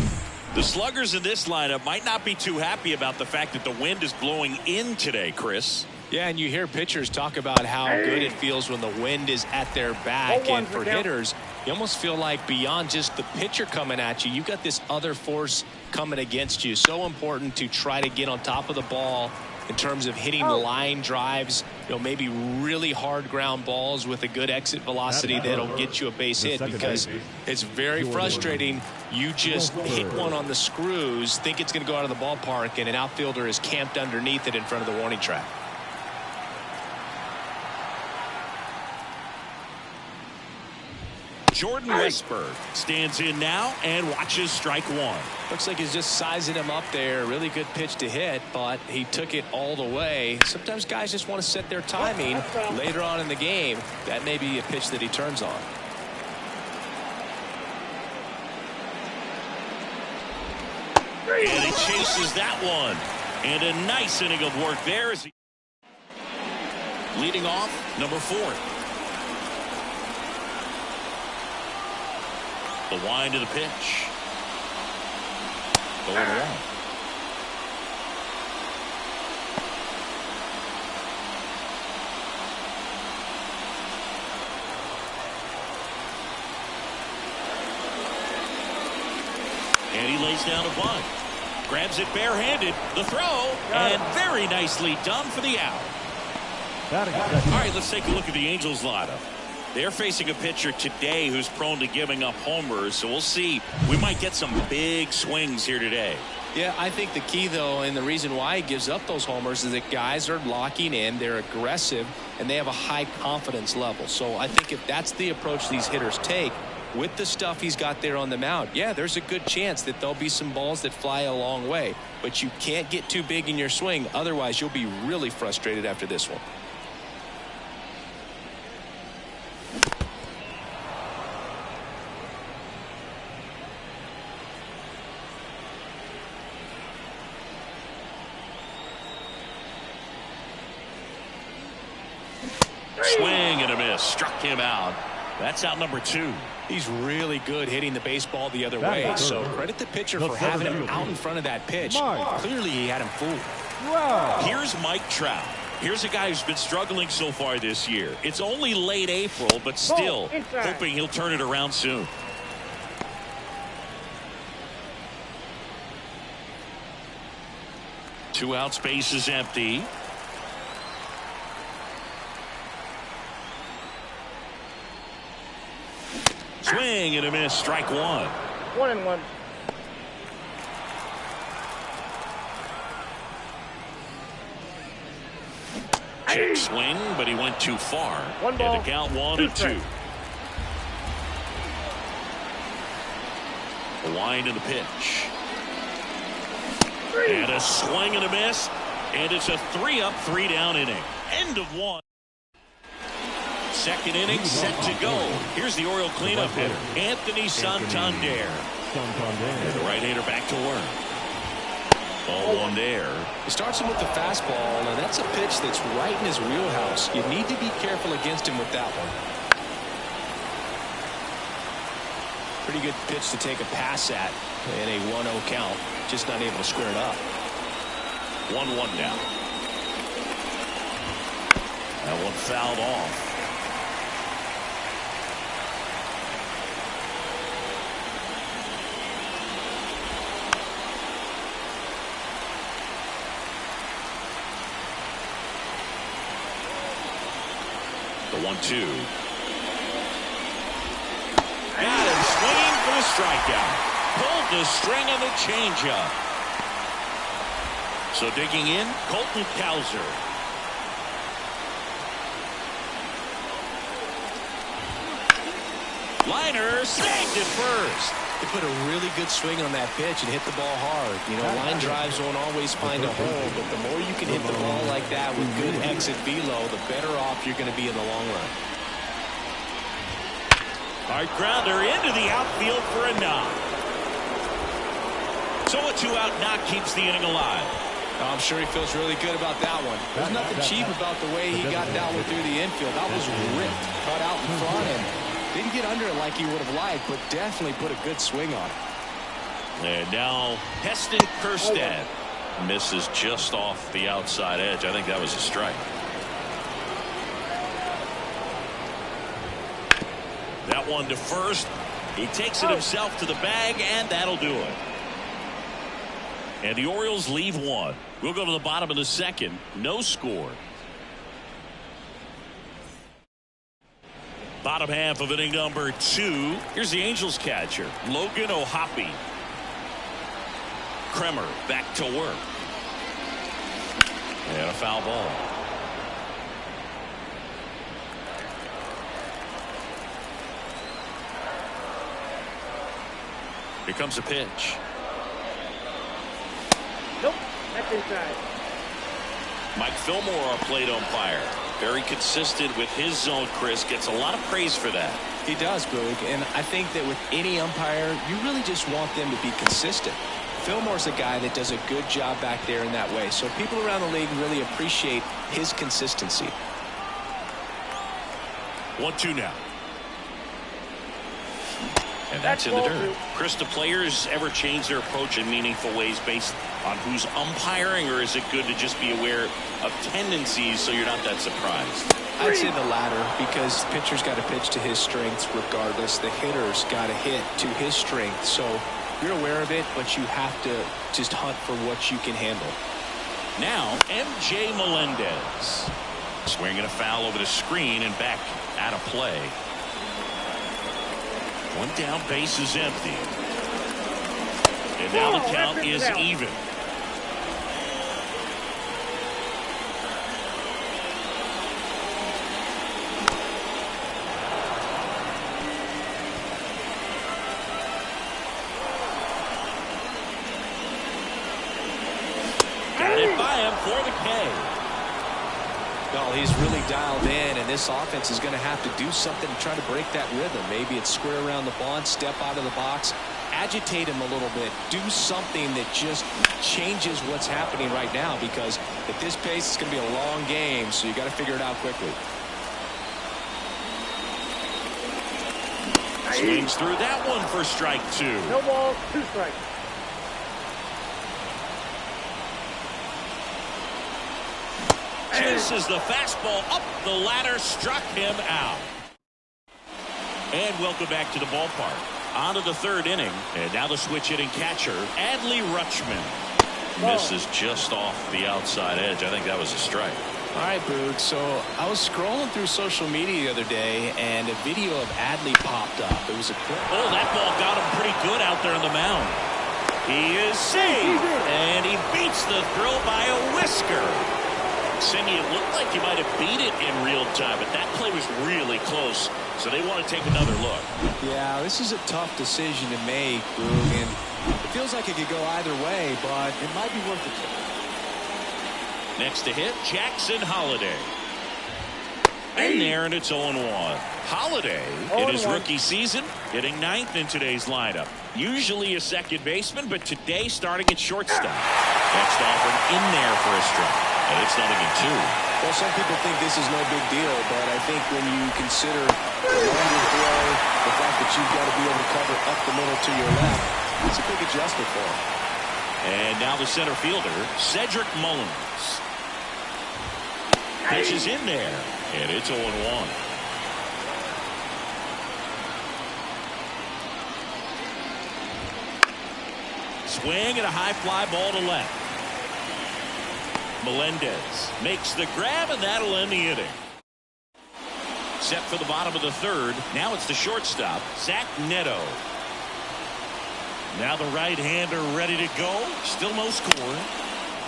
The sluggers in this lineup might not be too happy about the fact that the wind is blowing in today, Chris. Yeah, and you hear pitchers talk about how good it feels when the wind is at their back. And for hitters, you almost feel like beyond just the pitcher coming at you, you've got this other force coming against you. So important to try to get on top of the ball in terms of hitting line drives, maybe really hard ground balls with a good exit velocity that'll get you a base hit, because it's very frustrating. You just hit one on the screws, think it's going to go out of the ballpark, and an outfielder is camped underneath it in front of the warning track. Jordan Westberg stands in now and watches strike 1. Looks like he's just sizing him up there. Really good pitch to hit, but he took it all the way. Sometimes guys just want to set their timing later on in the game. That may be a pitch that he turns on. And he chases that one. And a nice inning of work there. As he leading off, number 4. The wind to the pitch. Going around. And he lays down a bunt. Grabs it barehanded. The throw. And very nicely done for the out. All right, let's take a look at the Angels lineup. They're facing a pitcher today who's prone to giving up homers, so we'll see. We might get some big swings here today. Yeah, I think the key, though, and the reason why he gives up those homers is that guys are locking in, they're aggressive, and they have a high confidence level. So I think if that's the approach these hitters take, with the stuff he's got there on the mound, yeah, there's a good chance that there'll be some balls that fly a long way. But you can't get too big in your swing, otherwise you'll be really frustrated after this one. Swing and a miss. Struck him out. That's out number 2. He's really good hitting the baseball the other way. So credit the pitcher for having him out in front of that pitch. Clearly he had him fooled. Here's Mike Trout. Here's a guy who's been struggling so far this year. It's only late April, but still hoping he'll turn it around soon. Two out, space is empty. Swing and a miss. Strike 1. 1-1. Check swing, but he went too far. 1 ball, and the count 1-2. A wind in the pitch. And a swing and a miss. And it's a 3-up, 3-down inning. End of 1. Second inning set to go. Here's the Oriole cleanup hitter, Anthony Santander. And the right-hander back to work. Ball 1 there. He starts him with the fastball, and that's a pitch that's right in his wheelhouse. You need to be careful against him with that one. Pretty good pitch to take a pass at in a 1-0 count. Just not able to square it up. 1-1 now. That one fouled off. The 1-2. Got him swinging for the strikeout. Pulled the string on the changeup. So digging in, Colton Cowser. Liner snagged it first. He put a really good swing on that pitch and hit the ball hard. You know, line drives won't always find a hole, but the more you can hit the ball like that with good exit velo, the better off you're going to be in the long run. Hard grounder into the outfield for a knock. So a 2-out knock keeps the inning alive. I'm sure he feels really good about that one. There's nothing cheap about the way he got that one through the infield. That was ripped, cut out in front, and didn't get under it like he would have liked, but definitely put a good swing on it. And now Heston Kjerstad misses just off the outside edge. I think that was a strike. That one to first. He takes it himself to the bag, and that'll do it. And the Orioles leave one. We'll go to the bottom of the second. No score. Bottom half of inning number 2. Here's the Angels catcher, Logan O'Hoppe. Kremer back to work. And a foul ball. Here comes a pitch. Nope, that's inside. Mike Fillmore, our plate umpire. Very consistent with his zone, Chris. Gets a lot of praise for that. He does, Boog, and I think that with any umpire, you really just want them to be consistent. Fillmore's a guy that does a good job back there in that way, so people around the league really appreciate his consistency. 1-2 now. And that's in the dirt. Chris, do players ever change their approach in meaningful ways based on who's umpiring, or is it good to just be aware of tendencies so you're not that surprised? I'd say the latter, because the pitcher's got to pitch to his strengths regardless. The hitter's got to hit to his strength. So you're aware of it, but you have to just hunt for what you can handle. Now, MJ Melendez. Swinging a foul over the screen and back out of play. One down, base is empty. And now the count is even. Got it by him for the K. Well, he's really dialed in, and this offense is going to have to do something to try to break that rhythm. Maybe it's square around the bunt, step out of the box, agitate him a little bit, do something that just changes what's happening right now, because at this pace, it's going to be a long game, so you got to figure it out quickly. Swings through that one for strike 2. No balls, 2 strikes. Chases the fastball up the ladder, struck him out. And welcome back to the ballpark. On to the 3rd inning, and now the switch hitting catcher, Adley Rutschman. Misses just off the outside edge. I think that was a strike. All right, Boog. So I was scrolling through social media the other day, and a video of Adley popped up. It was a clip. Oh, that ball got him pretty good out there on the mound. He is safe, and he beats the throw by a whisker. Cindy, it looked like he might have beat it in real time, but that play was really close, so they want to take another look. Yeah, this is a tough decision to make, Boog, and it feels like it could go either way, but it might be worth it. Next to hit, Jackson Holliday. In there, and it's 0-1. Holliday, in his rookie season, hitting 9th in today's lineup. Usually a second baseman, but today starting at shortstop. Next offering in there for a strike. And it's 0-2. Well, some people think this is no big deal, but I think when you consider the longer throw, the fact that you've got to be able to cover up the middle to your left, it's a big adjustment for him. And now the center fielder, Cedric Mullins. Pitch is in there, and it's 0-1. Swing and a high fly ball to left. Melendez makes the grab, and that'll end the inning. Set for the bottom of the 3rd. Now it's the shortstop, Zach Neto. Now the right-hander ready to go. Still no score.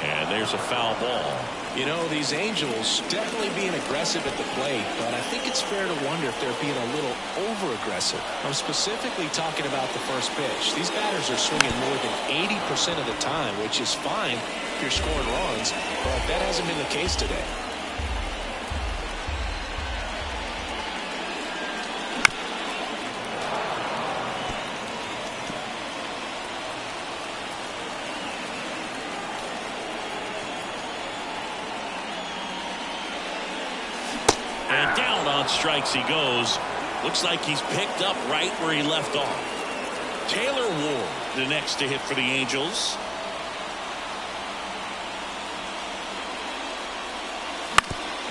And there's a foul ball. You know, these Angels definitely being aggressive at the plate, but I think it's fair to wonder if they're being a little over-aggressive. I'm specifically talking about the first pitch. These batters are swinging more than 80% of the time, which is fine if you're scoring runs, but that hasn't been the case today. And down on strikes he goes. Looks like he's picked up right where he left off. Taylor Ward, the next to hit for the Angels.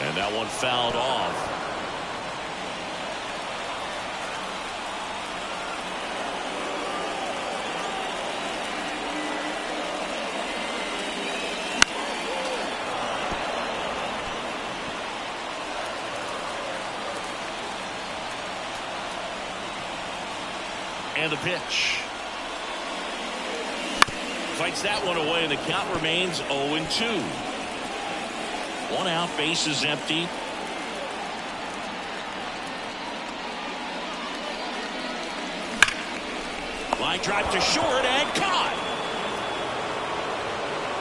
And that one fouled off. And the pitch. Fights that one away, and the count remains 0-2. One out, base is empty. Line drive to short and caught.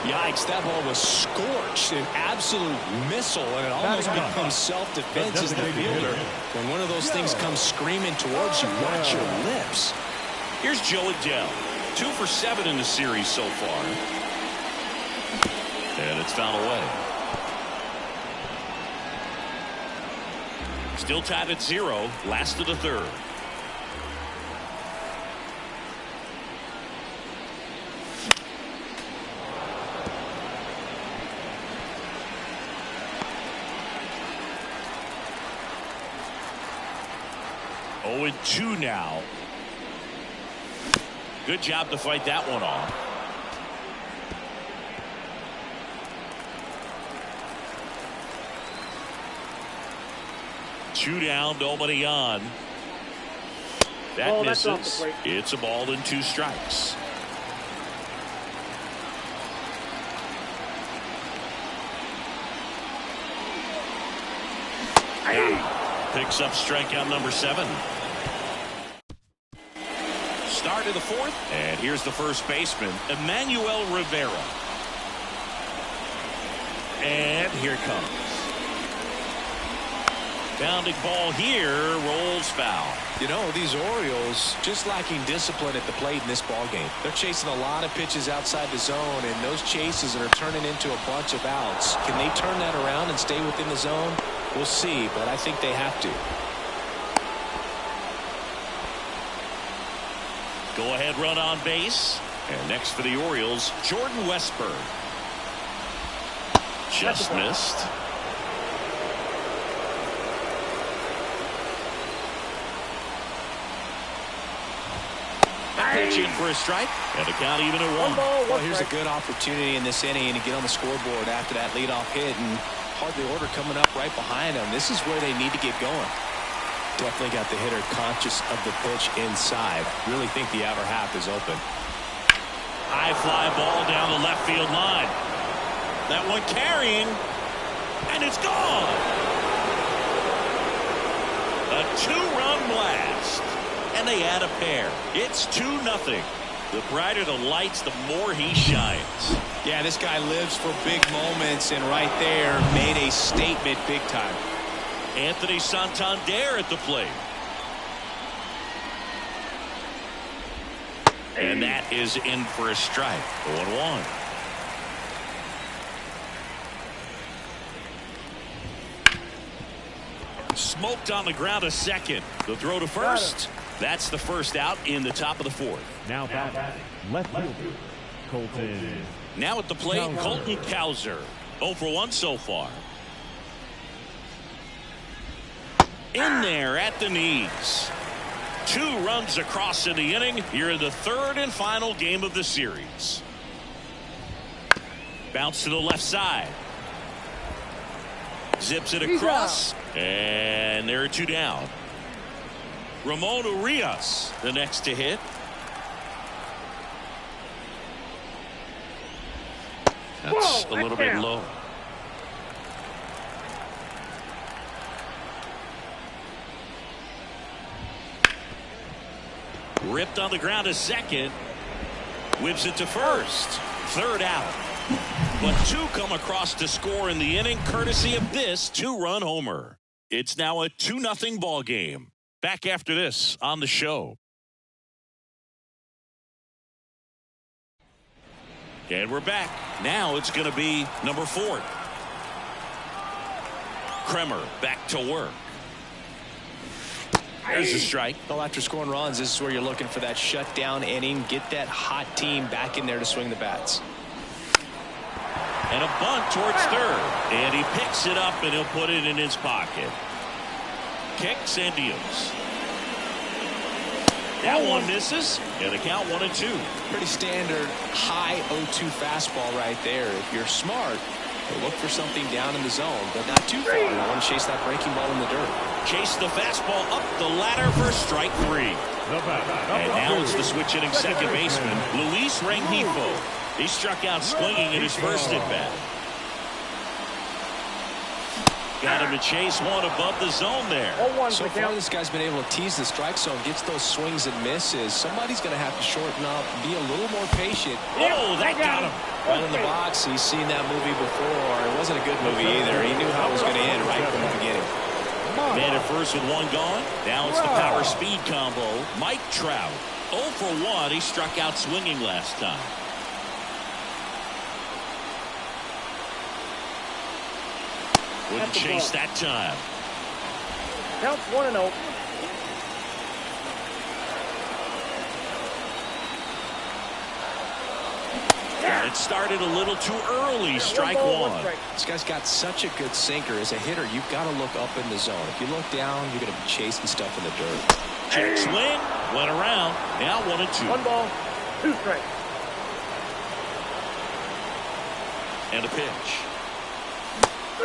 Yikes, that ball was scorched, an absolute missile, and it almost becomes self-defense as the fielder. When one of those things comes screaming towards you, watch your lips. Here's Joe Adele. 2 for 7 in the series so far. And it's fouled away. Still tied at 0. Last of the third. Oh, and 2 now. Good job to fight that one off. Two down, nobody on. That misses. It's a ball and 2 strikes. Picks up strikeout number 7. Start of the 4th, and here's the first baseman, Emmanuel Rivera. And here it comes. Bounding ball here, rolls foul. You know, these Orioles just lacking discipline at the plate in this ball game. They're chasing a lot of pitches outside the zone, and those chases are turning into a bunch of outs. Can they turn that around and stay within the zone? We'll see, but I think they have to. Go-ahead run on base. And next for the Orioles, Jordan Westburg. Just missed. Pitch in for a strike, and the count even at 1. Well, here's a good opportunity in this inning to get on the scoreboard after that leadoff hit, and hardly order coming up right behind them. This is where they need to get going. Definitely got the hitter conscious of the pitch inside. Really think the outer half is open. High fly ball down the left field line. That one carrying, and it's gone. A 2-run blast, and they add a pair. It's 2-0. The brighter the lights, the more he shines. Yeah, this guy lives for big moments, and right there made a statement big time. Anthony Santander at the plate. And that is in for a strike. 0-1. Smoked on the ground a second. The throw to first. That's the first out in the top of the 4th. Now batting, left fielder, Colton. Now at the plate, Colton Cowser. 0 for 1 so far. In there at the knees. 2 runs across in the inning. Here in the 3rd and final game of the series. Bounce to the left side. Zips it across. And there are 2 down. Ramon Urias, the next to hit. That's a little bit low. Ripped on the ground to second. Whips it to first. Third out. But two come across to score in the inning, courtesy of this two-run homer. It's now a 2-0 ball game. Back after this on the show. And we're back. Now it's going to be number 4. Kremer back to work. There's a strike. Well, after scoring runs, this is where you're looking for that shutdown inning. Get that hot team back in there to swing the bats. And a bunt towards third. And he picks it up and he'll put it in his pocket. Kicks and deals. That one misses. And the count 1-2. Pretty standard high 0-2 fastball right there. If you're smart, look for something down in the zone, but not too far. You want to chase that breaking ball in the dirt. Chase the fastball up the ladder for strike 3. And now it's the switch hitting second baseman, Luis Rengifo. He struck out swinging in his first at bat. Got him to chase one above the zone there. So far, this guy's been able to tease the strike zone, gets those swings and misses. Somebody's going to have to shorten up, be a little more patient. Oh, that got him. Right in the box. He's seen that movie before. It wasn't a good movie either. He knew how it was going to end right from the beginning. Man at first with one gone. Now it's the power speed combo. Mike Trout. 0 for 1. He struck out swinging last time. Wouldn't chase that time. Counts 1-0. And it started a little too early. Strike 1. This guy's got such a good sinker. As a hitter, you've got to look up in the zone. If you look down, you're going to be chasing stuff in the dirt. Check swing. Went around. Now 1-2. 1 ball, 2 strikes. And a pitch.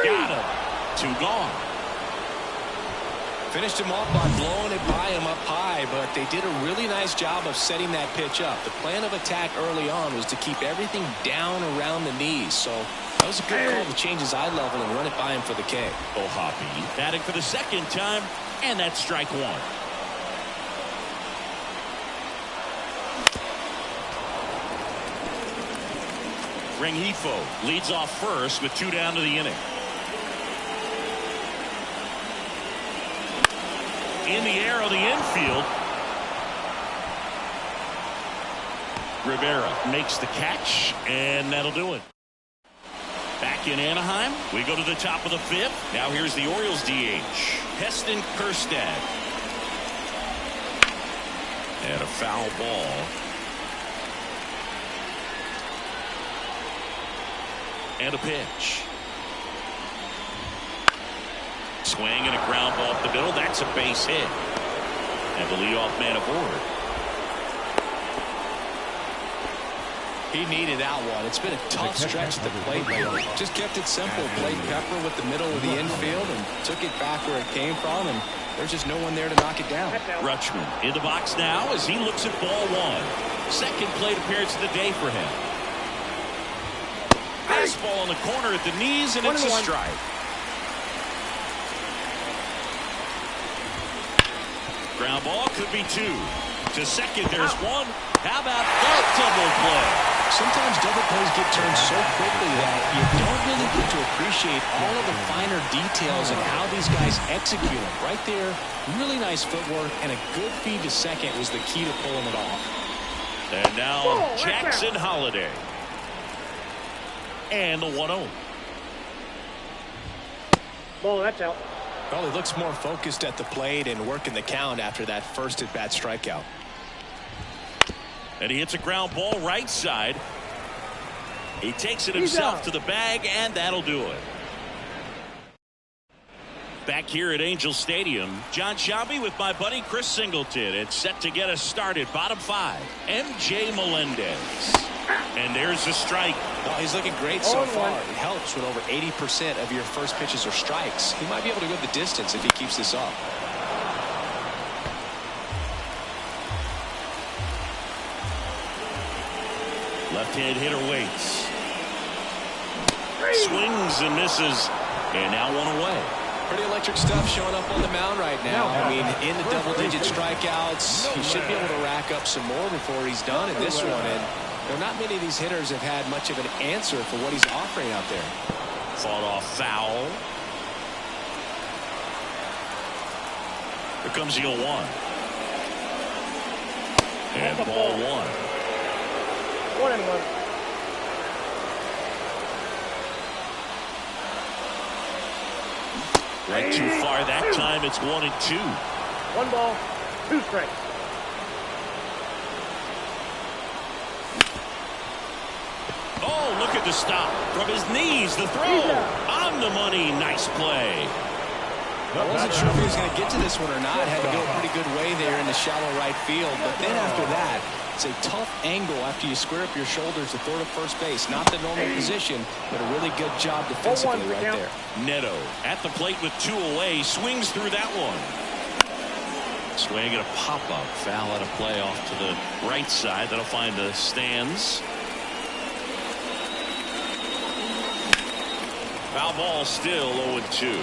Got him. 2 gone. Finished him off by blowing it by him up high, but they did a really nice job of setting that pitch up. The plan of attack early on was to keep everything down around the knees. So that was a good call to change his eye level and run it by him for the K. Hoppy batting for the second time, and that's strike 1. Rengifo leads off first with 2 down to the inning. In the air on the infield. Rivera makes the catch, and that'll do it. Back in Anaheim, we go to the top of the 5th. Now here's the Orioles DH, Heston Kjerstad. And a foul ball. And a pitch. Swing and a ground ball up the middle. That's a base hit. And the leadoff man aboard. He needed that one. It's been a tough stretch at the plate lately. Just kept it simple. Played pepper with the middle of the infield and took it back where it came from. And there's just no one there to knock it down. Rutschman in the box now as he looks at ball 1. Second plate appearance of the day for him. Fastball in the corner at the knees, and it's a strike. Ground ball could be 2. To second, there's 1. How about that double play? Sometimes double plays get turned so quickly that you don't really get to appreciate all of the finer details and how these guys execute them. Right there, really nice footwork, and a good feed to second was the key to pulling it off. And now Jackson Holliday. And the 1-0. Ball, that's out. Well, he looks more focused at the plate and working the count after that first at-bat strikeout. And he hits a ground ball right side. He takes it himself to the bag, and that'll do it. Back here at Angel Stadium, John Shabby with my buddy Chris Singleton. It's set to get us started. Bottom 5, MJ Melendez. And there's the strike. Well, he's looking great so far. It helps when over 80% of your first pitches are strikes. He might be able to go the distance if he keeps this up. Left-hand hitter waits. Swings and misses. And now one away. Pretty electric stuff showing up on the mound right now. I mean, in the double-digit strikeouts, he should be able to rack up some more before he's done in this one. And there are not many of these hitters have had much of an answer for what he's offering out there. Fought off foul. Here comes the 0-1. And ball 1. 1-1. Right too far that time. It's 1-2. 1 ball, 2 strikes. Oh, look at the stop. From his knees, the throw. On the money. Nice play. I wasn't sure if he was going to get to this one or not. Had to go a pretty good way there in the shallow right field. But then after that, it's a tough angle after you square up your shoulders to throw to first base. Not the normal position, but a really good job defensively right there. Neto at the plate with 2 away. Swings through that one. Swing and a pop-up. Foul out of play off to the right side. That'll find the stands. Foul ball still 0-2.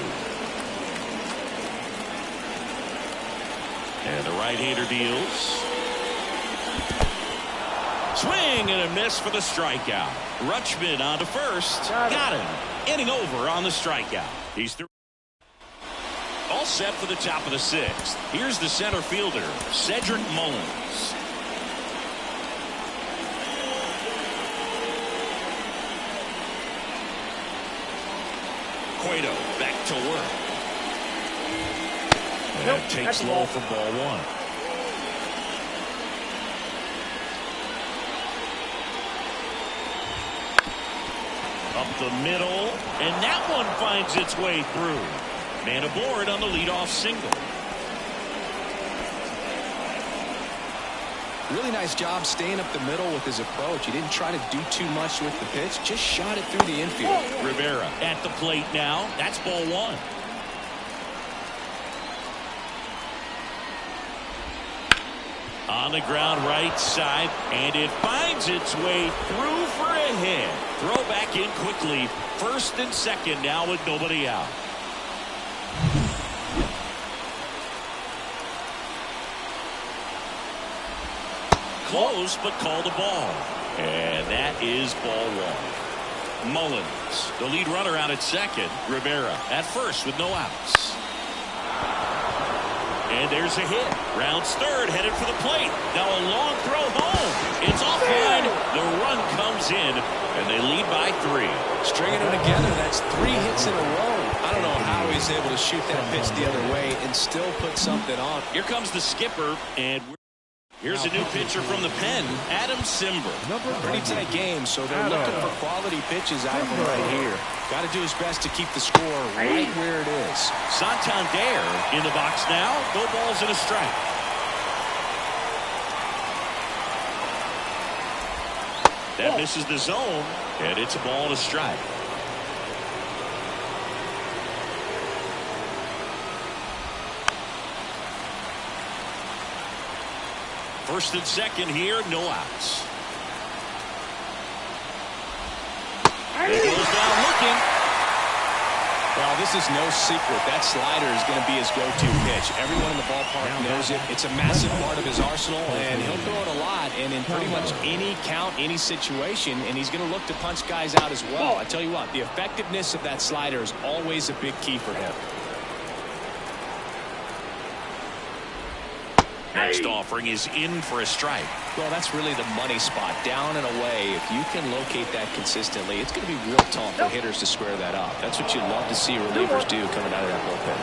And the right-hander deals. Swing and a miss for the strikeout. Rutschman on to first. Got him. Inning over on the strikeout. He's through. All set for the top of the 6th. Here's the center fielder, Cedric Mullins. Cueto back to work. And takes low for ball 1. Up the middle, and that one finds its way through. Man aboard on the leadoff single. Really nice job staying up the middle with his approach. He didn't try to do too much with the pitch, just shot it through the infield. Rivera at the plate now. That's ball 1. On the ground right side, and it finds its way through for a hit. Throw back in quickly. First and second now with nobody out. Close, but called a ball. And that is ball 1. Mullins, the lead runner out at second. Rivera at first with no outs. And there's a hit. Rounds third, headed for the plate. Now a long throw home. It's offline. The run comes in, and they lead by 3. Stringing them together, that's 3 hits in a row. I don't know how he's able to shoot that pitch the other way and still put something on. Here comes the skipper, and here's a new pitcher from the pen, Adam Simber. Pretty tight game, so they're looking for quality pitches out of him right here. Got to do his best to keep the score right where it is. Santander in the box now. No balls and a strike. That misses the zone, and it's a ball and a strike. First and second here, no outs. He goes down looking. Well, this is no secret. That slider is going to be his go-to pitch. Everyone in the ballpark knows it. It's a massive part of his arsenal, and he'll throw it a lot, and in pretty much any count, any situation, and he's going to look to punch guys out as well. I tell you what, the effectiveness of that slider is always a big key for him. Next offering is in for a strike. Well, that's really the money spot, down and away. If you can locate that consistently, it's going to be real tough for hitters to square that up. That's what you'd love to see relievers do coming out of that bullpen.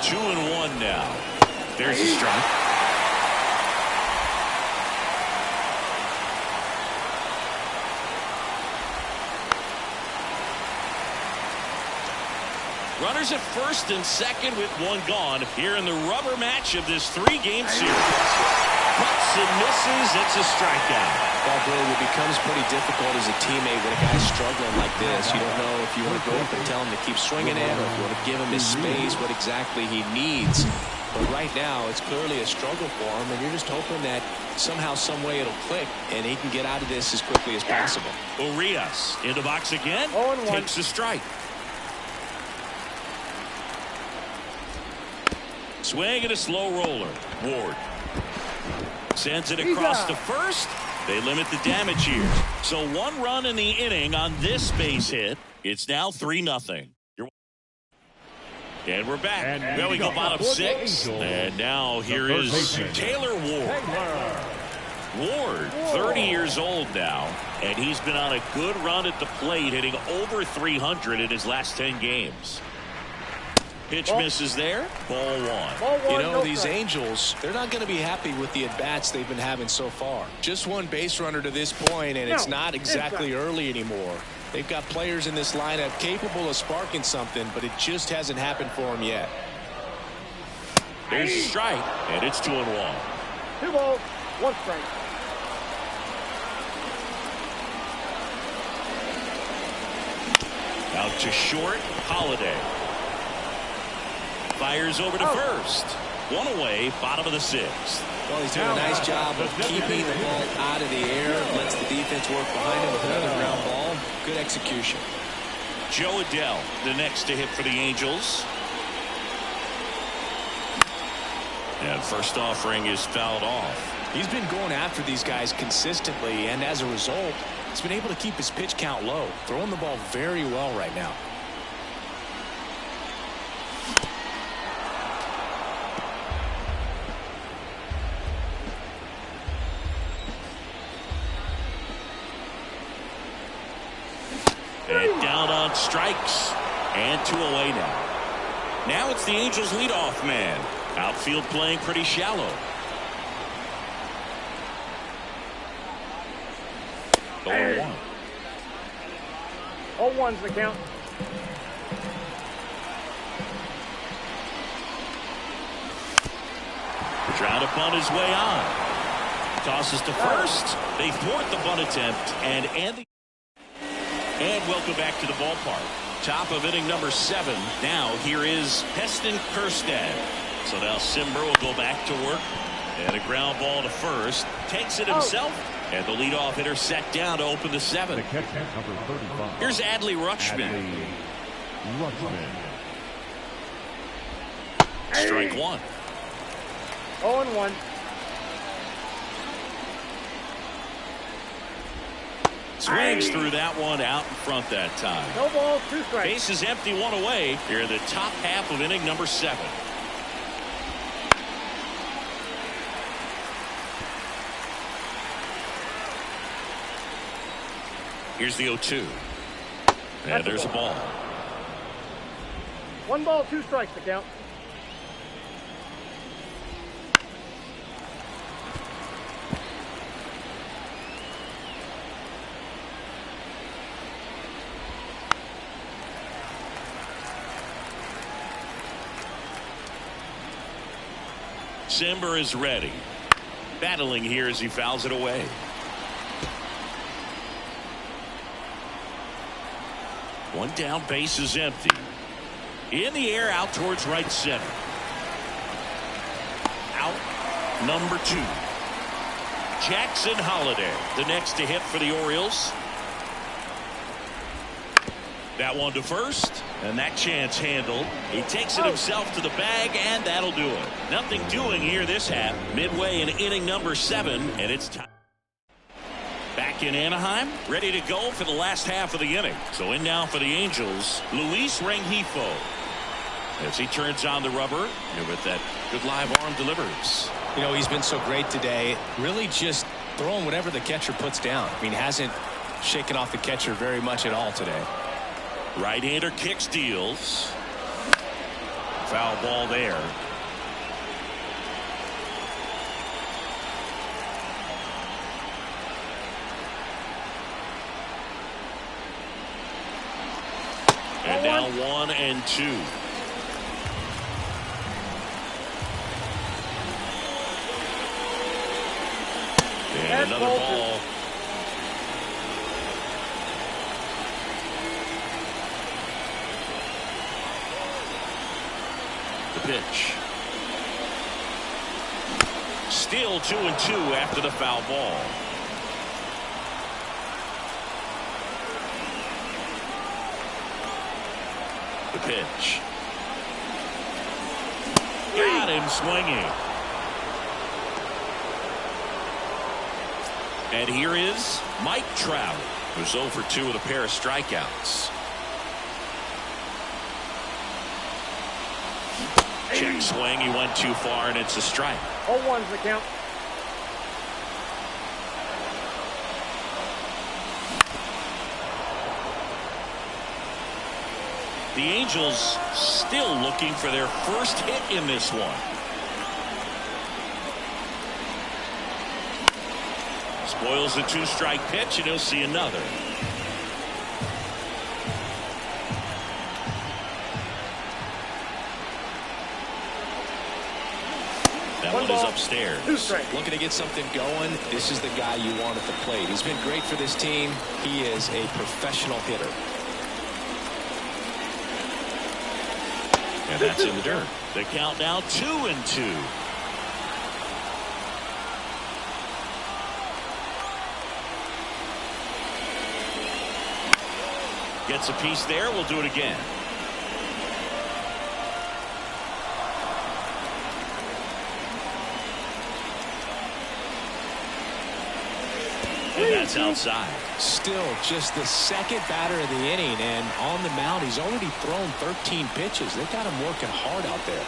2-1 now. There's a strike. Runners at first and second with 1 gone here in the rubber match of this 3-game series. Cuts and misses. It's a strikeout. Well, Billy, it becomes pretty difficult as a teammate when a guy's struggling like this. You don't know if you want to go up and tell him to keep swinging it or if you want to give him his space, what exactly he needs. But right now, it's clearly a struggle for him, and you're just hoping that somehow, some way it'll click, and he can get out of this as quickly as possible. Urias in the box again. 0-1. Takes a strike. Swing and a slow roller. Ward sends it across to first. They limit the damage here. So 1 run in the inning on this base hit. It's now 3-0. And we're back. And well, we go bottom 6. And now here is Taylor Ward. Ward, 30 years old now, and he's been on a good run at the plate, hitting over 300 in his last 10 games. Pitch misses there. Ball 1. You know, these Angels, they're not going to be happy with the at-bats they've been having so far. Just one base runner to this point, and it's not exactly early anymore. They've got players in this lineup capable of sparking something, but it just hasn't happened for them yet. There's a strike, and it's 2-1. 2 balls, 1 strike. Out to short, Holiday. Fires over to first. 1 away, bottom of the 6th. Well, he's doing a nice job of keeping the ball out of the air. Lets the defense work behind him with another ground ball. Good execution. Joe Adell, the next to hit for the Angels. And first offering is fouled off. He's been going after these guys consistently, and as a result, he's been able to keep his pitch count low. Throwing the ball very well right now. And down on strikes. And 2 away now. Now it's the Angels leadoff man. Outfield playing pretty shallow. 0-1. 0-1's the count. Trying to bunt his way on. Tosses to first. They thwart the bunt attempt. And welcome back to the ballpark. Top of inning number 7. Now here is Heston Kjerstad. So now Simber will go back to work. And a ground ball to first. Takes it himself. And the leadoff hitter set down to open the 7th. The catcher, number 35. Here's Adley Rutschman. Strike 1. 0-1. Swings through that one out in front that time. No balls, 2 strikes. Base is empty, 1 away. Here in the top half of inning number 7. Here's the 0-2. And there's a ball. 1 ball, 2 strikes to count. Simber is ready. Battling here as he fouls it away. One down, base is empty. In the air, out towards right center. Out, number 2. Jackson Holiday, the next to hit for the Orioles. That one to first, and that chance handled. He takes it himself to the bag, and that'll do it. Nothing doing here this half. Midway in inning number 7, and it's time. Back in Anaheim, ready to go for the last half of the inning. So in now for the Angels, Luis Rengifo. As he turns on the rubber, and with that good live arm delivers. You know, he's been so great today. Really just throwing whatever the catcher puts down. I mean, hasn't shaken off the catcher very much at all today. Right-hander kicks, deals. Foul ball there. And now 1-2. And another ball. The pitch. Still 2-2 after the foul ball. The pitch. Got him swinging. And here is Mike Trout, who's 0 for 2 with a pair of strikeouts. Check swing. He went too far, and it's a strike. 0-1's the count. The Angels still looking for their first hit in this one. Spoils the 2-strike pitch, and he'll see another. That one is upstairs. 2 strikes. Looking to get something going. This is the guy you want at the plate. He's been great for this team. He is a professional hitter. And that's in the dirt. The count now 2-2. Gets a piece there. We'll do it again. And that's outside. Still just the second batter of the inning, and on the mound he's already thrown 13 pitches. They've got him working hard out there.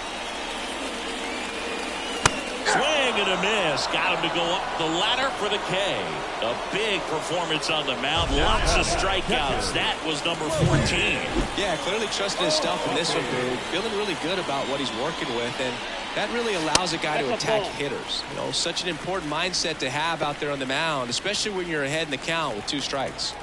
Swing and a miss. Got him to go up the ladder for the K. A big performance on the mound. Lots of strikeouts. That was number 14. Yeah, clearly trusting his stuff in this one, dude. Feeling really good about what he's working with, and that really allows a guy to attack hitters. You know, such an important mindset to have out there on the mound, especially when you're ahead in the count with 2 strikes.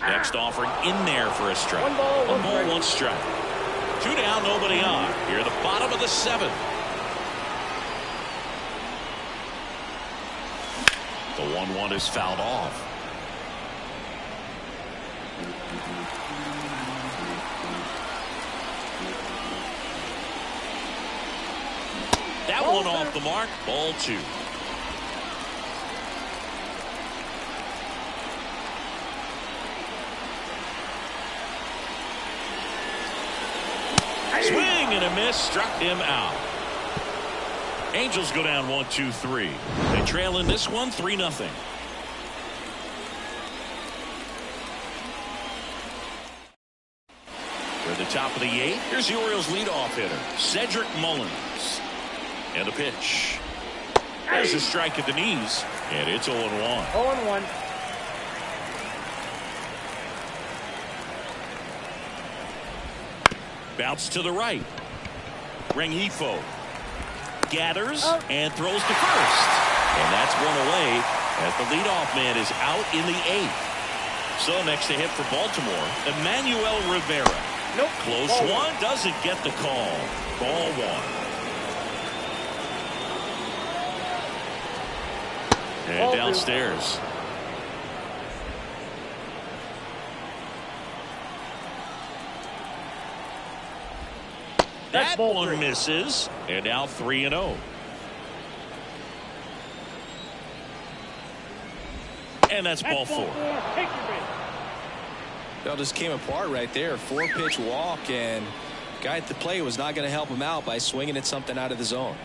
Next offering in there for a strike. 1 ball, 1 1 ball, strike. 1 strike. 2 down, nobody on. Here, the bottom of the 7th. The 1-1 is fouled off. That one off the mark. Ball 2. Swing and a miss. Struck him out. Angels go down 1-2-3. They trail in this one 3-0. We're at the top of the 8th. Here's the Orioles leadoff hitter, Cedric Mullins. And the pitch. There's a strike at the knees, and it's 0-1. 0-1. Bounce to the right. Rengifo gathers and throws to first. And that's one away as the leadoff man is out in the 8th. So next to hit for Baltimore, Emmanuel Rivera. Nope. Close Ball one. Doesn't get the call. Ball 1. And Ball 2. downstairs. That's That ball one 3. misses. And now 3-0. And that's ball 4. Take your base. That just came apart right there. 4-pitch walk, and guy at the plate was not going to help him out by swinging at something out of the zone.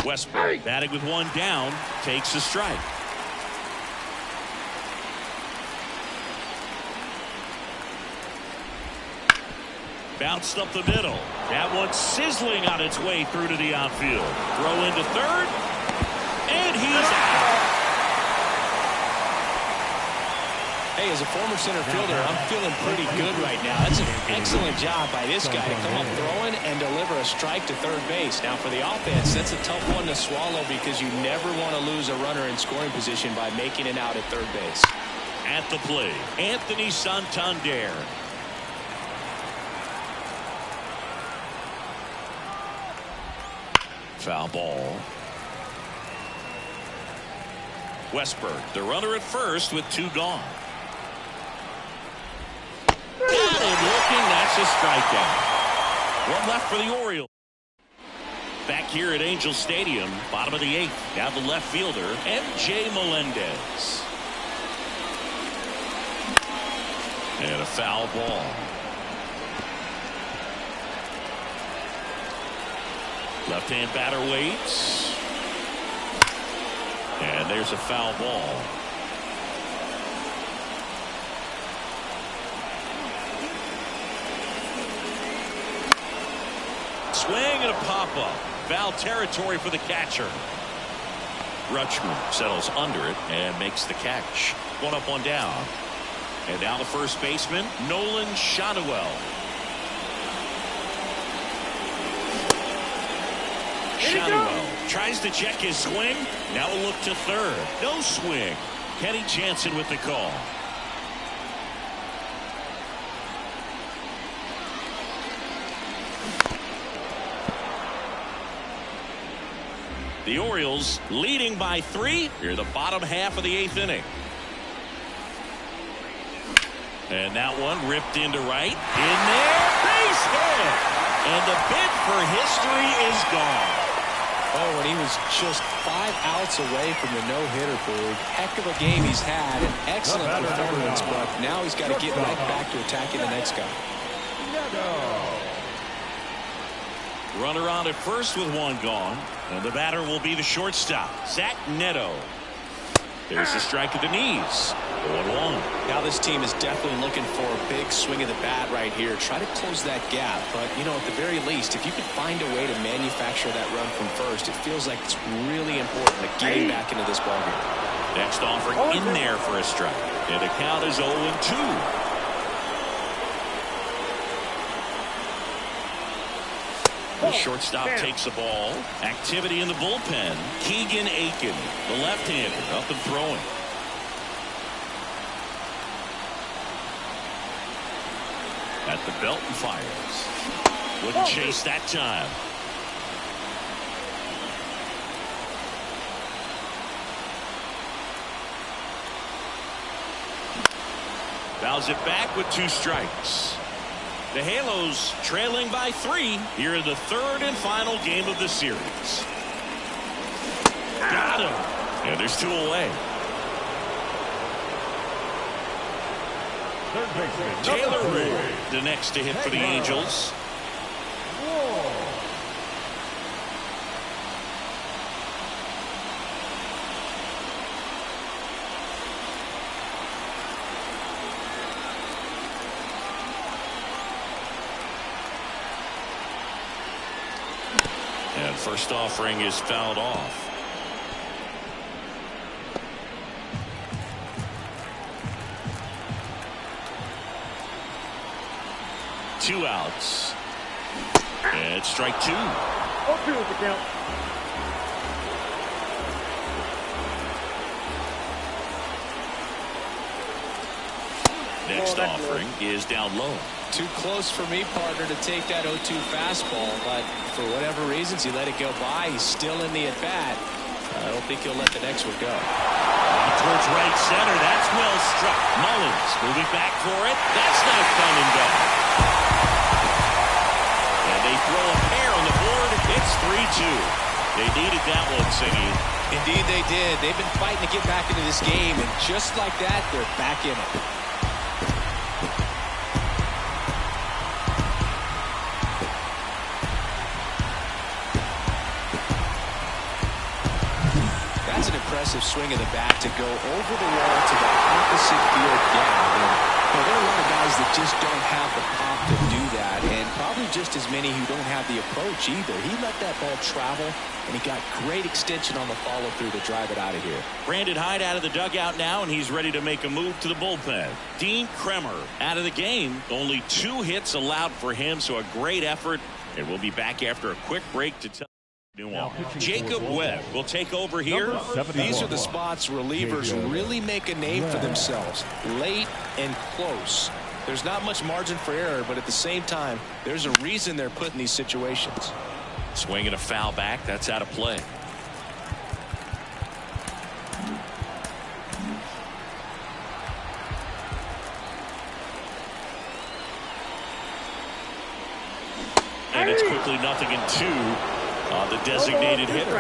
Westbrook batting with 1 down, takes a strike. Bounced up the middle. That one sizzling on its way through to the outfield. Throw into third, and he's out. Hey, as a former center fielder, I'm feeling pretty good right now. That's an excellent job by this guy to come up throwing and deliver a strike to third base. Now, for the offense, that's a tough one to swallow because you never want to lose a runner in scoring position by making it out at third base. At the plate, Anthony Santander. Foul ball. Westberg, the runner at first with 2 gone. Got him That's a strikeout. One left for the Orioles. Back here at Angel Stadium, bottom of the 8th. Now the left fielder, M.J. Melendez. And a foul ball. Left-hand batter waits. And there's a foul ball. Swing and a pop-up. Foul territory for the catcher. Rutschman settles under it and makes the catch. One up, one down. And now the first baseman, Nolan Shotwell. Shotwell tries to check his swing. Now a look to third. No swing. Kenny Jansen with the call. The Orioles leading by 3 here the bottom half of the 8th inning. And that one ripped into right. In there, base hit. And the bid for history is gone. Oh, and he was just 5 outs away from the no-hitter, Berg. Heck of a game he's had. An excellent performance, but now he's got to get right back to attacking the next guy. Runner on at first with one gone. And the batter will be the shortstop, Zach Neto. There's a strike at the knees. 0-1. Now this team is definitely looking for a big swing of the bat right here. Try to close that gap. But, you know, at the very least, if you could find a way to manufacture that run from first, it feels like it's really important to get back into this ballgame. Next offering in there for a strike. And the count is 0-2. The shortstop takes the ball. Activity in the bullpen. Keegan Aiken, the left-hander, up and throwing. At the belt and fires. Wouldn't chase that time. Fouls it back with 2 strikes. The Halos trailing by 3 here in the 3rd and final game of the series. Got him. And there's 2 away. Taylor Reed, the next to hit for the Angels. And first offering is fouled off. Two outs. And strike 2. 0-2 is the count. Next offering is down low. Too close for me, partner, to take that 0-2 fastball, but for whatever reasons, he let it go by. He's still in the at-bat. I don't think he'll let the next one go. Towards right center. That's well struck. Mullins moving back for it. That's not coming back. And they throw a pair on the board. It's 3-2. They needed that one, Siggy. Indeed they did. They've been fighting to get back into this game, and just like that, they're back in it. That's an impressive swing of the bat to go over the wall to the opposite field gap. And, there are a lot of guys that just don't have the pop to do that, and probably just as many who don't have the approach either. He let that ball travel, and he got great extension on the follow-through to drive it out of here. Brandon Hyde out of the dugout now, and he's ready to make a move to the bullpen. Dean Kremer out of the game. Only 2 hits allowed for him, so a great effort. And we'll be back after a quick break to tell you all. Jacob Webb will take over here. These are the spots relievers really make a name for themselves. Late and close. There's not much margin for error, but at the same time, there's a reason they're put in these situations. Swinging a foul back. That's out of play. Strictly 0-2 on the designated hitter.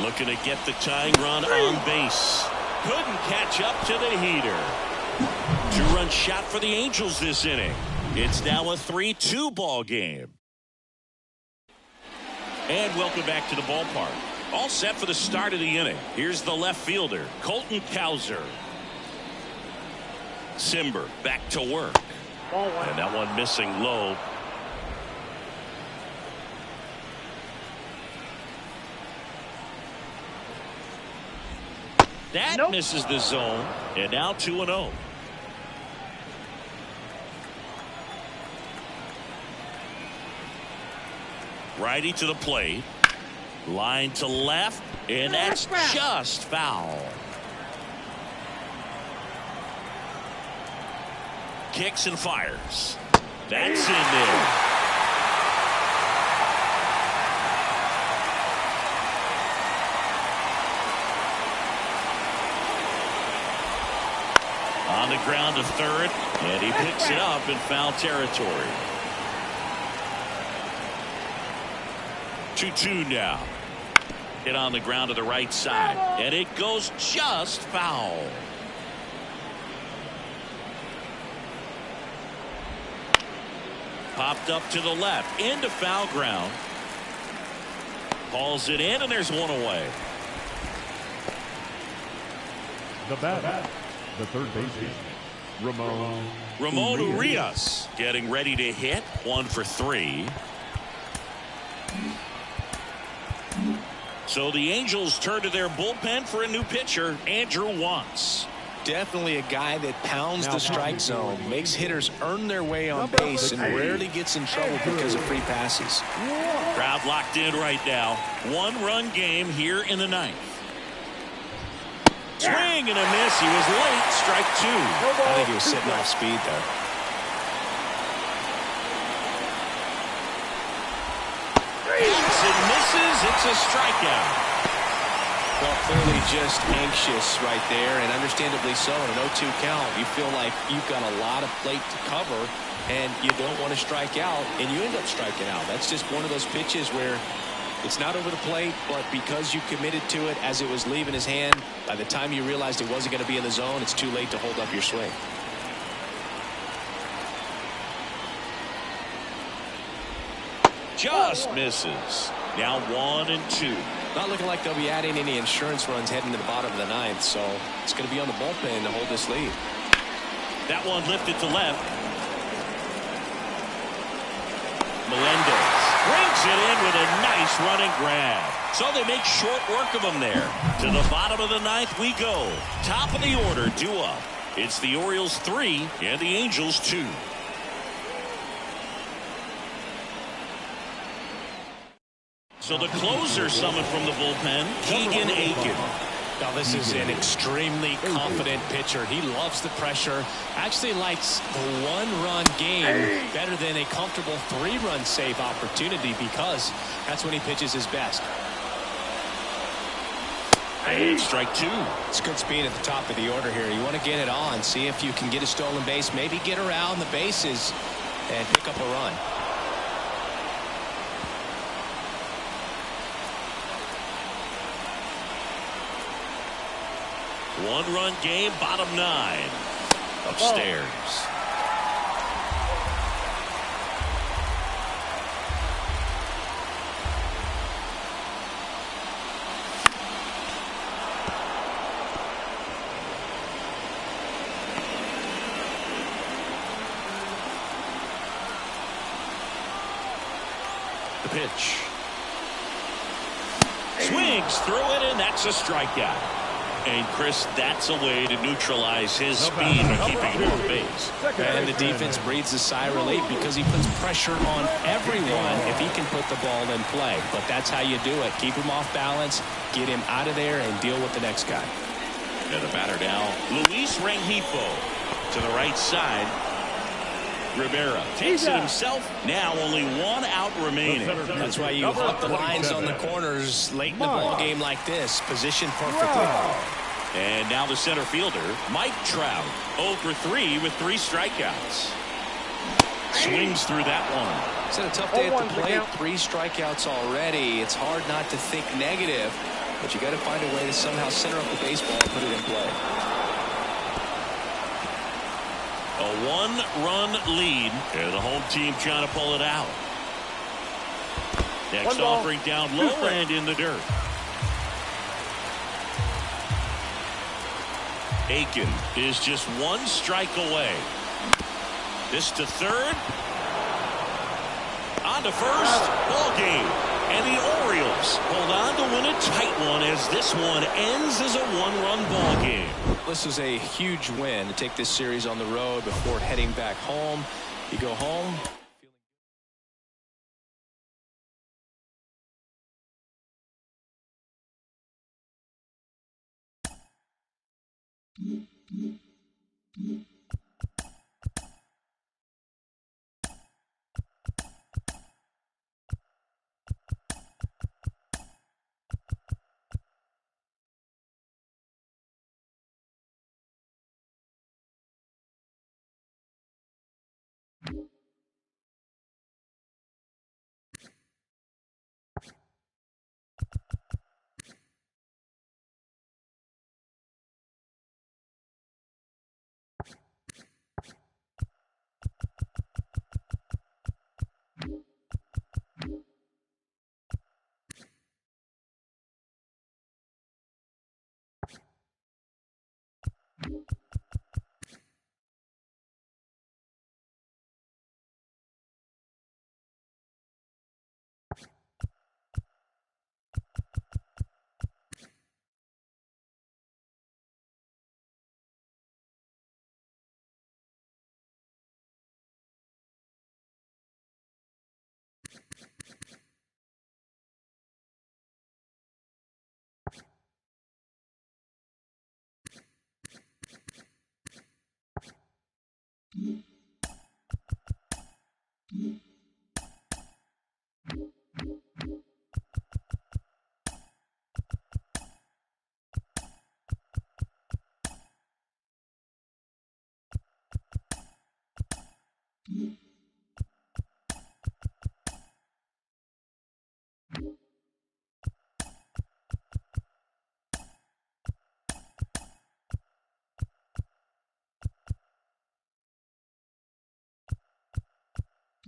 Looking to get the tying run on base. Couldn't catch up to the heater. 2-run shot for the Angels this inning. It's now a 3-2 ball game. And welcome back to the ballpark. All set for the start of the inning. Here's the left fielder, Colton Cowser. Simber back to work. And that one missing low. That misses the zone. And now 2-0. Righty to the plate. Line to left. And that's just foul. Kicks and fires. That's in there. On the ground to third, and he picks it up in foul territory. 2-2 now. Hit on the ground to the right side, and it goes just foul. Popped up to the left, into foul ground. Hauls it in, and there's one away. The batter, the third baseman, Ramon Urias getting ready to hit. 1 for 3. So the Angels turn to their bullpen for a new pitcher, Andrew Wantz. Definitely a guy that pounds the strike zone, makes hitters earn their way on base, and rarely gets in trouble because of free passes. Crowd locked in right now. 1-run game here in the 9th. Swing and a miss. He was late. Strike 2. I think he was sitting off speed there. Hits and misses. It's a strikeout. Well, clearly just anxious right there, and understandably so. In an 0-2 count, you feel like you've got a lot of plate to cover, and you don't want to strike out, and you end up striking out. That's just one of those pitches where it's not over the plate, but because you committed to it as it was leaving his hand, by the time you realized it wasn't going to be in the zone, it's too late to hold up your swing. Just misses. Now 1-2. Not looking like they'll be adding any insurance runs heading to the bottom of the 9th, so it's going to be on the bullpen to hold this lead. That one lifted to left. Melendez brings it in with a nice running grab. So they make short work of him there. To the bottom of the 9th we go. Top of the order due up. It's the Orioles 3 and the Angels 2. So the closer summoned from the bullpen, Keegan Aiken. Now this is an extremely confident pitcher. He loves the pressure. Actually likes the 1-run game better than a comfortable 3-run save opportunity, because that's when he pitches his best. And strike 2. It's good speed at the top of the order here. You want to get it on, see if you can get a stolen base, maybe get around the bases and pick up a run. One-run game, bottom 9. Upstairs. The pitch. Swings through it, and that's a strikeout. And Chris, that's a way to neutralize his speed by keeping him on the base. And the defense breathes a sigh of relief because he puts pressure on everyone if he can put the ball in play. But that's how you do it. Keep him off balance, get him out of there, and deal with the next guy. And the batter now, Luis Rengifo to the right side. Rivera takes it himself. Now only 1 out remaining. That's why you hawk the lines on the corners late in the ball game like this. Positioned perfectly. And now the center fielder, Mike Trout, 0 for 3 with 3 strikeouts. Swings through that one. It's been a tough day at the 0-1's the plate. count. 3 strikeouts already. It's hard not to think negative, but you got to find a way to somehow center up the baseball and put it in play. A 1-run lead, and the home team trying to pull it out. Next offering down low and in the dirt. Aiken is just 1 strike away. This to third. On to first. Ball game. And the Orioles hold on to win a tight one as this one ends as a 1-run ball game. This is a huge win to take this series on the road before heading back home. You go home.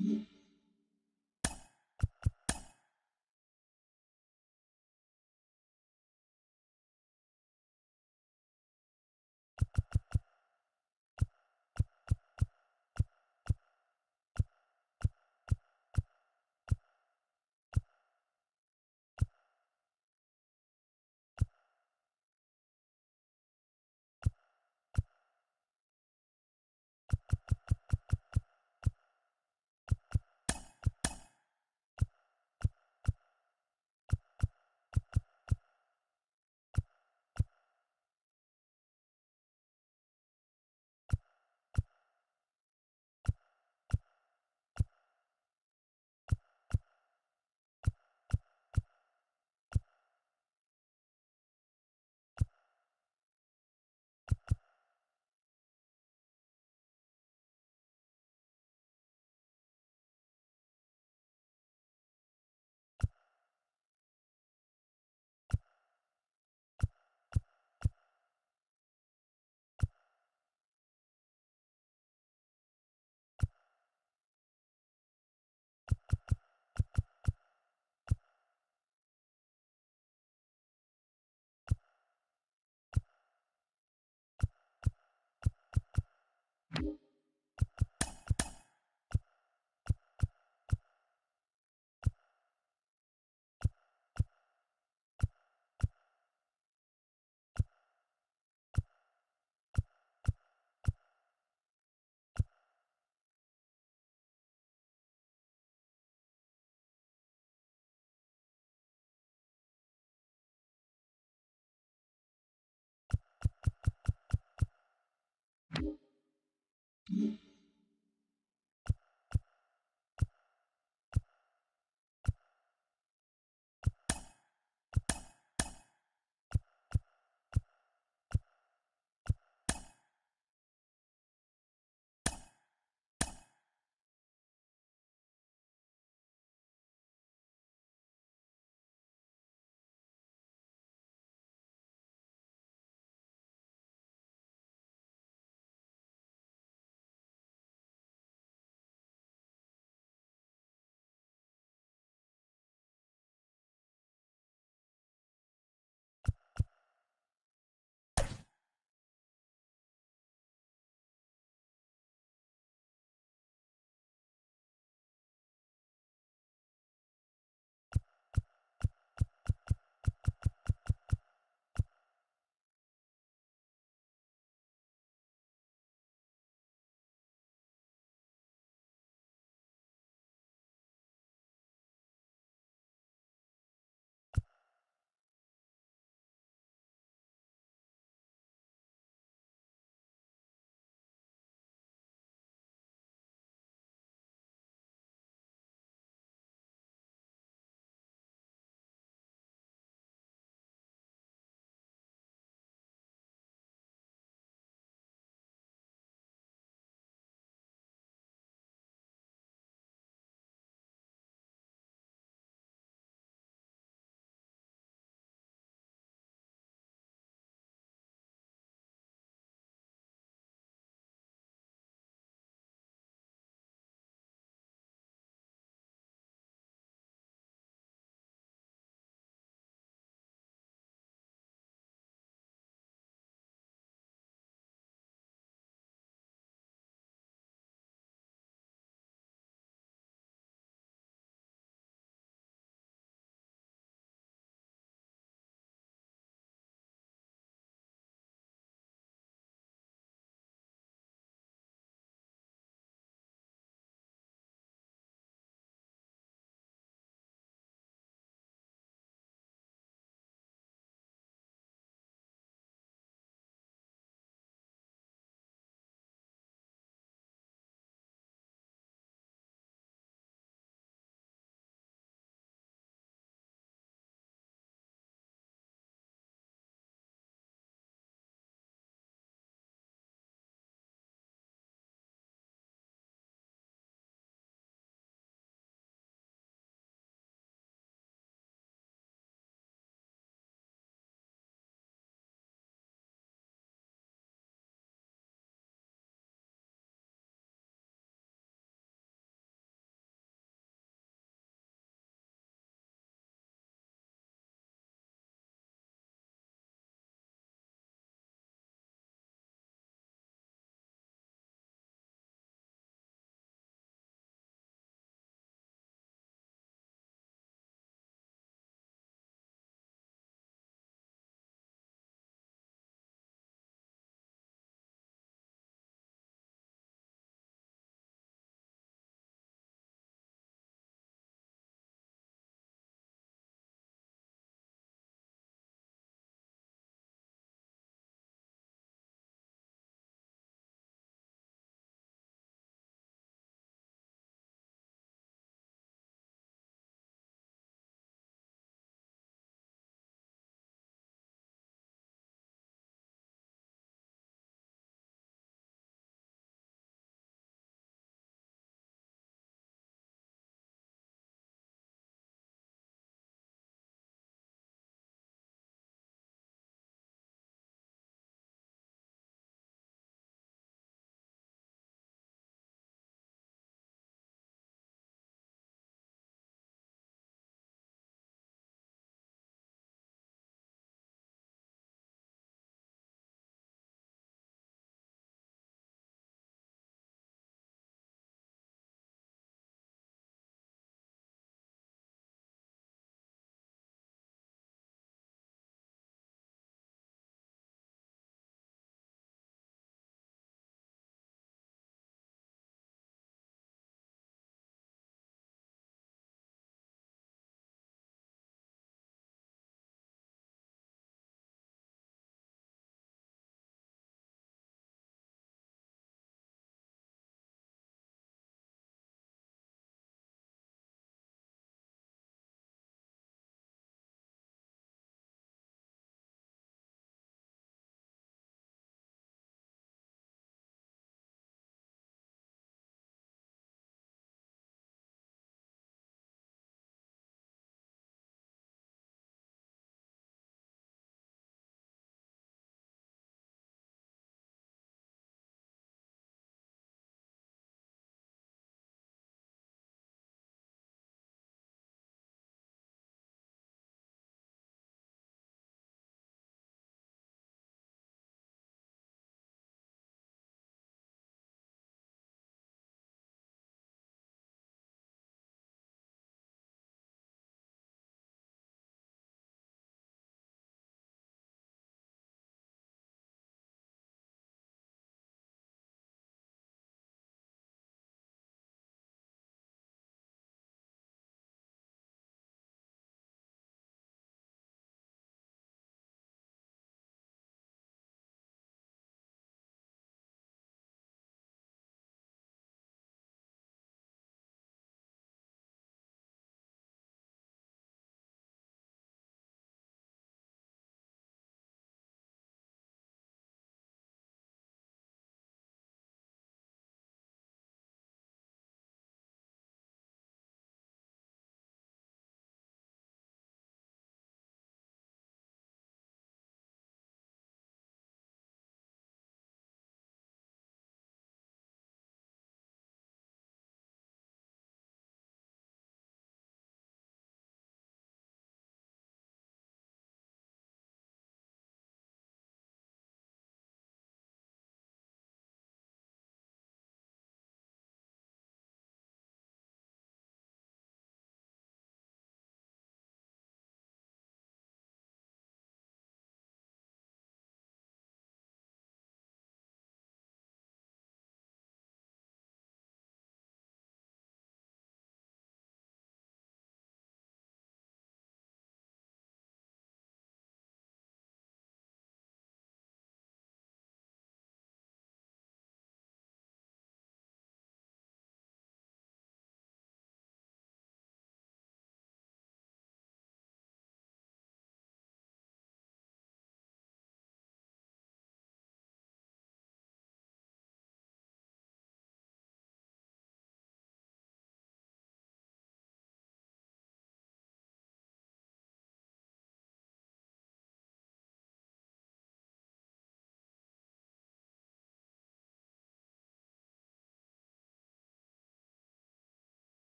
Mm-hmm.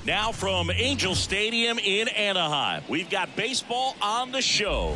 Now from Angel Stadium in Anaheim, we've got baseball on the show.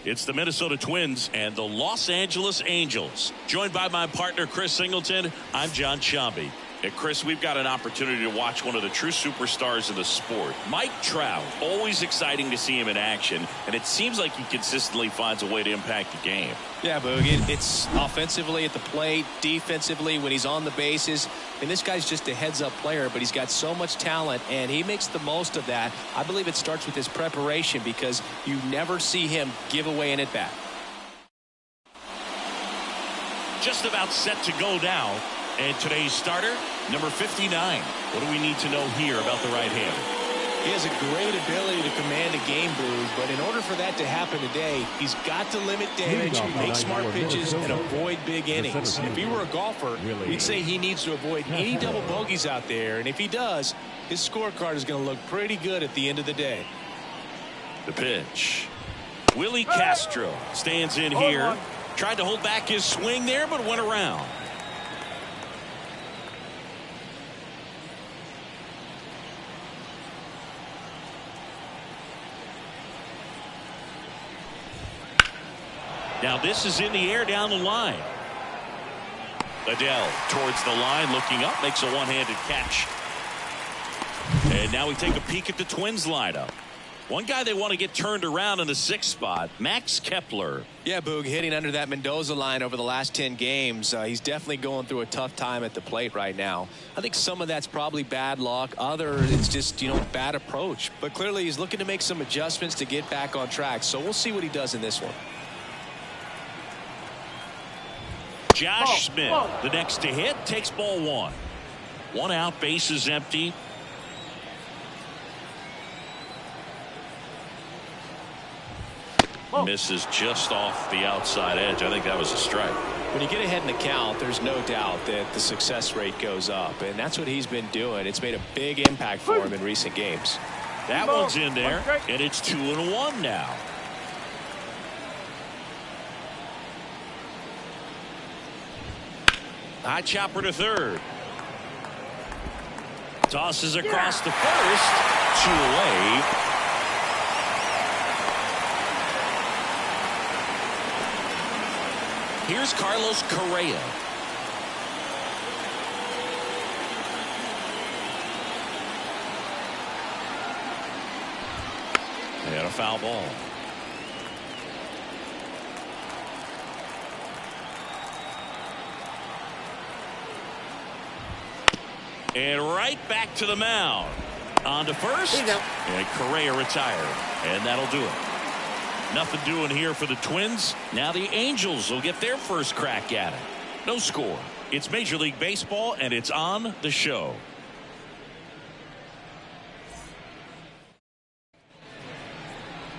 It's the Minnesota Twins and the Los Angeles Angels. Joined by my partner, Chris Singleton, I'm John Sciambi. And Chris, we've got an opportunity to watch one of the true superstars of the sport. Mike Trout, always exciting to see him in action, and it seems like he consistently finds a way to impact the game. Yeah, Boog, it's offensively at the plate, defensively when he's on the bases. And this guy's just a heads-up player, but he's got so much talent, and he makes the most of that. I believe it starts with his preparation because you never see him give away an at-bat. Just about set to go now. And today's starter, number 59. What do we need to know here about the right-hander? He has a great ability to command a game, Boog, but in order for that to happen today, he's got to limit damage, make smart pitches, and avoid big innings. If he were a golfer, we'd say he needs to avoid any double bogeys out there, and if he does, his scorecard is going to look pretty good at the end of the day. The pitch. Willie Castro stands in here. Tried to hold back his swing there, but went around. Now this is in the air down the line. Adele towards the line, looking up, makes a one-handed catch. And now we take a peek at the Twins lineup. One guy they want to get turned around in the 6th spot, Max Kepler. Yeah, Boog, hitting under that Mendoza line over the last 10 games. He's definitely going through a tough time at the plate right now. I think some of that's probably bad luck. Other, it's just, bad approach. But clearly he's looking to make some adjustments to get back on track. So we'll see what he does in this one. Josh Smith, the next to hit, takes ball 1. 1 out, base is empty. Misses just off the outside edge. I think that was a strike. When you get ahead in the count, there's no doubt that the success rate goes up, and that's what he's been doing. It's made a big impact for him in recent games. That one's in there, and it's 2-1 now. High chopper to third. Tosses across the first. 2 away. Here's Carlos Correa. They had a foul ball. And right back to the mound. On to first. And Correa retired. And that'll do it. Nothing doing here for the Twins. Now the Angels will get their first crack at it. No score. It's Major League Baseball, and it's on the show.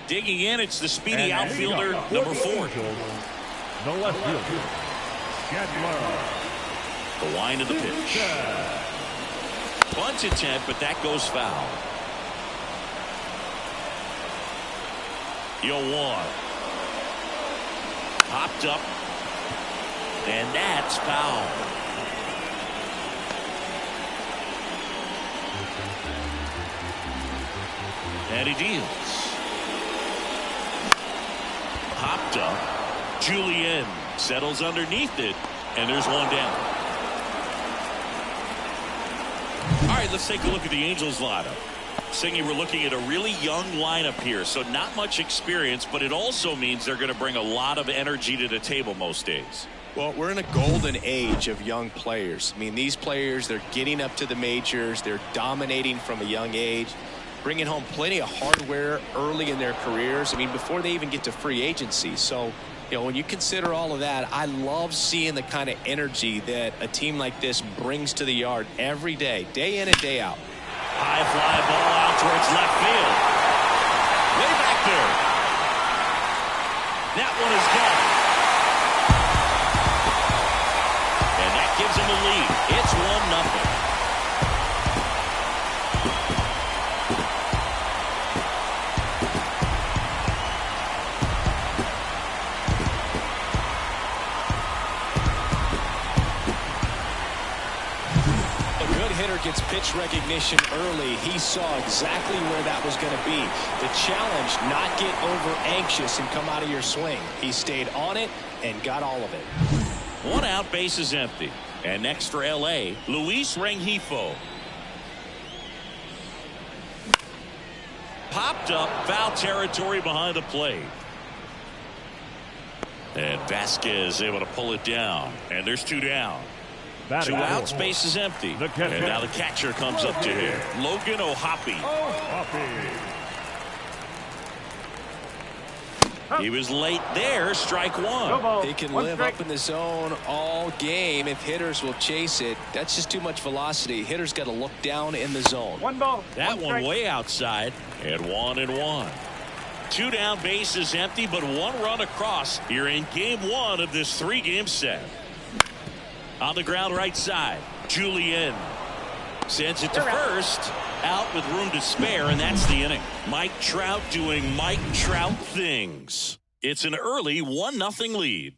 Digging in, it's the speedy outfielder, number 4. The left fielder, Chandler. The wind of the pitch. Bunt attempt, but that goes foul. 0-1. Popped up. And that's foul. And he deals. Popped up. Julien settles underneath it. And there's one down. All right, let's take a look at the Angels lineup. Singy, we're looking at a really young lineup here, so not much experience, but it also means they're going to bring a lot of energy to the table most days. Well, we're in a golden age of young players. I mean, these players, they're getting up to the majors. They're dominating from a young age, bringing home plenty of hardware early in their careers. I mean, before they even get to free agency. So, when you consider all of that, I love seeing the kind of energy that a team like this brings to the yard every day in and day out. High fly ball out towards left field. Way back there. That one is gone. And that gives him a lead. It's 1-0. hitter gets pitch recognition early, he saw exactly where that was going to be. The challenge, not get over anxious and come out of your swing. He stayed on it and got all of it. 1 out, base is empty. And next for L.A., Luis Rengifo. Popped up, foul territory behind the plate. And Vasquez able to pull it down. And there's 2 down. 2 outs, base is empty. And now the catcher comes up to him. Logan O'Hoppe. He was late there, strike 1. He can live up in the zone all game if hitters will chase it. That's just too much velocity. Hitters got to look down in the zone. 1 ball. That one way outside. And 1-1. 2 down, base is empty, but 1 run across here in game 1 of this 3-game set. On the ground right side, Julian sends it to first, out with room to spare, and that's the inning. Mike Trout doing Mike Trout things. It's an early 1-0 lead.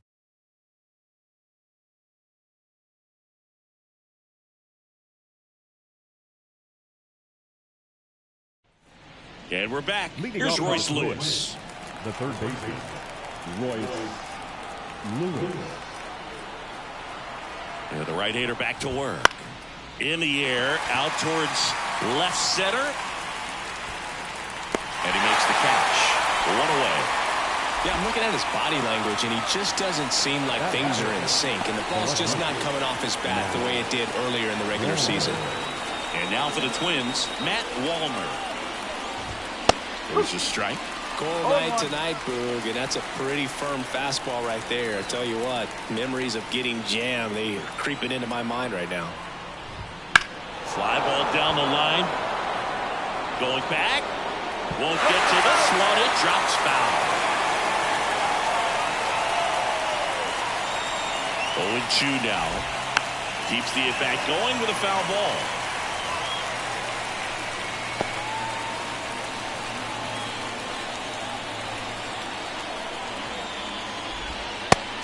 And we're back. Here's Royce Lewis. The third baseman, Royce Lewis. And the right-hander back to work. In the air, out towards left center. And he makes the catch. 1 away. Yeah, I'm looking at his body language, and he just doesn't seem like things are in sync. And the ball's just not coming off his bat the way it did earlier in the regular season. And now for the Twins, Matt Wallner. There's a strike. Cold night tonight, Boog, and that's a pretty firm fastball right there. I tell you what, memories of getting jammed, they are creeping into my mind right now. Fly ball down the line. Going back. Won't get to the slot. It drops foul. 0-2 now. Keeps the at-bat going with a foul ball.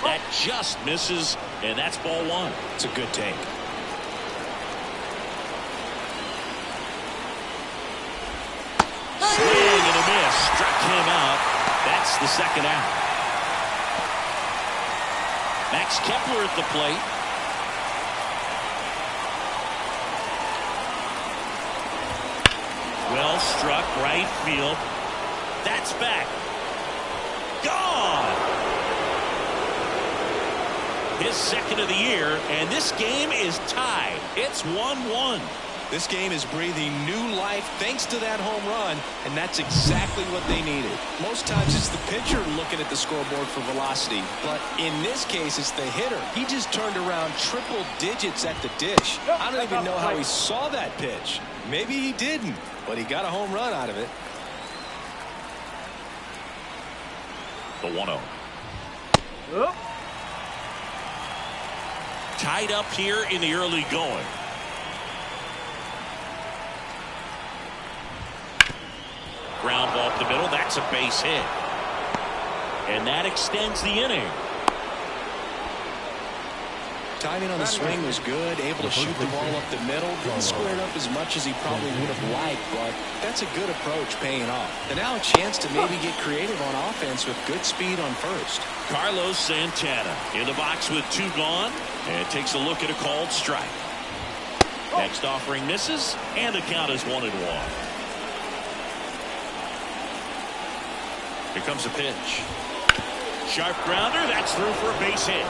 That just misses, and that's ball 1. It's a good take. Swing and a miss. Struck him out. That's the 2nd out. Max Kepler at the plate. Well struck, right field. That's back. Gone. His 2nd of the year, and this game is tied. It's 1-1. This game is breathing new life thanks to that home run, and that's exactly what they needed. Most times it's the pitcher looking at the scoreboard for velocity, but in this case it's the hitter. He just turned around triple digits at the dish. I don't even know how he saw that pitch. Maybe he didn't, but he got a home run out of it. The 1-0. Tied up here in the early going. Ground ball up the middle. That's a base hit. And that extends the inning. Timing on the swing was good. Able to shoot the ball up the middle. Didn't square it up as much as he probably would have liked, but that's a good approach paying off. And now a chance to maybe get creative on offense with good speed on first. Carlos Santana in the box with 2 gone and takes a look at a called strike. Next offering misses, and the count is 1-1. Here comes a pitch. Sharp grounder. That's through for a base hit.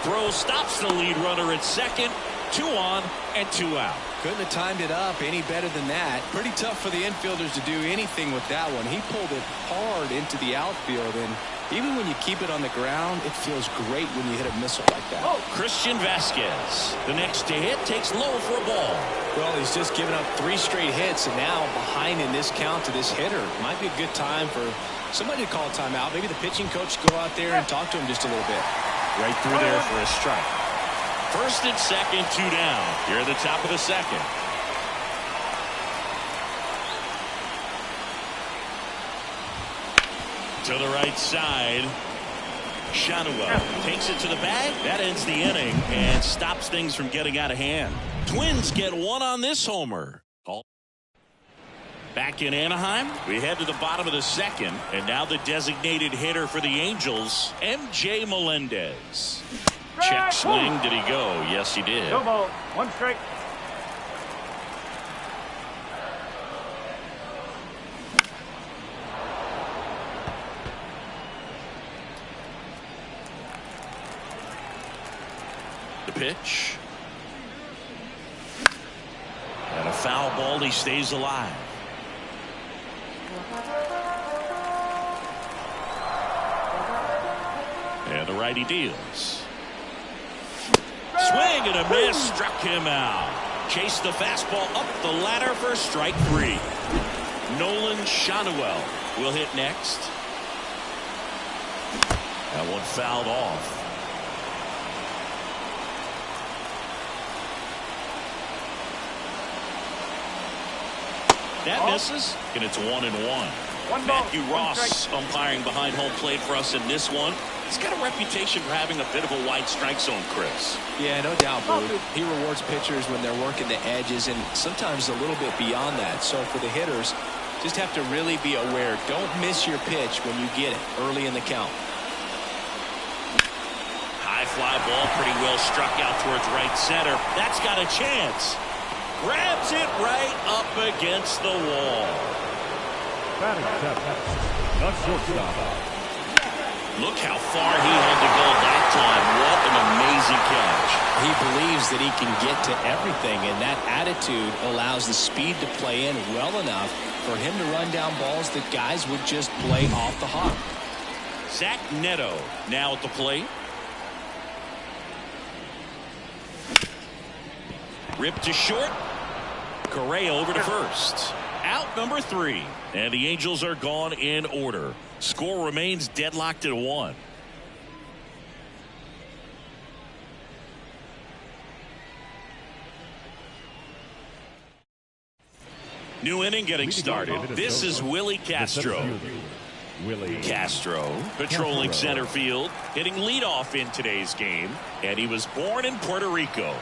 Throw stops the lead runner at second. 2 on and 2 out. Couldn't have timed it up any better than that. Pretty tough for the infielders to do anything with that one. He pulled it hard into the outfield, and even when you keep it on the ground, it feels great when you hit a missile like that. Christian Vasquez, the next to hit, takes low for a ball. Well, he's just given up 3 straight hits, and now behind in this count to this hitter. Might be a good time for somebody to call a timeout. Maybe the pitching coach go out there and talk to him just a little bit. Right through there for a strike. First and second, 2 down. Here at the top of the 2nd. To the right side. Shanuel takes it to the bag. That ends the inning and stops things from getting out of hand. Twins get one on this homer. Back in Anaheim, we head to the bottom of the second, and now the designated hitter for the Angels, MJ Melendez. Check swing. Did he go? Yes, he did. No ball. One strike. The pitch. And a foul ball. He stays alive. And the righty deals. Swing and a miss. Struck him out. Chased the fastball up the ladder for strike 3. Nolan Shanuel will hit next. That one fouled off. That misses, and it's 1-1. Matthew Ross umpiring behind home plate for us in this one. He's got a reputation for having a bit of a wide strike zone, Chris. Yeah, no doubt, Boo. He rewards pitchers when they're working the edges and sometimes a little bit beyond that. So for the hitters, just have to really be aware. Don't miss your pitch when you get it early in the count. High fly ball, pretty well struck out towards right center. That's got a chance. Grabs it right up against the wall. Batting seven, the shortstop. Look how far he had to go that time. What an amazing catch. He believes that he can get to everything, and that attitude allows the speed to play in well enough for him to run down balls that guys would just play off the hop. Zach Neto now at the plate. Ripped to short. Correa over to first. Out number 3. And the Angels are gone in order. Score remains deadlocked at 1. New inning getting started. This is Willie Castro. Castro patrolling center field, hitting leadoff in today's game, and he was born in Puerto Rico.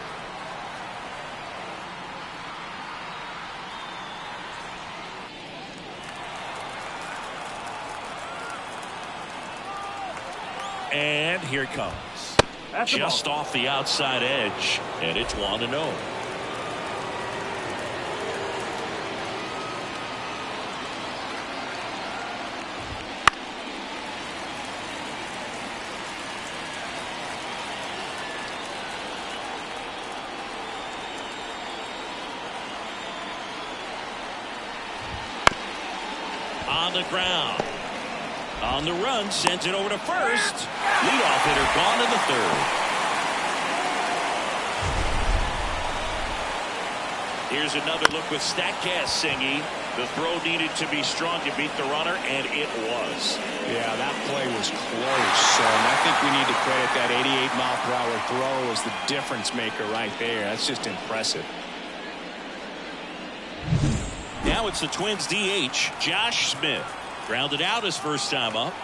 And here it comes. Just off the outside edge, and it's 1-0. On the ground. On the run, sends it over to first. Leadoff hitter gone in the third. Here's another look with StatCast singing. The throw needed to be strong to beat the runner, and it was. Yeah, that play was close. And I think we need to credit that 88-mile-per-hour throw as the difference maker right there. That's just impressive. Now it's the Twins DH, Josh Smith. Grounded out his first time up.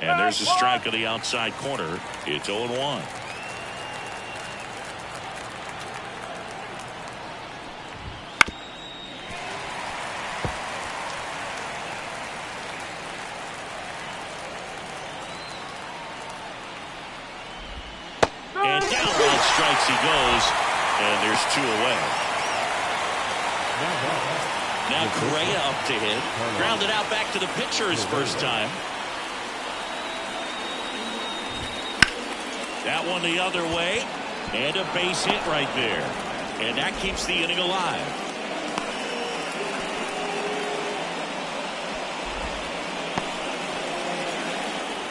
And there's a strike on the outside corner. It's 0-1. And down on strikes he goes. And there's 2 away. Now Correa up to hit. Grounded out back to the pitcher his first time. That one the other way. And a base hit right there. And that keeps the inning alive.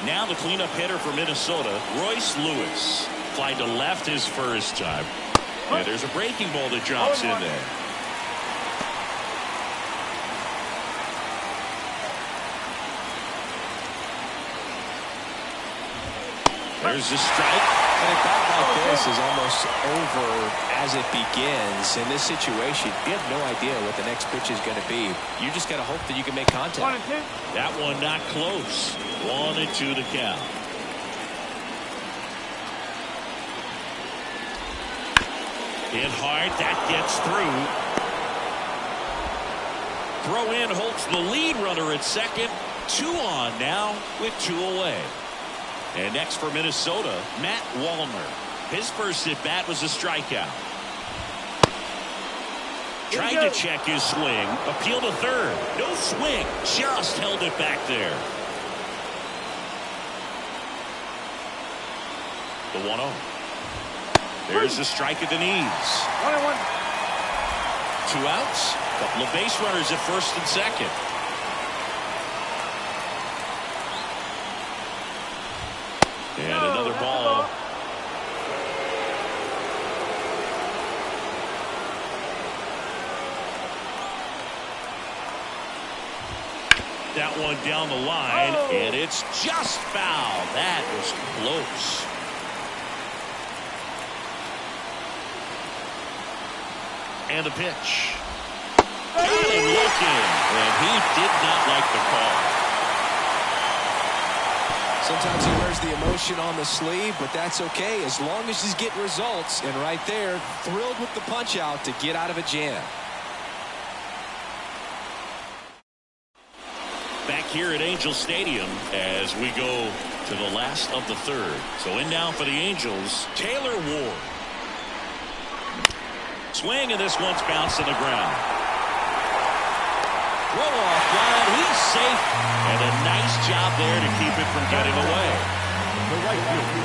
Now the cleanup hitter for Minnesota, Royce Lewis. Flied to left his first time. And there's a breaking ball that drops in there. There's a strike. And a bat like this is almost over as it begins. In this situation, you have no idea what the next pitch is going to be. You just got to hope that you can make contact. 1-2. That one not close. 1-2 the count. Hit hard. That gets through. Throw in holds the lead runner at second. 2 on now with 2 away. And next for Minnesota, Matt Wallner. His first at bat was a strikeout. Trying to check his swing. Appeal to third. No swing. Just held it back there. The 1-0. There's a strike at the knees. 1-1. 2 outs. Couple of base runners at first and second. And another ball. That one down the line, and it's just foul. That was close. And the pitch. Got him looking, and he did not like the call. Sometimes he wears the emotion on the sleeve, but that's okay as long as he's getting results. And right there, thrilled with the punch out to get out of a jam. Back here at Angel Stadium as we go to the last of the third. So in now for the Angels, Taylor Ward. Swing, and this one's bounced to the ground. Throw off line, he's safe, and a nice job there to keep it from getting away. The right fielder,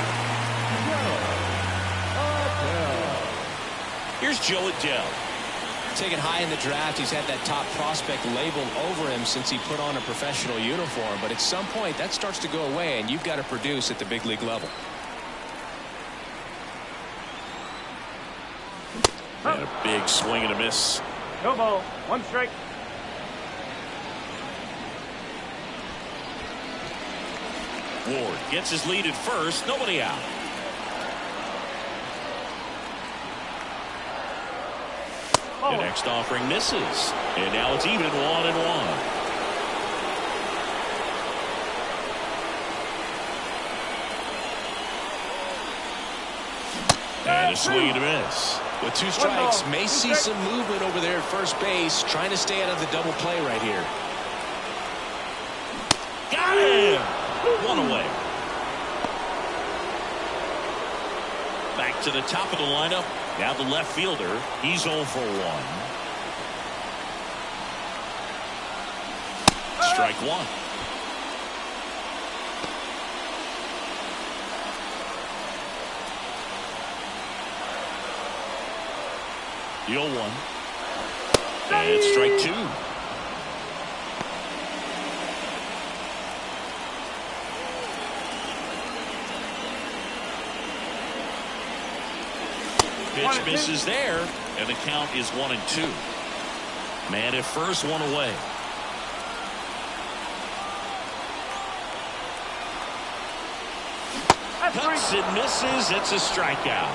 Adele. Here's Joe Adele. Taken high in the draft, he's had that top prospect labeled over him since he put on a professional uniform, but at some point that starts to go away, and you've got to produce at the big league level. And a big swing and a miss. No ball. 1 strike. Ward gets his lead at first. Nobody out. The next offering misses. And now it's even 1-1. And a swing and a miss. With 2 strikes, may see some movement over there at first base, trying to stay out of the double play right here. Got him! 1 away. Back to the top of the lineup. Now the left fielder. He's 0 for 1. Strike 1. The 0-1. And strike 2. Pitch misses there, and the count is 1-2. Man at first, 1 away. Cuts and misses. It's a strikeout.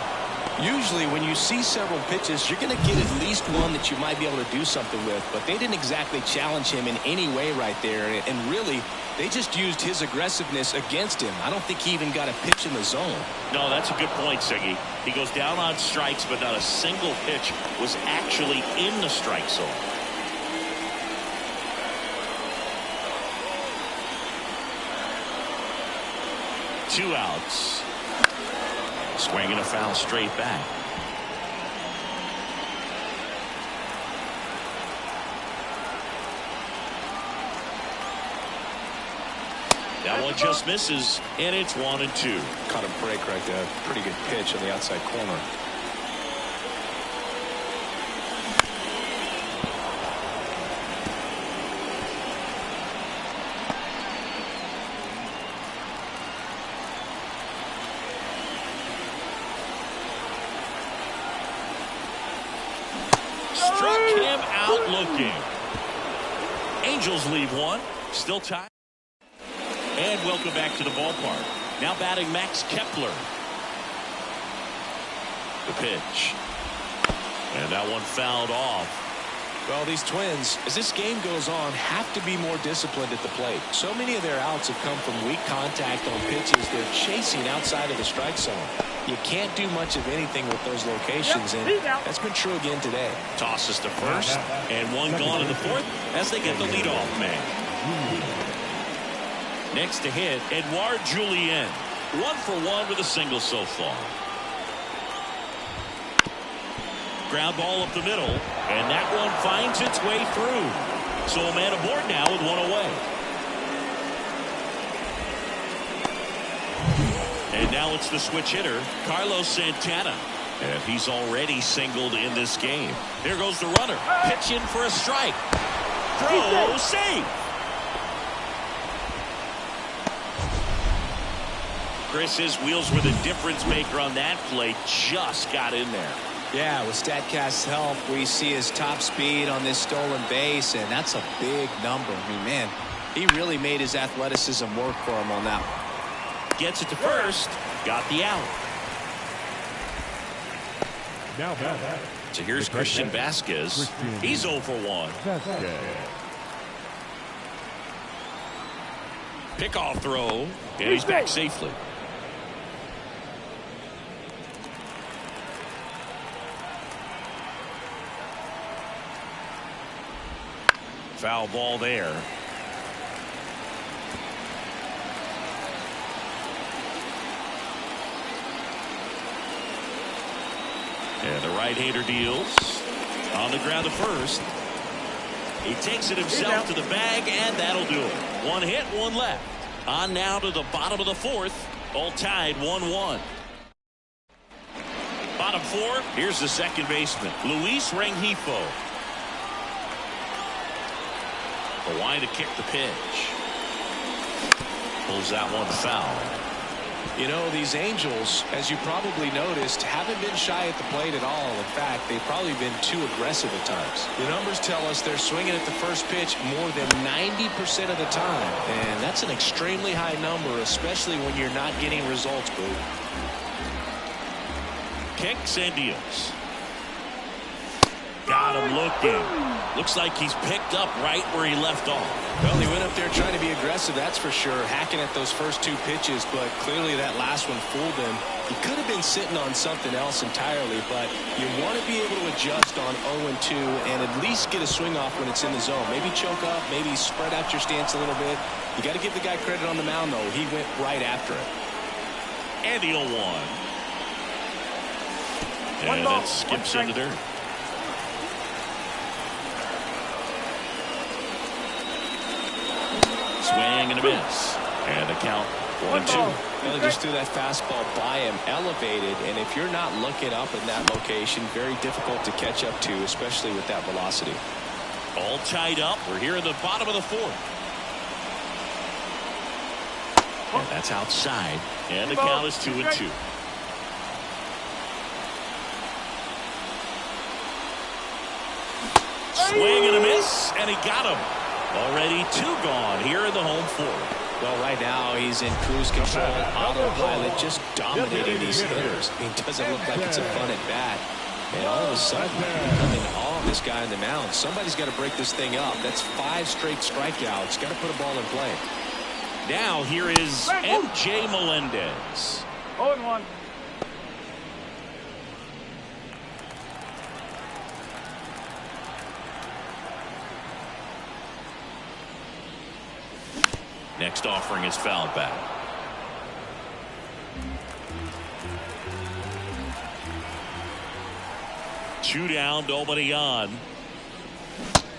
Usually when you see several pitches, you're going to get at least one that you might be able to do something with, but they didn't exactly challenge him in any way right there, and really they just used his aggressiveness against him. I don't think he even got a pitch in the zone. No, that's a good point, Siggy. He goes down on strikes, but not a single pitch was actually in the strike zone. Two outs. Swing and a foul straight back. That one just misses, and it's 1-2. Caught a break right there. Pretty good pitch on the outside corner. Struck him out looking. Angels leave 1. Still tied. And welcome back to the ballpark. Now batting Max Kepler. The pitch. And that one fouled off. Well, these Twins, as this game goes on, have to be more disciplined at the plate. So many of their outs have come from weak contact on pitches they're chasing outside of the strike zone. You can't do much of anything with those locations, and that's been true again today. Tosses to first, and one gone in the fourth as they get the leadoff man. Next to hit, Edouard Julien. 1 for 1 with a single so far. Ground ball up the middle, and that one finds its way through. So a man aboard now with one away. And now it's the switch hitter, Carlos Santana. And he's already singled in this game. Here goes the runner. Pitch in for a strike. Throw, safe. Chris, his wheels were the difference maker on that play. Just got in there. Yeah, with StatCast's help, we see his top speed on this stolen base, and that's a big number. I mean, man, he really made his athleticism work for him on that one. Gets it to first. Got the out. Now back. So here's Christian Vasquez. He's 0 for 1. Pickoff throw, and he's back safely. Foul ball there. And the right-hander deals on the ground to first. He takes it himself to the bag, and that'll do it. One hit, one left. On now to the bottom of the fourth. All tied 1-1. Bottom four, here's the second baseman, Luis Rengifo. Hawaii to kick the pitch. Pulls that one foul. You know, these Angels, as you probably noticed, haven't been shy at the plate at all. In fact, they've probably been too aggressive at times. The numbers tell us they're swinging at the first pitch more than 90% of the time. And that's an extremely high number, especially when you're not getting results, Boo. Kicks and deals. Got him looking. Looks like he's picked up right where he left off. Well, he went up there trying to be aggressive, that's for sure, hacking at those first two pitches, but clearly that last one fooled him. He could have been sitting on something else entirely, but you want to be able to adjust on 0-2 and at least get a swing off when it's in the zone. Maybe choke up, maybe spread out your stance a little bit. You got to give the guy credit on the mound, though. He went right after it. And the 0-1. And that skips in the dirt. Swing and a miss. And the count 1-2. Well, he just threw that fastball by him, elevated, and if you're not looking up in that location, very difficult to catch up to, especially with that velocity. All tied up. We're here in the bottom of the fourth. And that's outside. And the count is 2-2. Swing and a miss, and he got him. Already 2 gone here in the home fourth. Well, right now he's in cruise control, autopilot, just dominating these hitters. It doesn't look like it's a fun at bat. And all of a sudden, becoming all of this guy on the mound. Somebody's got to break this thing up. That's 5 straight strikeouts. Got to put a ball in play. Now here is M.J. Melendez. 0-1. Next offering is fouled back. Two down, nobody on.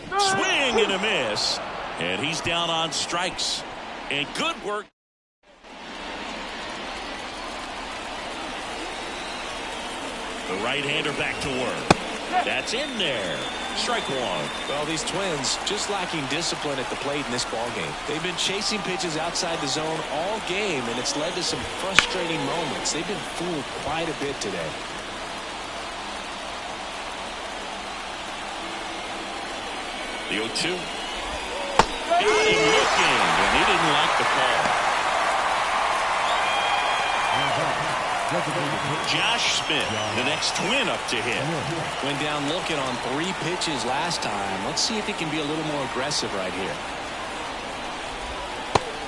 Swing and a miss. And he's down on strikes. And good work. The right-hander back to work. That's in there. Strike one. Well, these Twins just lacking discipline at the plate in this ballgame. They've been chasing pitches outside the zone all game, and it's led to some frustrating moments. They've been fooled quite a bit today. The 0-2. Got him looking, and he didn't like the call. Josh Smith, the next twin up to hit. Went down looking on 3 pitches last time. Let's see if he can be a little more aggressive right here.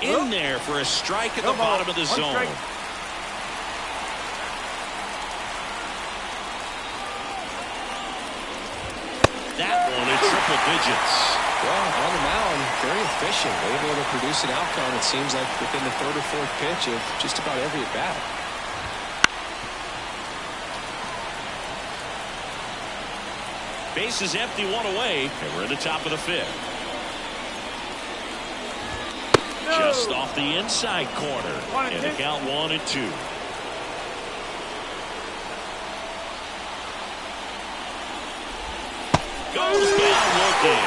In there for a strike at the bottom of the zone. That one in triple digits. Well, on the mound, very efficient, able to produce an outcome, it seems like, within the 3rd or 4th pitch of just about every at-bat. Base is empty, 1 away, and we're in the top of the 5th. Just off the inside corner, and the count 1-2. Goes down looking.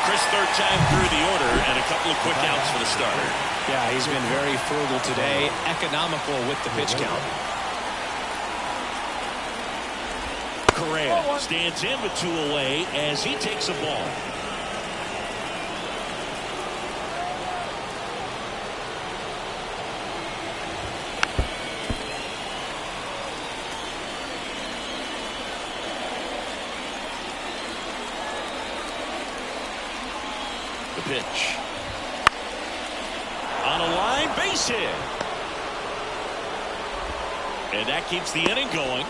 Chris, 3rd time through the order, and a couple of quick outs for the starter. Yeah, he's been very frugal today, economical with the pitch count. Correa stands in with 2 away as he takes a ball. The pitch. On a line, base hit. And that keeps the inning going.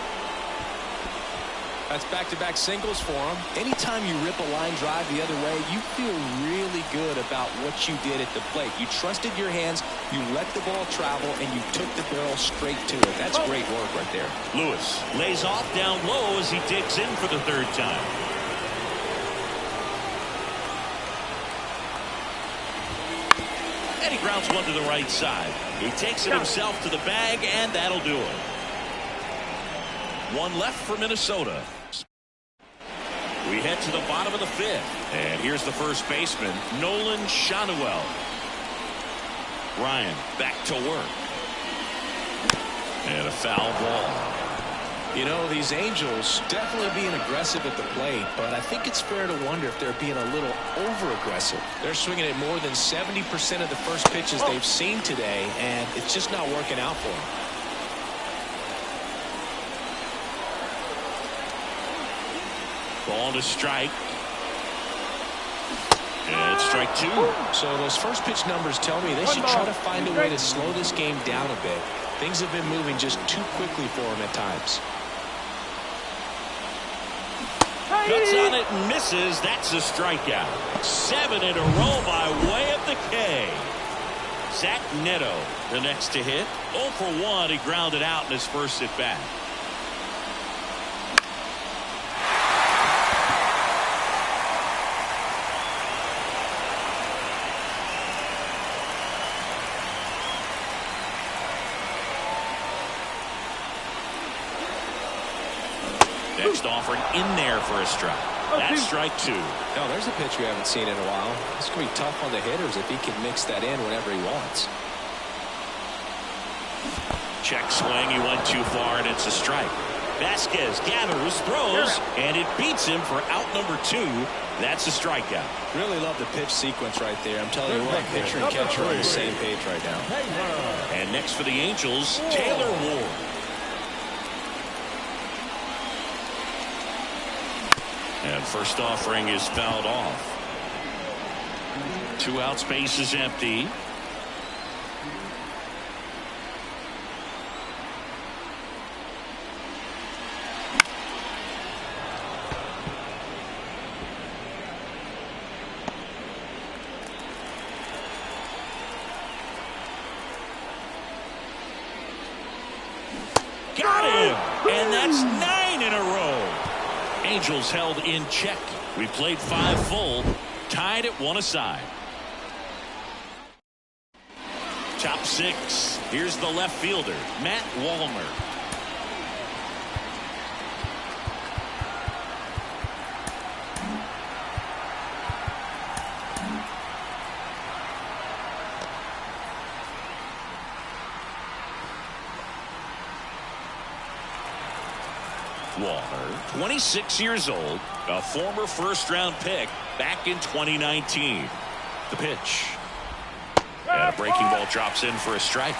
That's back-to-back singles for him. Anytime you rip a line drive the other way, you feel really good about what you did at the plate. You trusted your hands, you let the ball travel, and you took the barrel straight to it. That's great work right there. Lewis lays off down low as he digs in for the 3rd time. And he grounds one to the right side. He takes it himself to the bag, and that'll do it. 1 left for Minnesota. We head to the bottom of the 5th. And here's the first baseman, Nolan Shanuel. Ryan back to work. And a foul ball. You know, these Angels definitely being aggressive at the plate, but I think it's fair to wonder if they're being a little over-aggressive. They're swinging at more than 70% of the first pitches they've seen today, and it's just not working out for them. Ball to strike. And strike 2. So those first pitch numbers tell me they should try to find a way to slow this game down a bit. Things have been moving just too quickly for them at times. Cuts on it and misses. That's a strikeout. 7 in a row by way of the K. Zach Neto, the next to hit. 0 for 1. He grounded out in his first at bat. Next offering in there for a strike. That's strike 2. Now there's a pitch we haven't seen in a while. It's going to be tough on the hitters if he can mix that in whenever he wants. Check swing. He went too far, and it's a strike. Vasquez gathers, throws, and it beats him for out number 2. That's a strikeout. Really love the pitch sequence right there. I'm telling you what, pitcher and catcher are on the same page right now. And next for the Angels, Taylor Ward. And first offering is fouled off. 2 outs, base is empty. Got him! And that's 9 in a row. Angels held in check. We played 5 full, tied at 1 aside. Top 6. Here's the left fielder, Matt Wallner. Wallner, 26 years old, a former first-round pick back in 2019. The pitch. And a breaking ball drops in for a strike.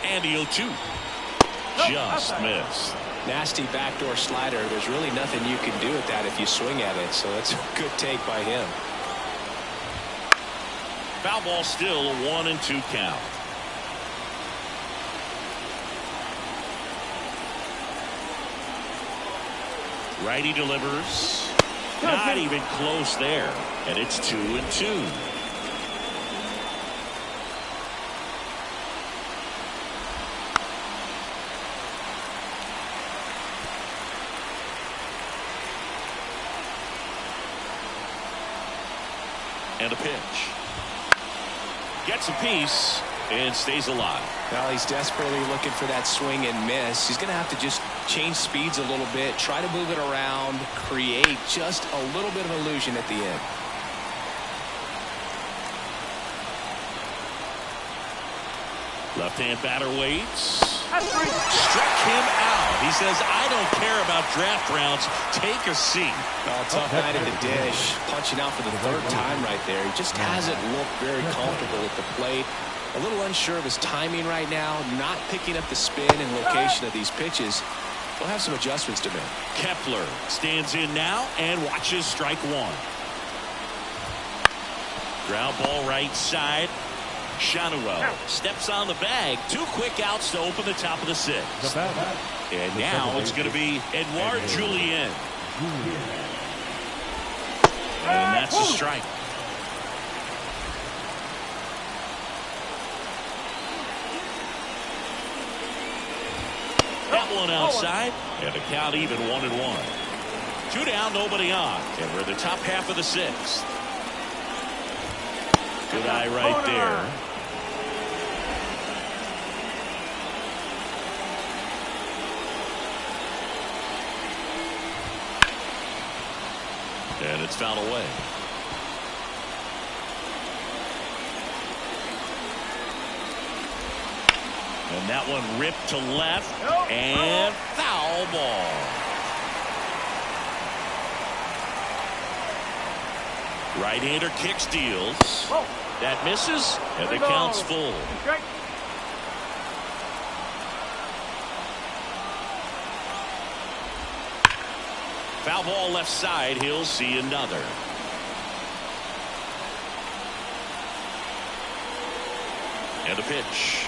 And the 0-2. Just missed. Nasty backdoor slider. There's really nothing you can do with that if you swing at it. So that's a good take by him. Foul ball, still a 1-2 count. Righty delivers. Not even close there. And it's 2-2. And a pitch. Gets a piece and stays alive. Well, he's desperately looking for that swing and miss. He's going to have to just change speeds a little bit, try to move it around, create just a little bit of illusion at the end. Left-hand batter waits. Struck him out. He says, I don't care about draft rounds. Take a seat. Well, tough night at the dish. Punching out for the third time right there. He just hasn't looked very comfortable at the plate. A little unsure of his timing right now. Not picking up the spin and location of these pitches. He'll have some adjustments to make. Kepler stands in now and watches strike one. Ground ball right side. Shanuel steps on the bag. 2 quick outs to open the top of the 6th. And now it's going to be Edouard Julien. And that's a strike. That one outside. And the count even 1-1. 2 down, nobody on. And we're in the top half of the 6th. Good eye right there. And it's fouled away. And that one ripped to left. And foul ball. Right-hander kicks, deals. That misses, and the count's full. Foul ball left side. He'll see another. And a pitch.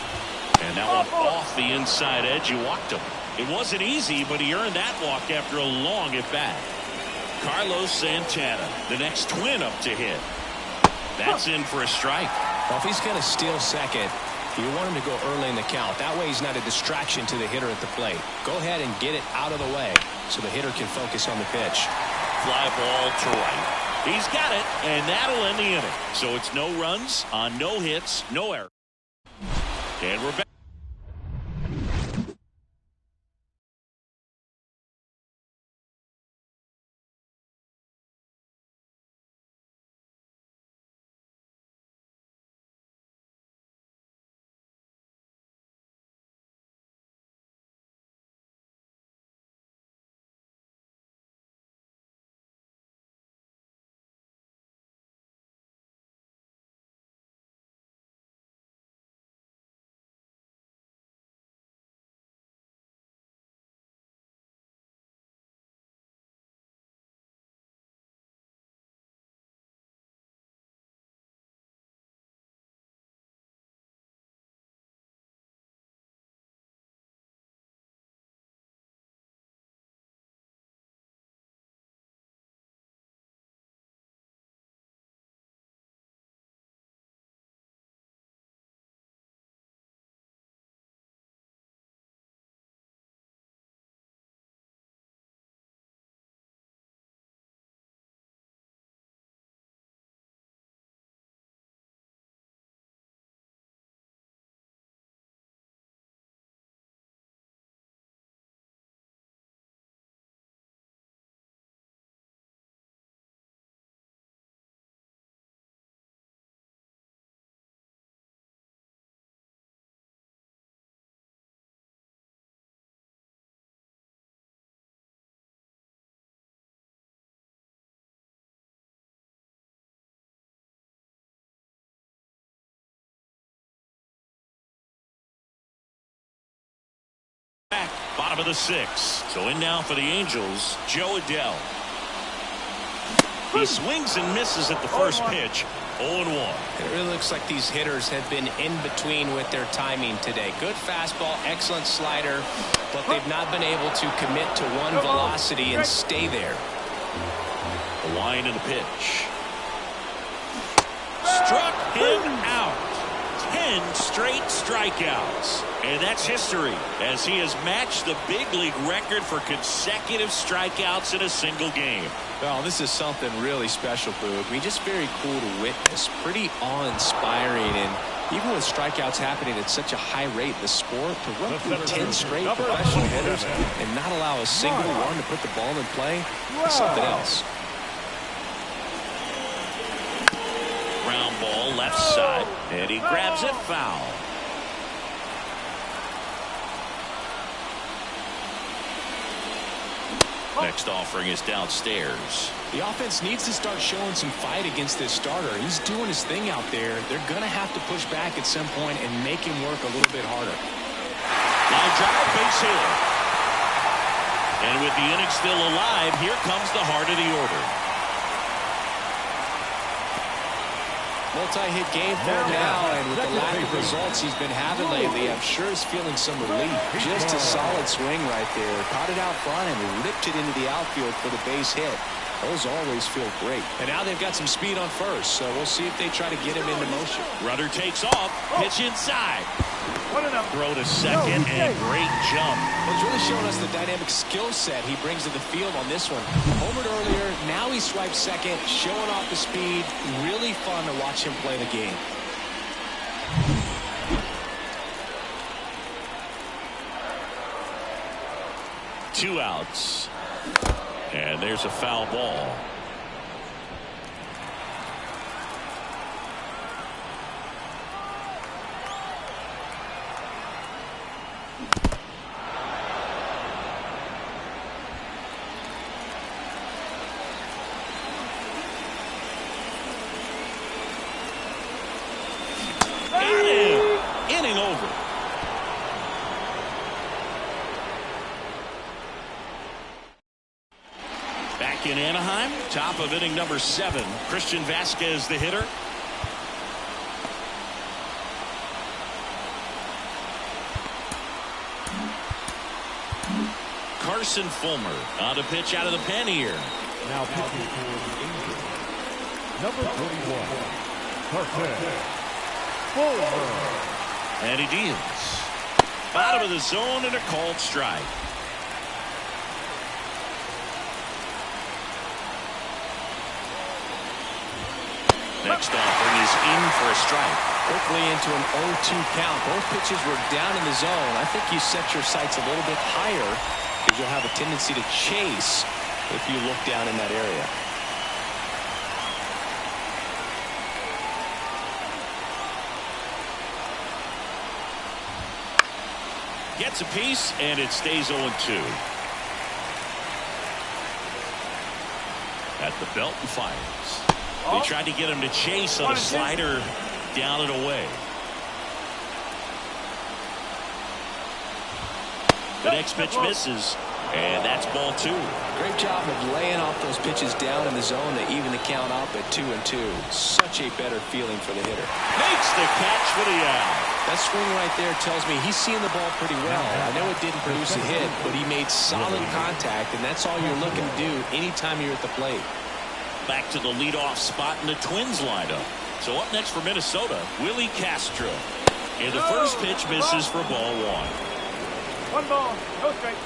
And that one off the inside edge. You walked him. It wasn't easy, but he earned that walk after a long at bat. Carlos Santana, the next twin up to hit. That's in for a strike. Well, if he's going to steal second, you want him to go early in the count. That way he's not a distraction to the hitter at the plate. Go ahead and get it out of the way so the hitter can focus on the pitch. Fly ball to right. He's got it, and that'll end the inning. So it's no runs on no hits, no error. And we're back. Bottom of the 6th. So in now for the Angels, Joe Adell. He swings and misses at the first pitch. 0-1. It really looks like these hitters have been in between with their timing today. Good fastball, excellent slider, but they've not been able to commit to one velocity and stay there. The line and the pitch. Struck him out. 10 straight strikeouts. And that's history, as he has matched the big league record for consecutive strikeouts in a single game. Well, this is something really special, Boog. I mean, just very cool to witness. Pretty awe-inspiring. And even with strikeouts happening at such a high rate in the sport, to run through 10 straight professional hitters and not allow a single one to put the ball in play is something else. Ground ball left side, and he grabs it foul. Next offering is downstairs. The offense needs to start showing some fight against this starter. He's doing his thing out there. They're going to have to push back at some point and make him work a little bit harder. Line drive, base hit. And with the inning still alive, here comes the heart of the order. Multi-hit game for him now, and with the lack of results he's been having lately, I'm sure he's feeling some relief. Just a solid swing right there. Caught it out front and ripped it into the outfield for the base hit. Those always feel great. And now they've got some speed on first, so we'll see if they try to get him into motion. Runner takes off, pitch inside. Throw to second, and great jump. Well, he's really showing us the dynamic skill set he brings to the field on this one. Homered earlier, now he swipes second, showing off the speed. Really fun to watch him play the game. Two outs. And there's a foul ball. Inning over. Back in Anaheim, top of inning number 7. Christian Vasquez, the hitter. Carson Fulmer on to pitch out of the pen here. Now pitching for the Angels, number 31, Carson Fulmer. And he deals. Bottom of the zone and a called strike. Next offering is in for a strike. Quickly into an 0-2 count. Both pitches were down in the zone. I think you set your sights a little bit higher because you'll have a tendency to chase if you look down in that area. Gets a piece, and it stays 0-2. At the belt and fires. They tried to get him to chase on a slider down and away. The next pitch misses, and that's ball 2. Great job of laying off those pitches down in the zone to even the count up at 2-2. Such a better feeling for the hitter. Makes the catch for the out. That swing right there tells me he's seeing the ball pretty well. I know it didn't produce a hit, but he made solid contact, and that's all you're looking to do anytime you're at the plate. Back to the leadoff spot in the Twins lineup. So up next for Minnesota, Willie Castro. And the first pitch misses for ball 1. 1 ball, no strike.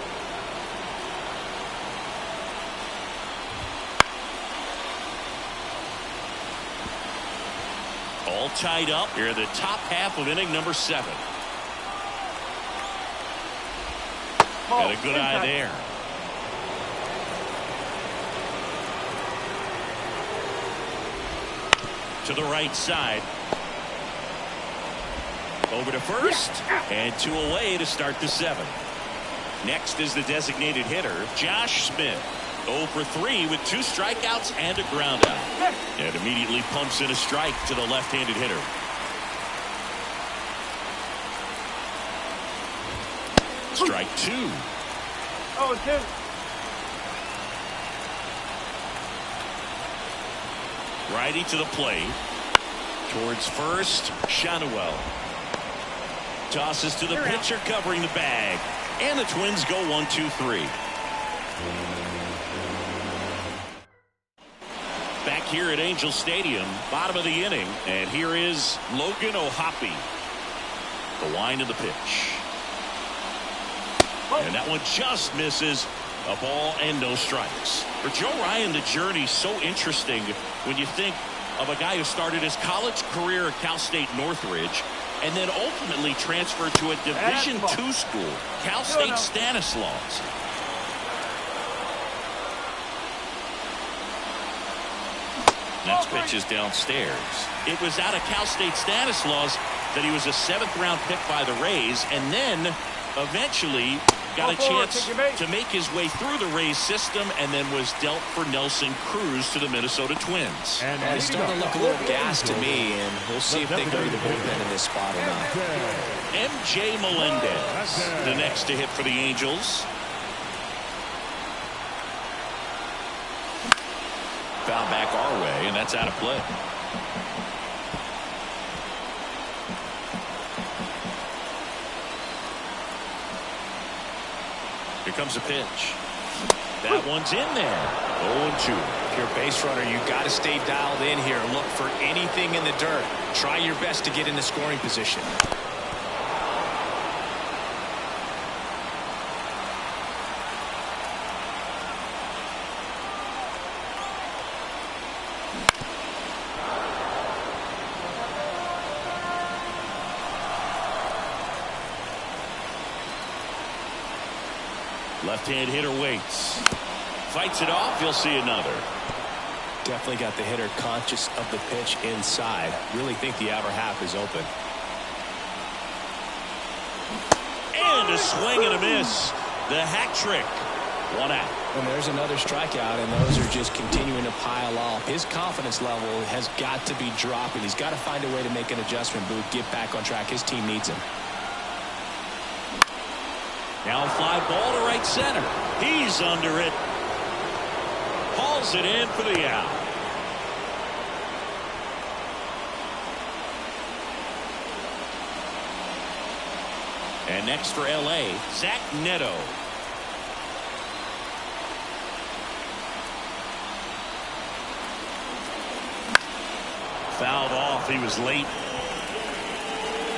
All tied up here in the top half of inning number 7. Got a good eye there. To the right side. Over to first, and 2 away to start the 7th. Next is the designated hitter, Josh Smith. 0 for 3 with 2 strikeouts and a ground out. And immediately pumps in a strike to the left-handed hitter. Strike 2. 0-2. Righty to the plate. Towards first, Shanuel. Tosses to the pitcher covering the bag. And the Twins go 1-2-3. Back here at Angel Stadium, bottom of the inning. And here is Logan O'Hoppe. The wind of the pitch. And that one just misses. A ball and no strikes. For Joe Ryan, the journey's so interesting when you think of a guy who started his college career at Cal State Northridge and then ultimately transferred to a Division II school, Cal State Stanislaus. Next pitch is downstairs. It was out of Cal State Stanislaus that he was a 7th-round pick by the Rays, and then eventually got a chance to make his way through the Rays system and then was dealt for Nelson Cruz to the Minnesota Twins. And he's starting to look a little gassed to me, and we'll see if they go to the bullpen in this spot or not. MJ Melendez, the next to hit for the Angels. Foul back our way, and that's out of play. Here comes a pitch. That one's in there. 0-2. If you're a base runner, you got to stay dialed in here. Look for anything in the dirt. Try your best to get in the scoring position. Left-hand hitter waits. Fights it off. You'll see another. Definitely got the hitter conscious of the pitch inside. Really think the outer half is open. And a swing and a miss. The hat trick. 1 out. And there's another strikeout, and those are just continuing to pile off. His confidence level has got to be dropping. He's got to find a way to make an adjustment, Booth. Get back on track. His team needs him. Now a fly ball to right center. He's under it. Hauls it in for the out. And next for L.A., Zach Neto. Fouled off. He was late.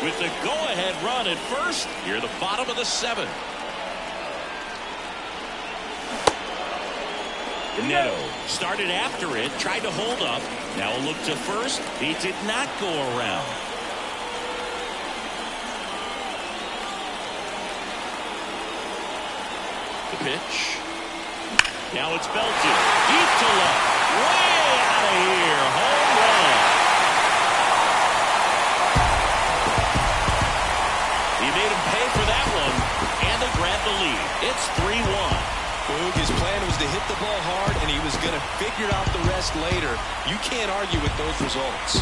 With the go-ahead run at first, near the bottom of the 7th. Neto started after it, tried to hold up. Now a look to first. He did not go around. The pitch. Now it's belted. Deep to left. Way out of here. Home run. He made him pay for that one, and they grab the lead. It's 3-1. Boog, his plan was to hit the ball hard, and he was going to figure out the rest later. You can't argue with those results.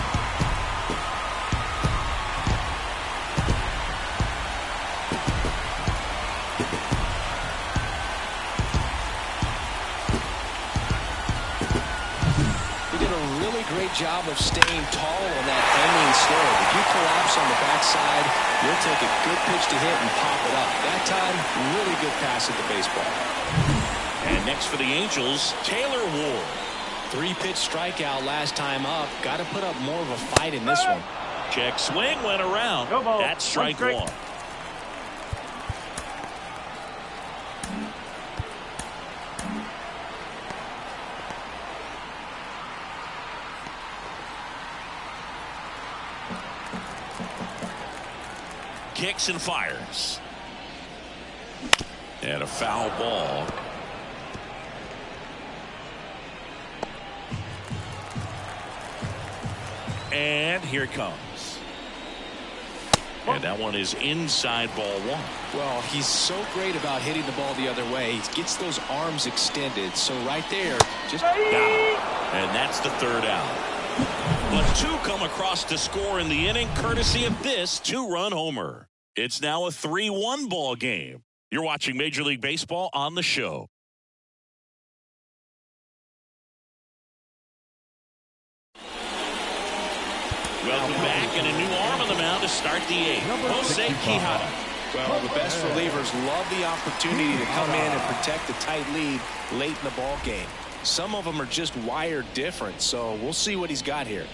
He did a really great job of staying tall on that ending serve. If you collapse on the backside, you'll take a good pitch to hit and pop it up. That time, really good pass at the baseball. And next for the Angels, Taylor Ward. 3-pitch strikeout last time up. Got to put up more of a fight in this one. Check swing, went around. No ball. That's strike 1. Kicks and fires. And a foul ball. And here it comes. And that one is inside ball 1. Well, he's so great about hitting the ball the other way. He gets those arms extended. So right there, just got him. And that's the 3rd out. But 2 come across to score in the inning, courtesy of this 2-run homer. It's now a 3-1 ball game. You're watching Major League Baseball on the show. Welcome back, and a new arm on the mound to start the eighth. Jose Quijada. Well, the best relievers love the opportunity to come in and protect the tight lead late in the ball game. Some of them are just wired different, so we'll see what he's got here.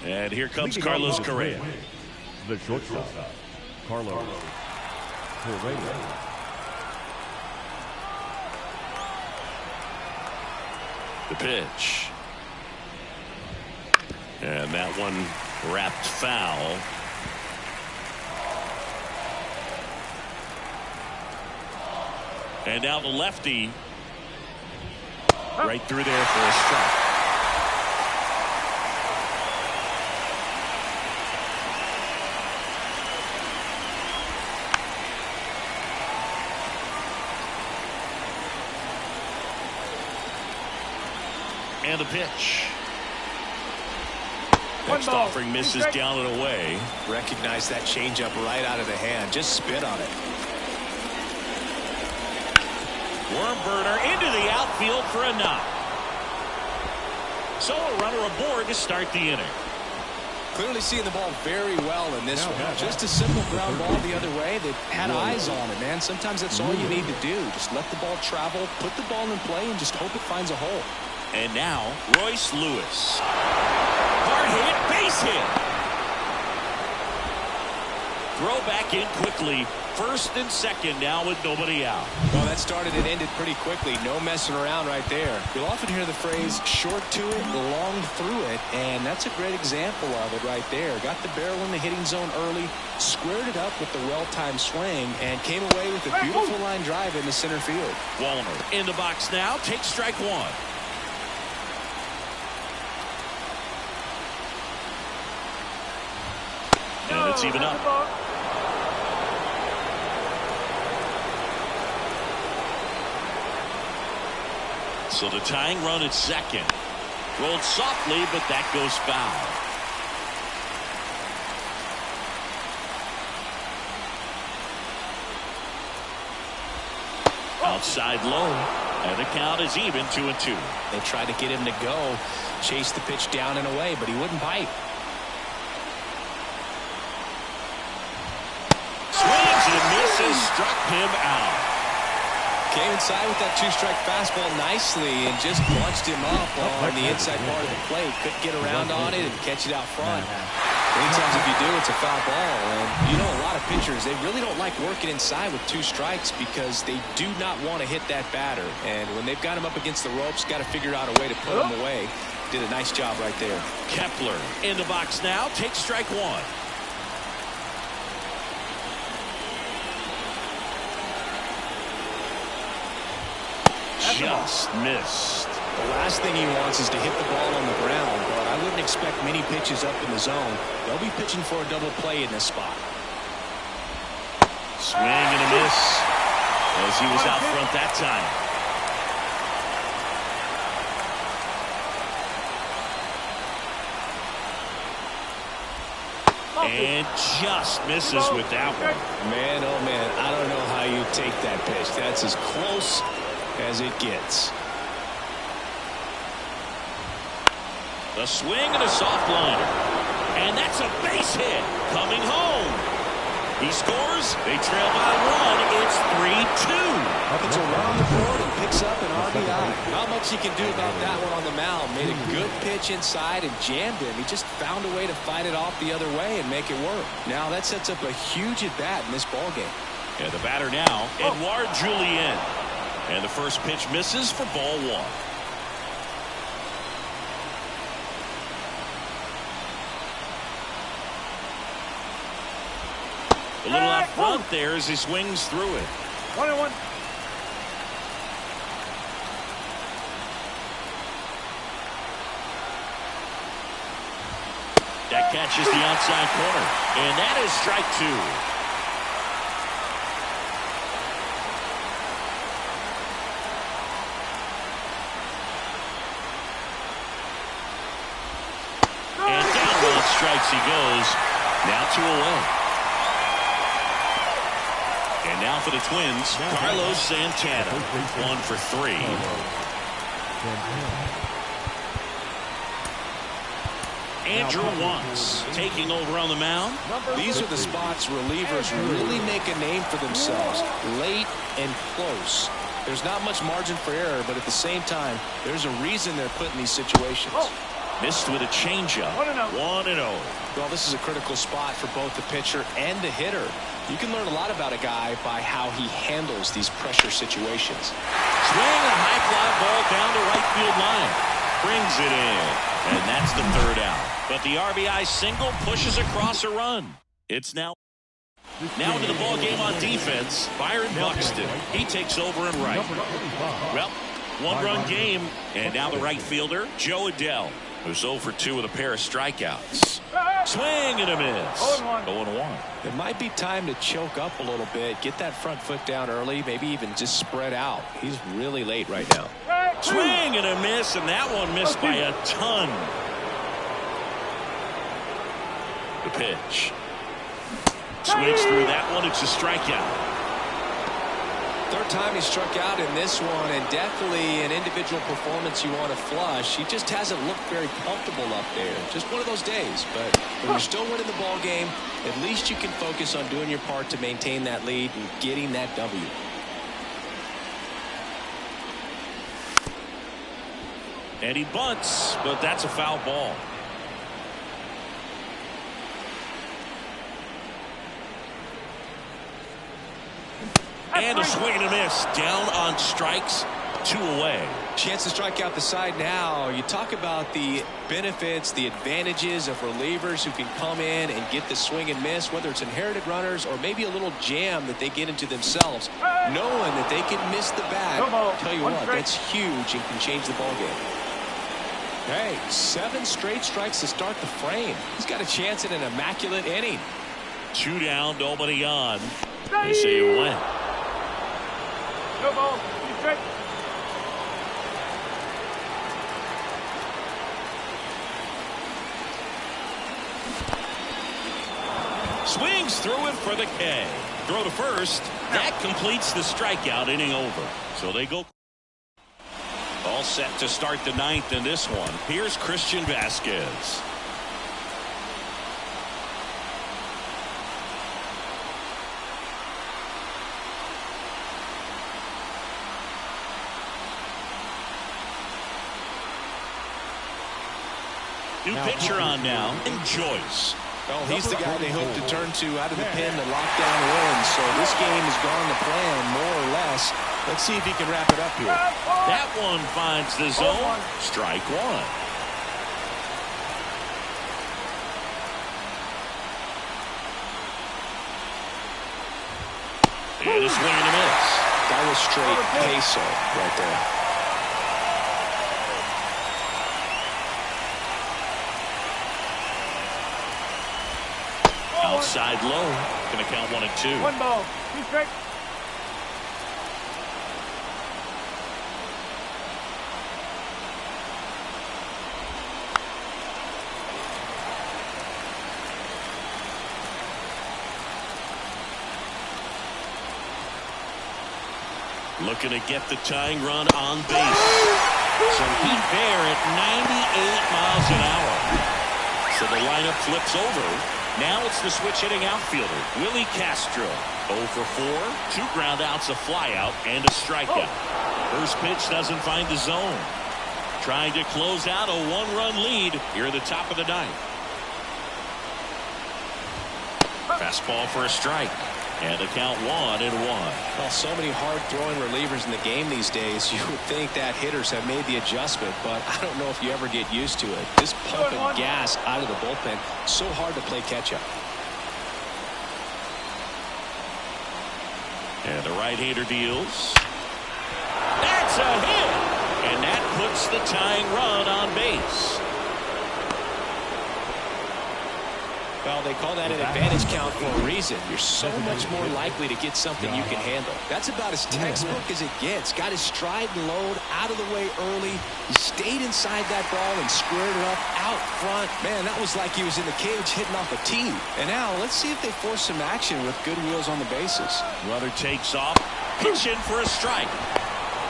And here comes Carlos Correa. The shortstop, Carlos Correa. The pitch. And that one wrapped foul. And now the lefty right through there for a strike. And the pitch. Next offering misses down and away. Recognize that changeup right out of the hand. Just spit on it. Worm burner into the outfield for a knock. So a runner aboard to start the inning. Clearly seeing the ball very well in this one. Just a simple ground ball the other way that had eyes on it, man. Sometimes that's all you need to do. Just let the ball travel, put the ball in play, and just hope it finds a hole. And now, Royce Lewis. Hard hit, base hit. Throw back in quickly. First and second now with nobody out. Well, that started and ended pretty quickly. No messing around right there. You'll often hear the phrase short to it, long through it, and that's a great example of it right there. Got the barrel in the hitting zone early, squared it up with the well-timed swing, and came away with a beautiful line drive into center field. Wallner in the box now, takes strike one. And it's even up. So the tying run at second. Rolled softly, but that goes foul. Outside low. And the count is even 2-2. They tried to get him to go. Chase the pitch down and away, but he wouldn't bite. Misses, struck him out. Came inside with that two-strike fastball nicely and just launched him up on the inside part of the plate. Couldn't get around on it and catch it out front. Many times if you do, it's a foul ball. And you know, a lot of pitchers, they really don't like working inside with two strikes because they do not want to hit that batter. And when they've got him up against the ropes, got to figure out a way to put him away. Did a nice job right there. Kepler in the box now, takes strike one. just missed. The last thing he wants is to hit the ball on the ground, but I wouldn't expect many pitches up in the zone. They'll be pitching for a double play in this spot. Swing and a miss as he was out front that time. And just misses with that one. Man, oh man, I don't know how you take that pitch. That's as close as it gets. The swing and a soft liner. And that's a base hit coming home. He scores. They trail by one. It's 3-2. It's a run on the board and picks up an RBI. Not much he can do about that one on the mound. Made a good pitch inside and jammed him. He just found a way to fight it off the other way and make it work. Now that sets up a huge at-bat in this ballgame. Yeah, the batter now, Edouard Julien. And the first pitch misses for ball one. A little out front there as he swings through it. 1-1. That catches the outside corner. And that is strike two. And down one strikes he goes. Now 2 away. And now for the Twins, Carlos Santana, 1 for 3. Andrew Wantz taking over on the mound. These are the spots relievers really make a name for themselves. Late and close. There's not much margin for error, but at the same time, there's a reason they're put in these situations. Missed with a changeup. 1-0. Well, this is a critical spot for both the pitcher and the hitter. You can learn a lot about a guy by how he handles these pressure situations. Swing and a high fly ball down the right field line. Brings it in. And that's the third out. But the RBI single pushes across a run. It's now into the ball game on defense. Byron Buxton. He takes over in right. Well, 1-run game. And now the right fielder, Joe Adell, who's 0 for 2 with a pair of strikeouts. Swing and a miss. 0-1. It might be time to choke up a little bit, get that front foot down early, maybe even just spread out. He's really late right now. Swing and a miss, and that one missed by a ton. The pitch. Swings through that one. It's a strikeout. Third time he struck out in this one, and definitely an individual performance you want to flush. He just hasn't looked very comfortable up there. Just one of those days. But when you're still winning the ball game, at least you can focus on doing your part to maintain that lead and getting that W. And he bunts, but that's a foul ball. And a swing and a miss. Down on strikes. 2 away. Chance to strike out the side now. You talk about the benefits, the advantages of relievers who can come in and get the swing and miss, whether it's inherited runners or maybe a little jam that they get into themselves. Knowing that they can miss the bat, tell you what, that's huge and can change the ball game. Hey, 7 straight strikes to start the frame. He's got a chance at an immaculate inning. 2 down, nobody on. They say you win. No ball. Straight. Swings through it for the K. Throw to first. That completes the strikeout, inning over. So they go. All set to start the 9th in this one. Here's Christian Vasquez. New pitcher on now, and Joyce. Well, he's the guy they hope to turn to out of the pen to lock down wins. So this game has gone to plan, more or less. Let's see if he can wrap it up here. That one finds the zone. Strike one. And a swing and a miss. That was straight peso right there. Outside low. Going to count 1-2. 1 ball. 2 strikes. Looking to get the tying run on base. Some heat there at 98 miles an hour. So the lineup flips over. Now it's the switch hitting outfielder, Willie Castro. 0 for 4, 2 ground outs, a flyout, and a strikeout. First pitch doesn't find the zone. Trying to close out a 1-run lead here at the top of the ninth. Fastball for a strike. And a count 1-1. Well, so many hard-throwing relievers in the game these days. You would think that hitters have made the adjustment, but I don't know if you ever get used to it. Just pumping gas out of the bullpen, so hard to play catch-up. And the right-hander deals. That's a hit! And that puts the tying run on base. Well, they call that an advantage count for a reason. You're so much more likely to get something you can handle. That's about as textbook as it gets. Got his stride and load out of the way early. He stayed inside that ball and squared it up out front. Man, that was like he was in the cage hitting off a tee. And now let's see if they force some action with good wheels on the bases. Runner takes off, pitching for a strike.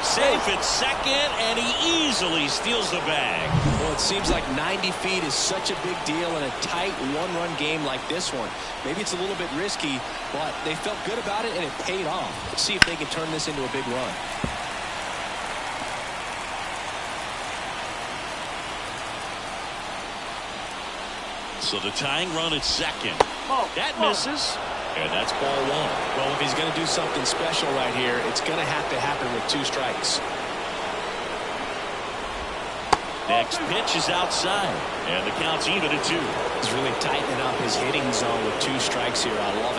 Safe at second, and he easily steals the bag. Well, it seems like 90 feet is such a big deal in a tight one-run game like this one. Maybe it's a little bit risky, but they felt good about it, and it paid off. Let's see if they can turn this into a big run. So the tying run at second. That misses. And that's ball 1. Well, if he's going to do something special right here, it's going to happen with 2 strikes. Next pitch is outside, and the count's even at 2. He's really tightening up his hitting zone with 2 strikes here. I love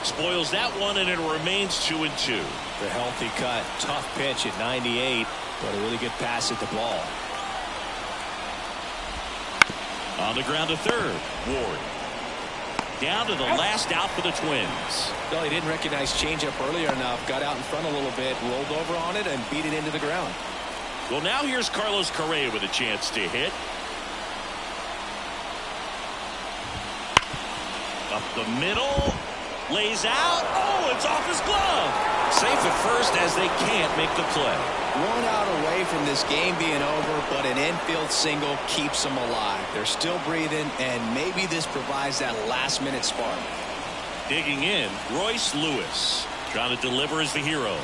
it. Spoils that one, and it remains 2-2. The healthy cut. Tough pitch at 98, but a really good pass at the ball. On the ground to third, Ward. Down to the last out for the Twins. Well, he didn't recognize changeup earlier enough. Got out in front a little bit, rolled over on it, and beat it into the ground. Well, now here's Carlos Correa with a chance to hit. Up the middle. Lays out. Oh, it's off his glove. Safe at first as they can't make the play. 1 out away from this game being over, but an infield single keeps them alive. They're still breathing, and maybe this provides that last-minute spark. Digging in, Royce Lewis. Trying to deliver as the hero.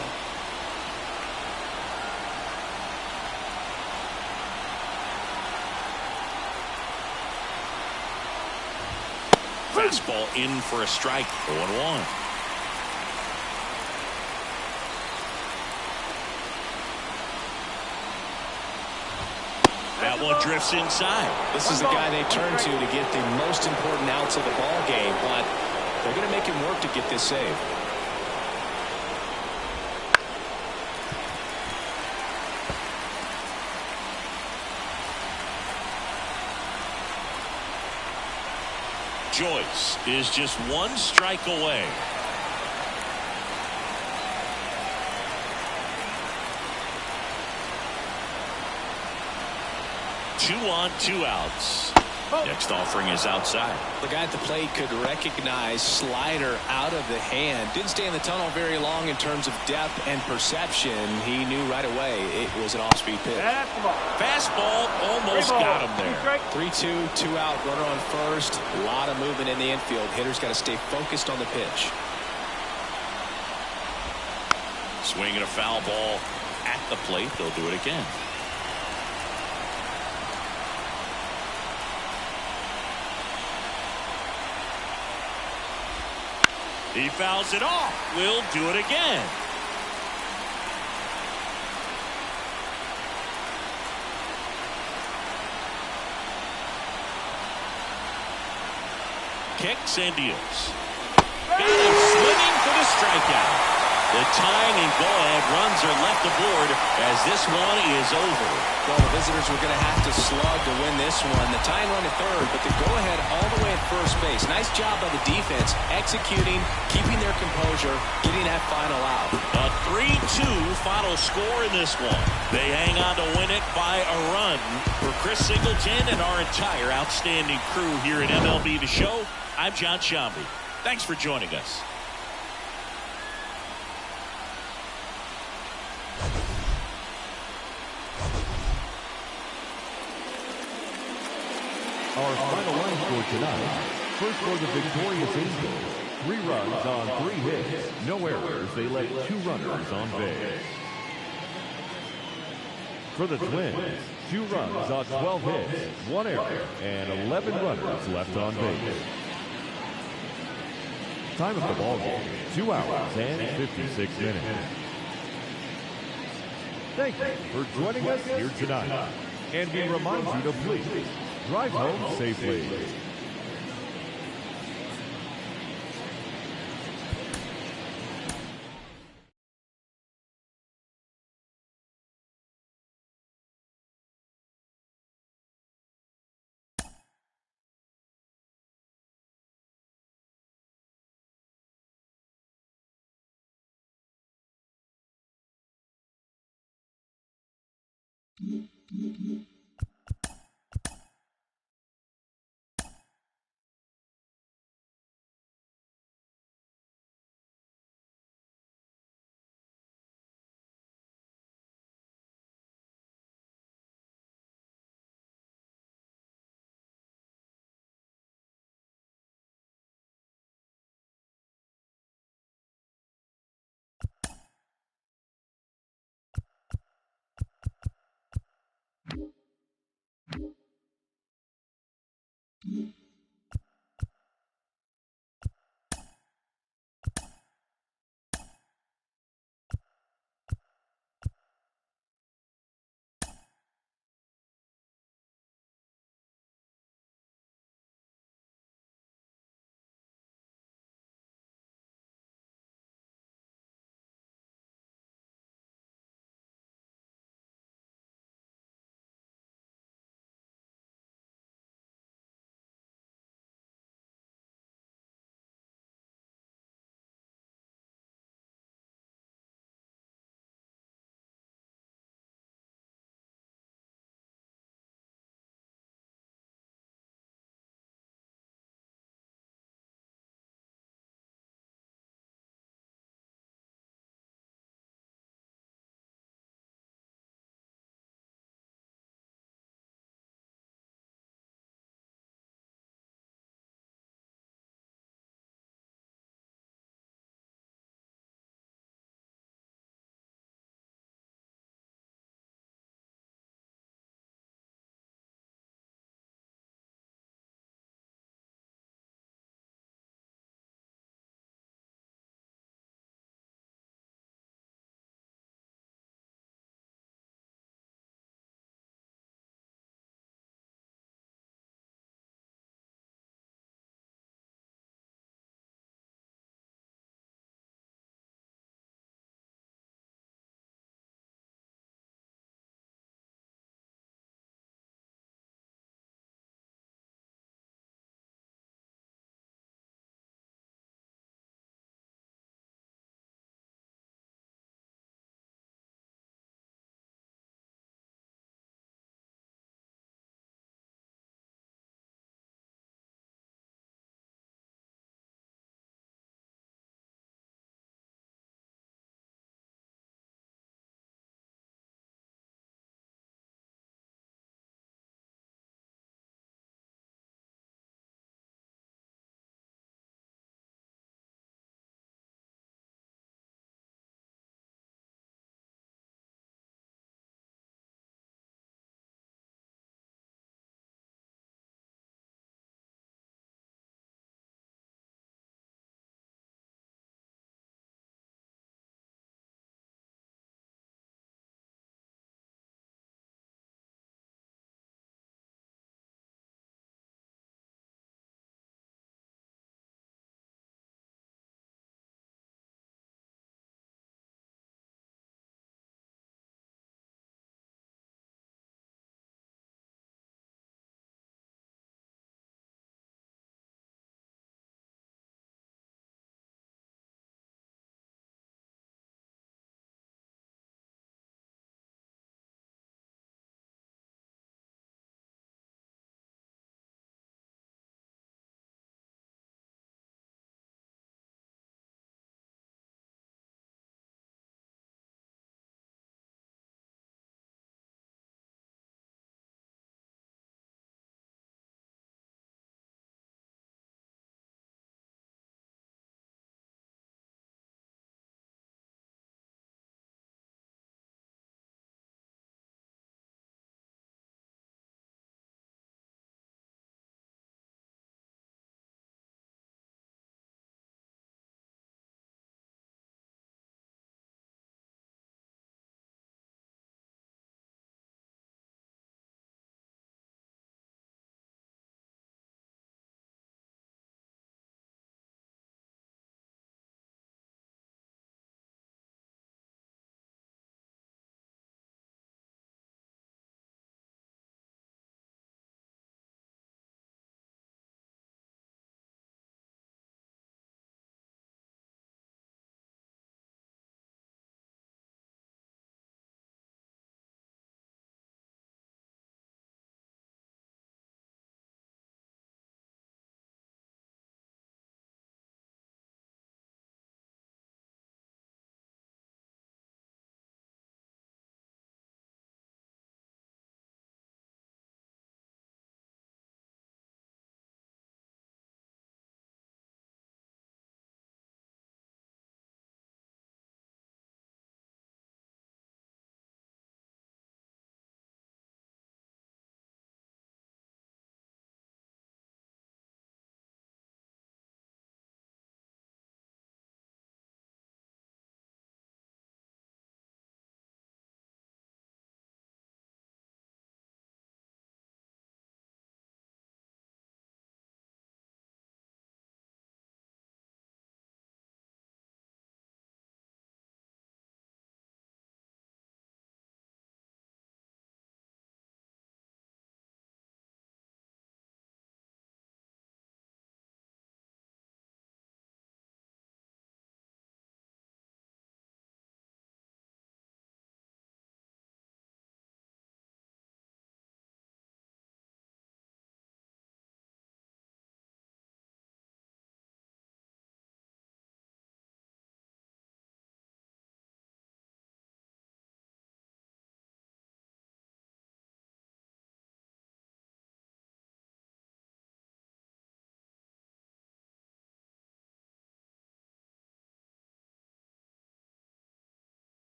Fastball in for a strike. 0-1. That one drifts inside. This is the guy they turn to get the most important outs of the ball game, but they're going to make him work to get this save. Joyce is just 1 strike away. Two on, 2 outs. Next offering is outside. The guy at the plate could recognize slider out of the hand. Didn't stay in the tunnel very long in terms of depth and perception. He knew right away it was an off-speed pitch. Fastball almost got him there. 3-2, 2 out, runner on first. A lot of movement in the infield. Hitter's got to stay focused on the pitch. Swinging a foul ball at the plate. They'll do it again. He fouls it off. We'll do it again. Kicks and deals. Got him swinging for the strikeout. The tying and go-ahead runs are left aboard as this one is over. Well, the visitors were going to have to slug to win this one. The tying run at third, but the go-ahead all the way at first base. Nice job by the defense, executing, keeping their composure, getting that final out. A 3-2 final score in this one. They hang on to win it by a run. For Chris Singleton and our entire outstanding crew here at MLB The Show, I'm John Shambi. Thanks for joining us. Our final line score tonight. First for the victorious Angels. 3 runs on 3 hits. No errors. They left 2 runners on base. For the Twins, 2 runs on 12 hits, 1 error, and 11 runners left on base. Time of the ball game, 2 hours and 56 minutes. Thank you for joining us here tonight. And we remind you to please drive home safely.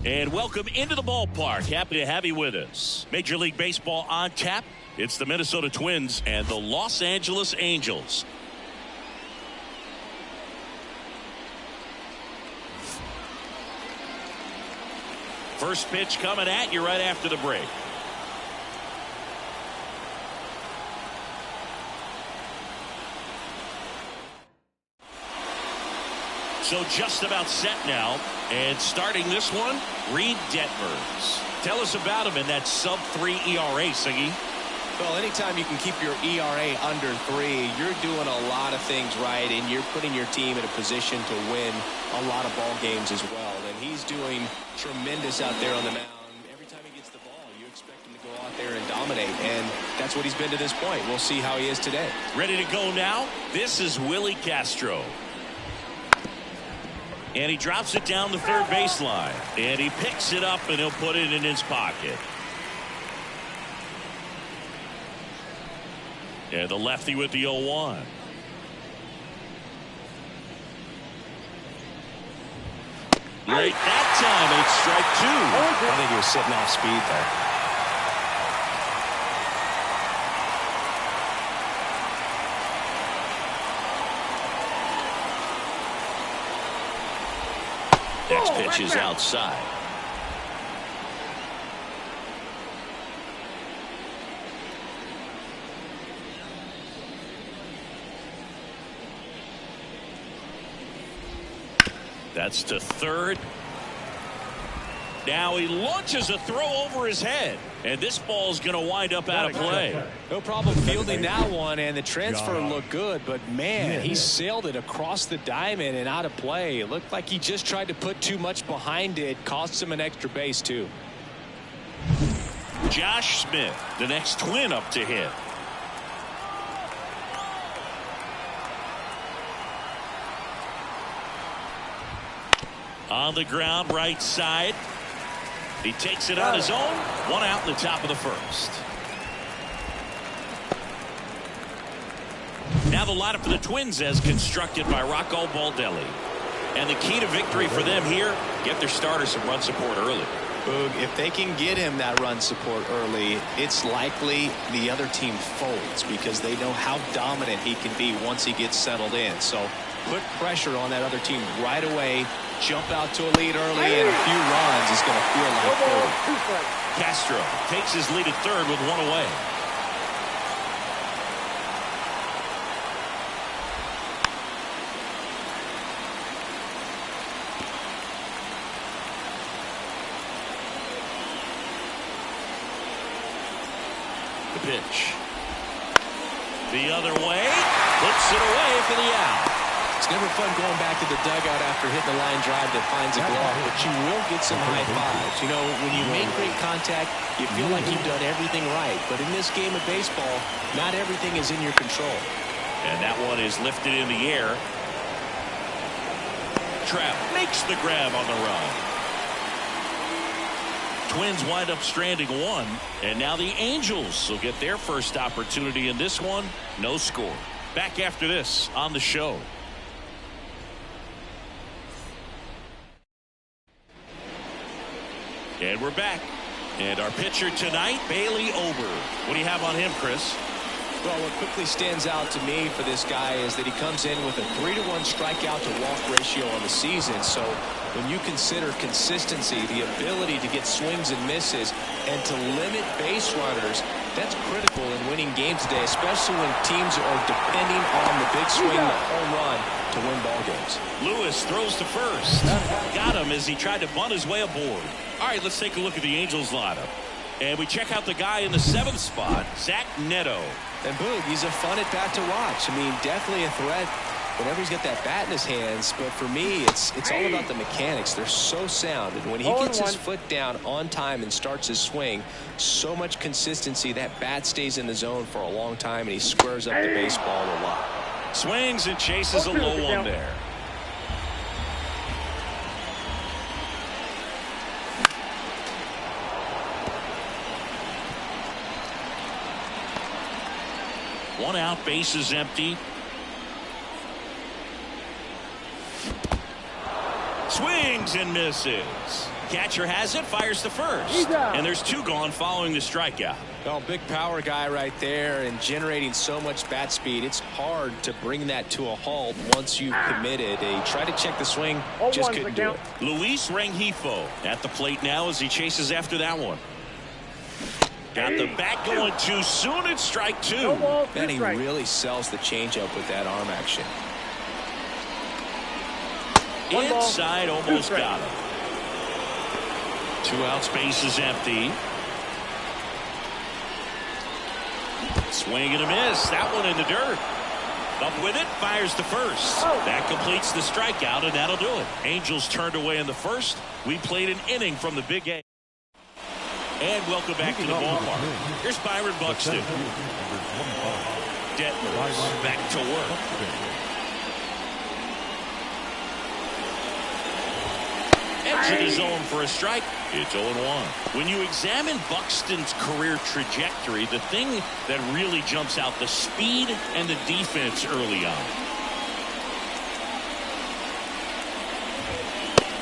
And welcome into the ballpark. Happy to have you with us. Major League Baseball on tap. It's the Minnesota Twins and the Los Angeles Angels. First pitch coming at you right after the break. So just about set now. And starting this one, Reed Detmers. Tell us about him in that sub-3 ERA, Siggy. Well, anytime you can keep your ERA under 3, you're doing a lot of things right, and you're putting your team in a position to win a lot of ball games as well. And he's doing tremendous out there on the mound. Every time he gets the ball, you expect him to go out there and dominate, and that's what he's been to this point. We'll see how he is today. Ready to go now? This is Willie Castro. And he drops it down the third baseline. And he picks it up, and he'll put it in his pocket. And the lefty with the 0-1. Late that time, it's strike 2. I think he was sitting off speed there. Next pitch is outside. That's to third. Now he launches a throw over his head. And this ball's going to wind up out of play. No problem fielding that one, and the transfer looked good, but man, he sailed it across the diamond and out of play. It looked like he just tried to put too much behind it. Cost him an extra base too. Josh Smith, the next Twin up to hit. On the ground, right side. He takes it on his own. One out in the top of the first. Now the lineup for the Twins as constructed by Rocco Baldelli. And the key to victory for them here, get their starter some run support early. Boog, if they can get him that run support early, it's likely the other team folds because they know how dominant he can be once he gets settled in. So put pressure on that other team right away. Jump out to a lead early, and a few runs is going to feel like four. Castro takes his lead at third with one away. The pitch. The other way. Puts it away for the out. It's never fun going back to the dugout after hitting the line drive that finds a glove, but you will get some high fives. You know, when you make great contact, you feel like you've done everything right. But in this game of baseball, not everything is in your control. And that one is lifted in the air. Trapp makes the grab on the run. Twins wind up stranding one, and now the Angels will get their first opportunity in this one. No score. Back after this on the show. And we're back. And our pitcher tonight, Bailey Ober. What do you have on him, Chris? Well, what quickly stands out to me for this guy is that he comes in with a 3-to-1 strikeout to walk ratio on the season. So when you consider consistency, the ability to get swings and misses, and to limit base runners, that's critical in winning games today, especially when teams are depending on the big swing, the home run, to win ball games. Lewis throws to first. Got him as he tried to bunt his way aboard. All right, let's take a look at the Angels lineup. And we check out the guy in the 7th spot, Zach Neto. And Boog, he's a fun at bat to watch. I mean, definitely a threat whenever he's got that bat in his hands. But for me, it's all about the mechanics. They're so sound. And when he gets his foot down on time and starts his swing, so much consistency, that bat stays in the zone for a long time, and he squares up the baseball a lot. Swings and chases a low one there. One out, base is Swings and misses. Catcher has it, fires to first. And there's two gone following the strikeout. Oh, big power guy right there and generating so much bat speed. It's hard to bring that to a halt once you've committed. Try to check the swing, just couldn't do it. Luis Rengifo at the plate now as he chases after that one. Got the bat going too soon. It's strike two. Man, he really sells the changeup with that arm action. Inside, almost got him. 2 outs, base is empty. Swing and a miss. That one in the dirt. Up with it, fires to first. That completes the strikeout, and that'll do it. Angels turned away in the first. We played an inning from the Big A. And welcome back to the ballpark. Here's Byron Buxton. Detmers back to work. Edge of the zone for a strike. It's 0-1. When you examine Buxton's career trajectory, the thing that really jumps out, the speed and the defense early on.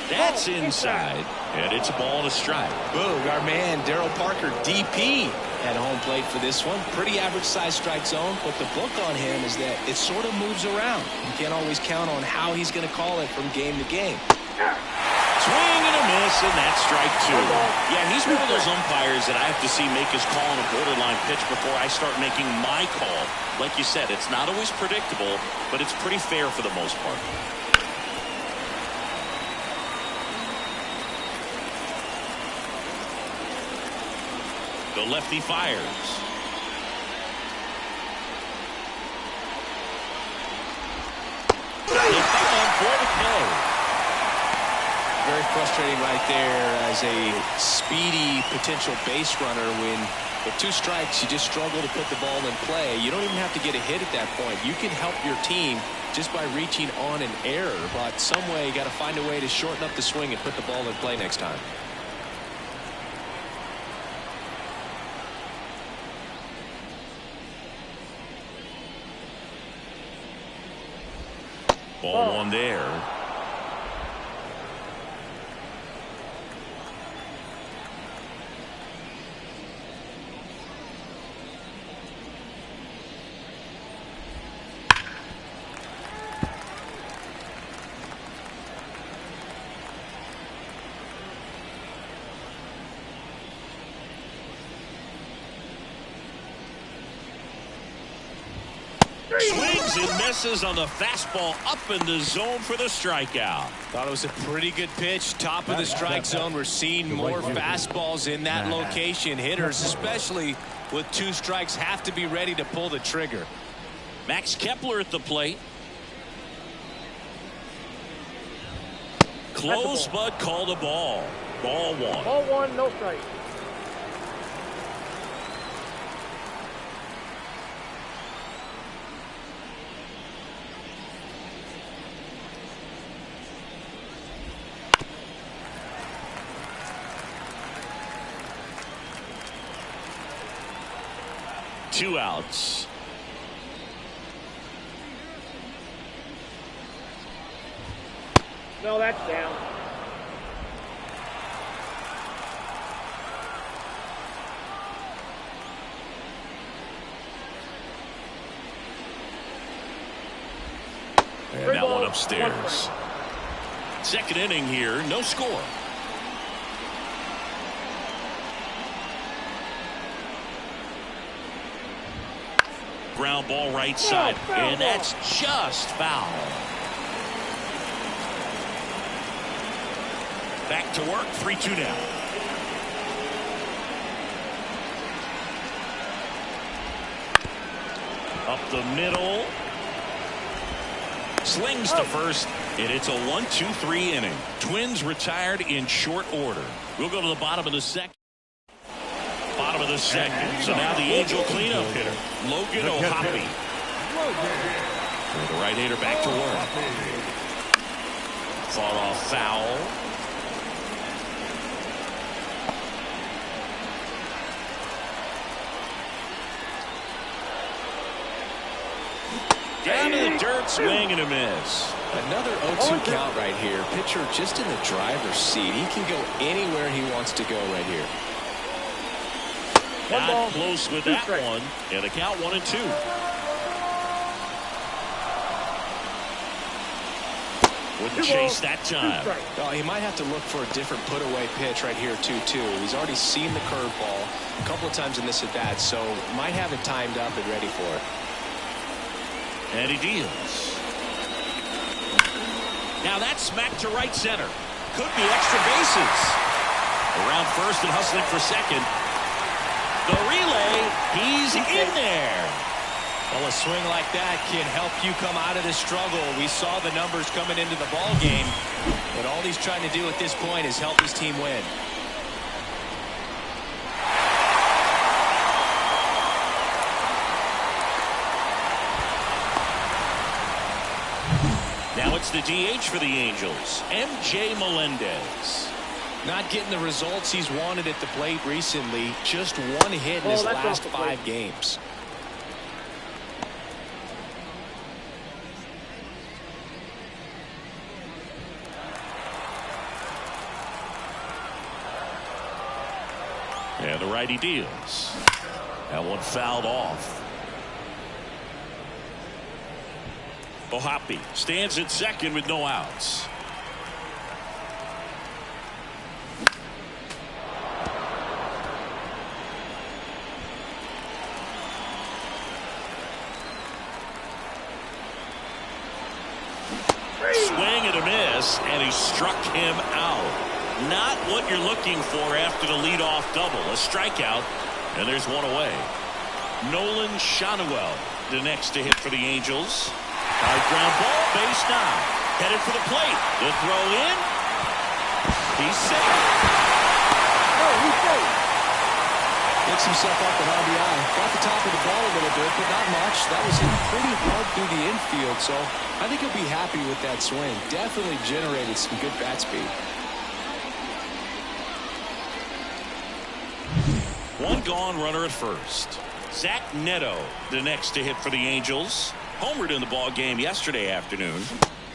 That's inside, and it's a ball and a strike. Boog, our man Darryl Parker, DP, at home plate for this one. Pretty average size strike zone, but the book on him is that it sort of moves around. You can't always count on how he's going to call it from game to game. Swing and a miss, and that's strike two. Yeah, he's one of those umpires that I have to see make his call on a borderline pitch before I start making my call. Like you said, it's not always predictable, but it's pretty fair for the most part. The lefty fires. The foul for the play. Very frustrating right there as a speedy potential base runner. When with 2 strikes, you just struggle to put the ball in play. You don't even have to get a hit at that point. You can help your team just by reaching on an error, but some way you got to find a way to shorten up the swing and put the ball in play next time. Ball one there. Swings and misses on the fastball up in the zone for the strikeout. Thought it was a pretty good pitch. Top of the strike zone. We're seeing more fastballs in that location. Hitters, especially with 2 strikes, have to be ready to pull the trigger. Max Kepler at the plate. Close, but called a ball. Ball one. Ball one, no strike. Two outs. No, that's down. And that one upstairs. Second inning here, no score. Ground ball right side, and that's just foul. Back to work, 3-2 now. Up the middle. Slings to first, and it's a 1-2-3 inning. Twins retired in short order. We'll go to the bottom of the second. Bottom of the second. So now the Angel cleanup hitter, Logan O'Hoppe. The right-hander back to work. Fall off foul. Down to the dirt, swing and a miss. Another 0-2 count right here. Pitcher just in the driver's seat. He can go anywhere he wants to go right here. Not close with that one. And a count 1-2. Wouldn't chase that time. Oh, he might have to look for a different put-away pitch right here, 2-2. He's already seen the curveball a couple of times in this at-bat, so might have it timed up and ready for it. And he deals. Now that's smacked to right center. Could be extra bases. Around first and hustling for second. The relay, he's in there. Well, a swing like that can help you come out of this struggle. We saw the numbers coming into the ball game, but all he's trying to do at this point is help his team win. Now it's the DH for the Angels, M.J. Melendez. Not getting the results he's wanted at the plate recently. Just one hit in his last 5 games. And the righty deals. That one fouled off. O'Hoppe stands at second with no outs. Swing and a miss, and he struck him out. Not what you're looking for after the leadoff double. A strikeout, and there's one away. Nolan Schanuel, the next to hit for the Angels. High ground ball, base now. Headed for the plate. The throw in. He's safe. Oh, he's safe. Picks himself up at RBI. Got the top of the ball a little bit, but not much. That was hit pretty hard through the infield, so I think he'll be happy with that swing. Definitely generated some good bat speed. One gone, runner at first. Zach Neto, the next to hit for the Angels. Homered in the ball game yesterday afternoon.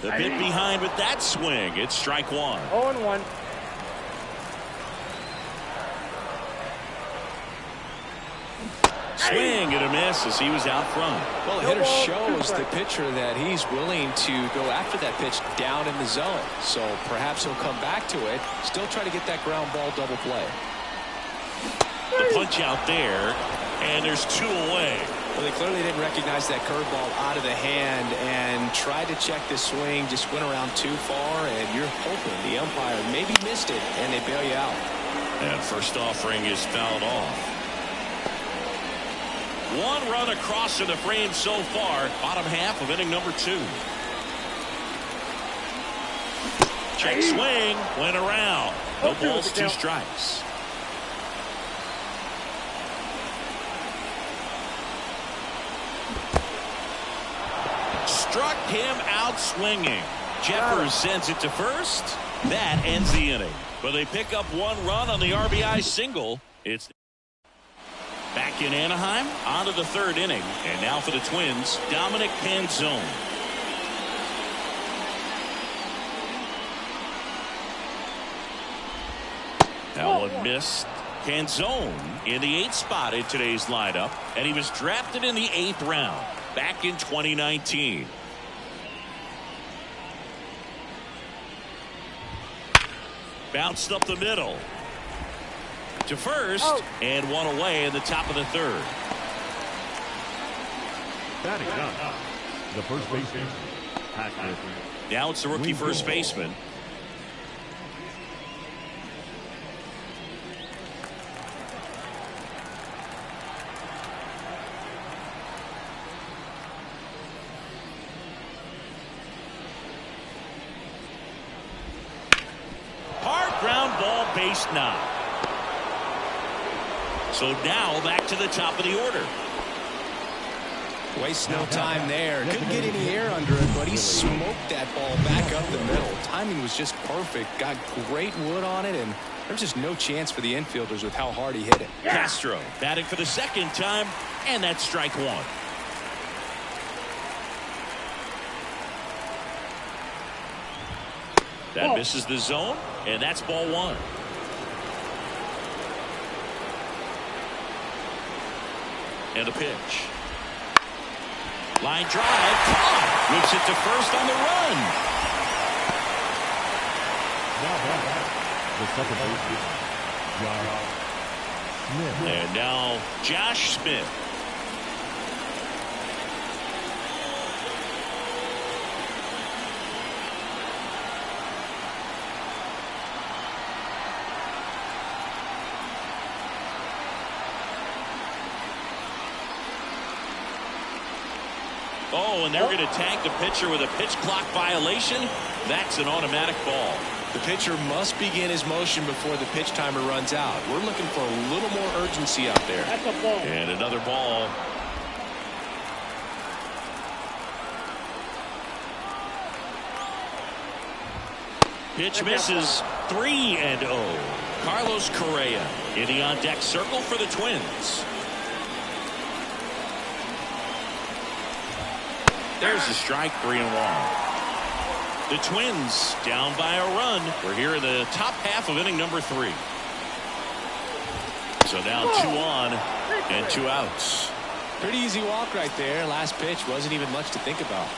A bit behind with that swing. It's strike one. 0-1. Swing and a miss as he was out front. Well, the hitter shows the pitcher that he's willing to go after that pitch down in the zone. So perhaps he'll come back to it. Still try to get that ground ball double play. The punch out there, and there's 2 away. Well, they clearly didn't recognize that curveball out of the hand and tried to check the swing. Just went around too far, and you're hoping the umpire maybe missed it, and they bail you out. And first offering is fouled off. 1 run across in the frame so far. Bottom half of inning number 2. Check swing, went around. No balls, 2 strikes. Struck him out swinging. Jeffers sends it to first. That ends the inning. But they pick up 1 run on the RBI single. It's back in Anaheim, on to the 3rd inning. And now for the Twins, Dominic Canzone. That one missed. Canzone in the 8th spot in today's lineup. And he was drafted in the 8th round back in 2019. Bounced up the middle to first, and 1 away in the top of the 3rd. Batting up, the first baseman, Patrick. Now it's the rookie first baseman. Ground ball, base knock. So now back to the top of the order. Wastes no time there. Couldn't get any air under it, but he smoked that ball back up the middle. Timing was just perfect. Got great wood on it, and there's just no chance for the infielders with how hard he hit it. Castro batting for the 2nd time, and that's strike 1. That misses the zone, and that's ball one. And a pitch. Line drive, caught. Whips it to first on the run. Now back, the second baseman, Josh Smith. And now Josh Smith. Oh, and they're going to tag the pitcher with a pitch clock violation. That's an automatic ball. The pitcher must begin his motion before the pitch timer runs out. We're looking for a little more urgency out there. That's a ball. And another ball. Pitch misses. 3-0. Carlos Correa in the on-deck circle for the Twins. There's the strike, 3-1. The Twins down by a run. We're here in the top half of inning number 3. So now 2 on and 2 outs. Pretty easy walk right there. Last pitch wasn't even much to think about.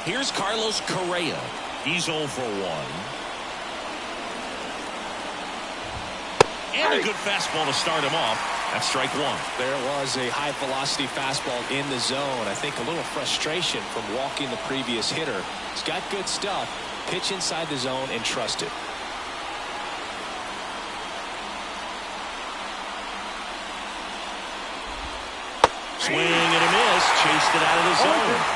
Here's Carlos Correa. He's 0 for 1. And a good fastball to start him off. That's strike 1. There was a high velocity fastball in the zone. I think a little frustration from walking the previous hitter. He's got good stuff. Pitch inside the zone and trust it. Swing and a miss. Chased it out of the zone.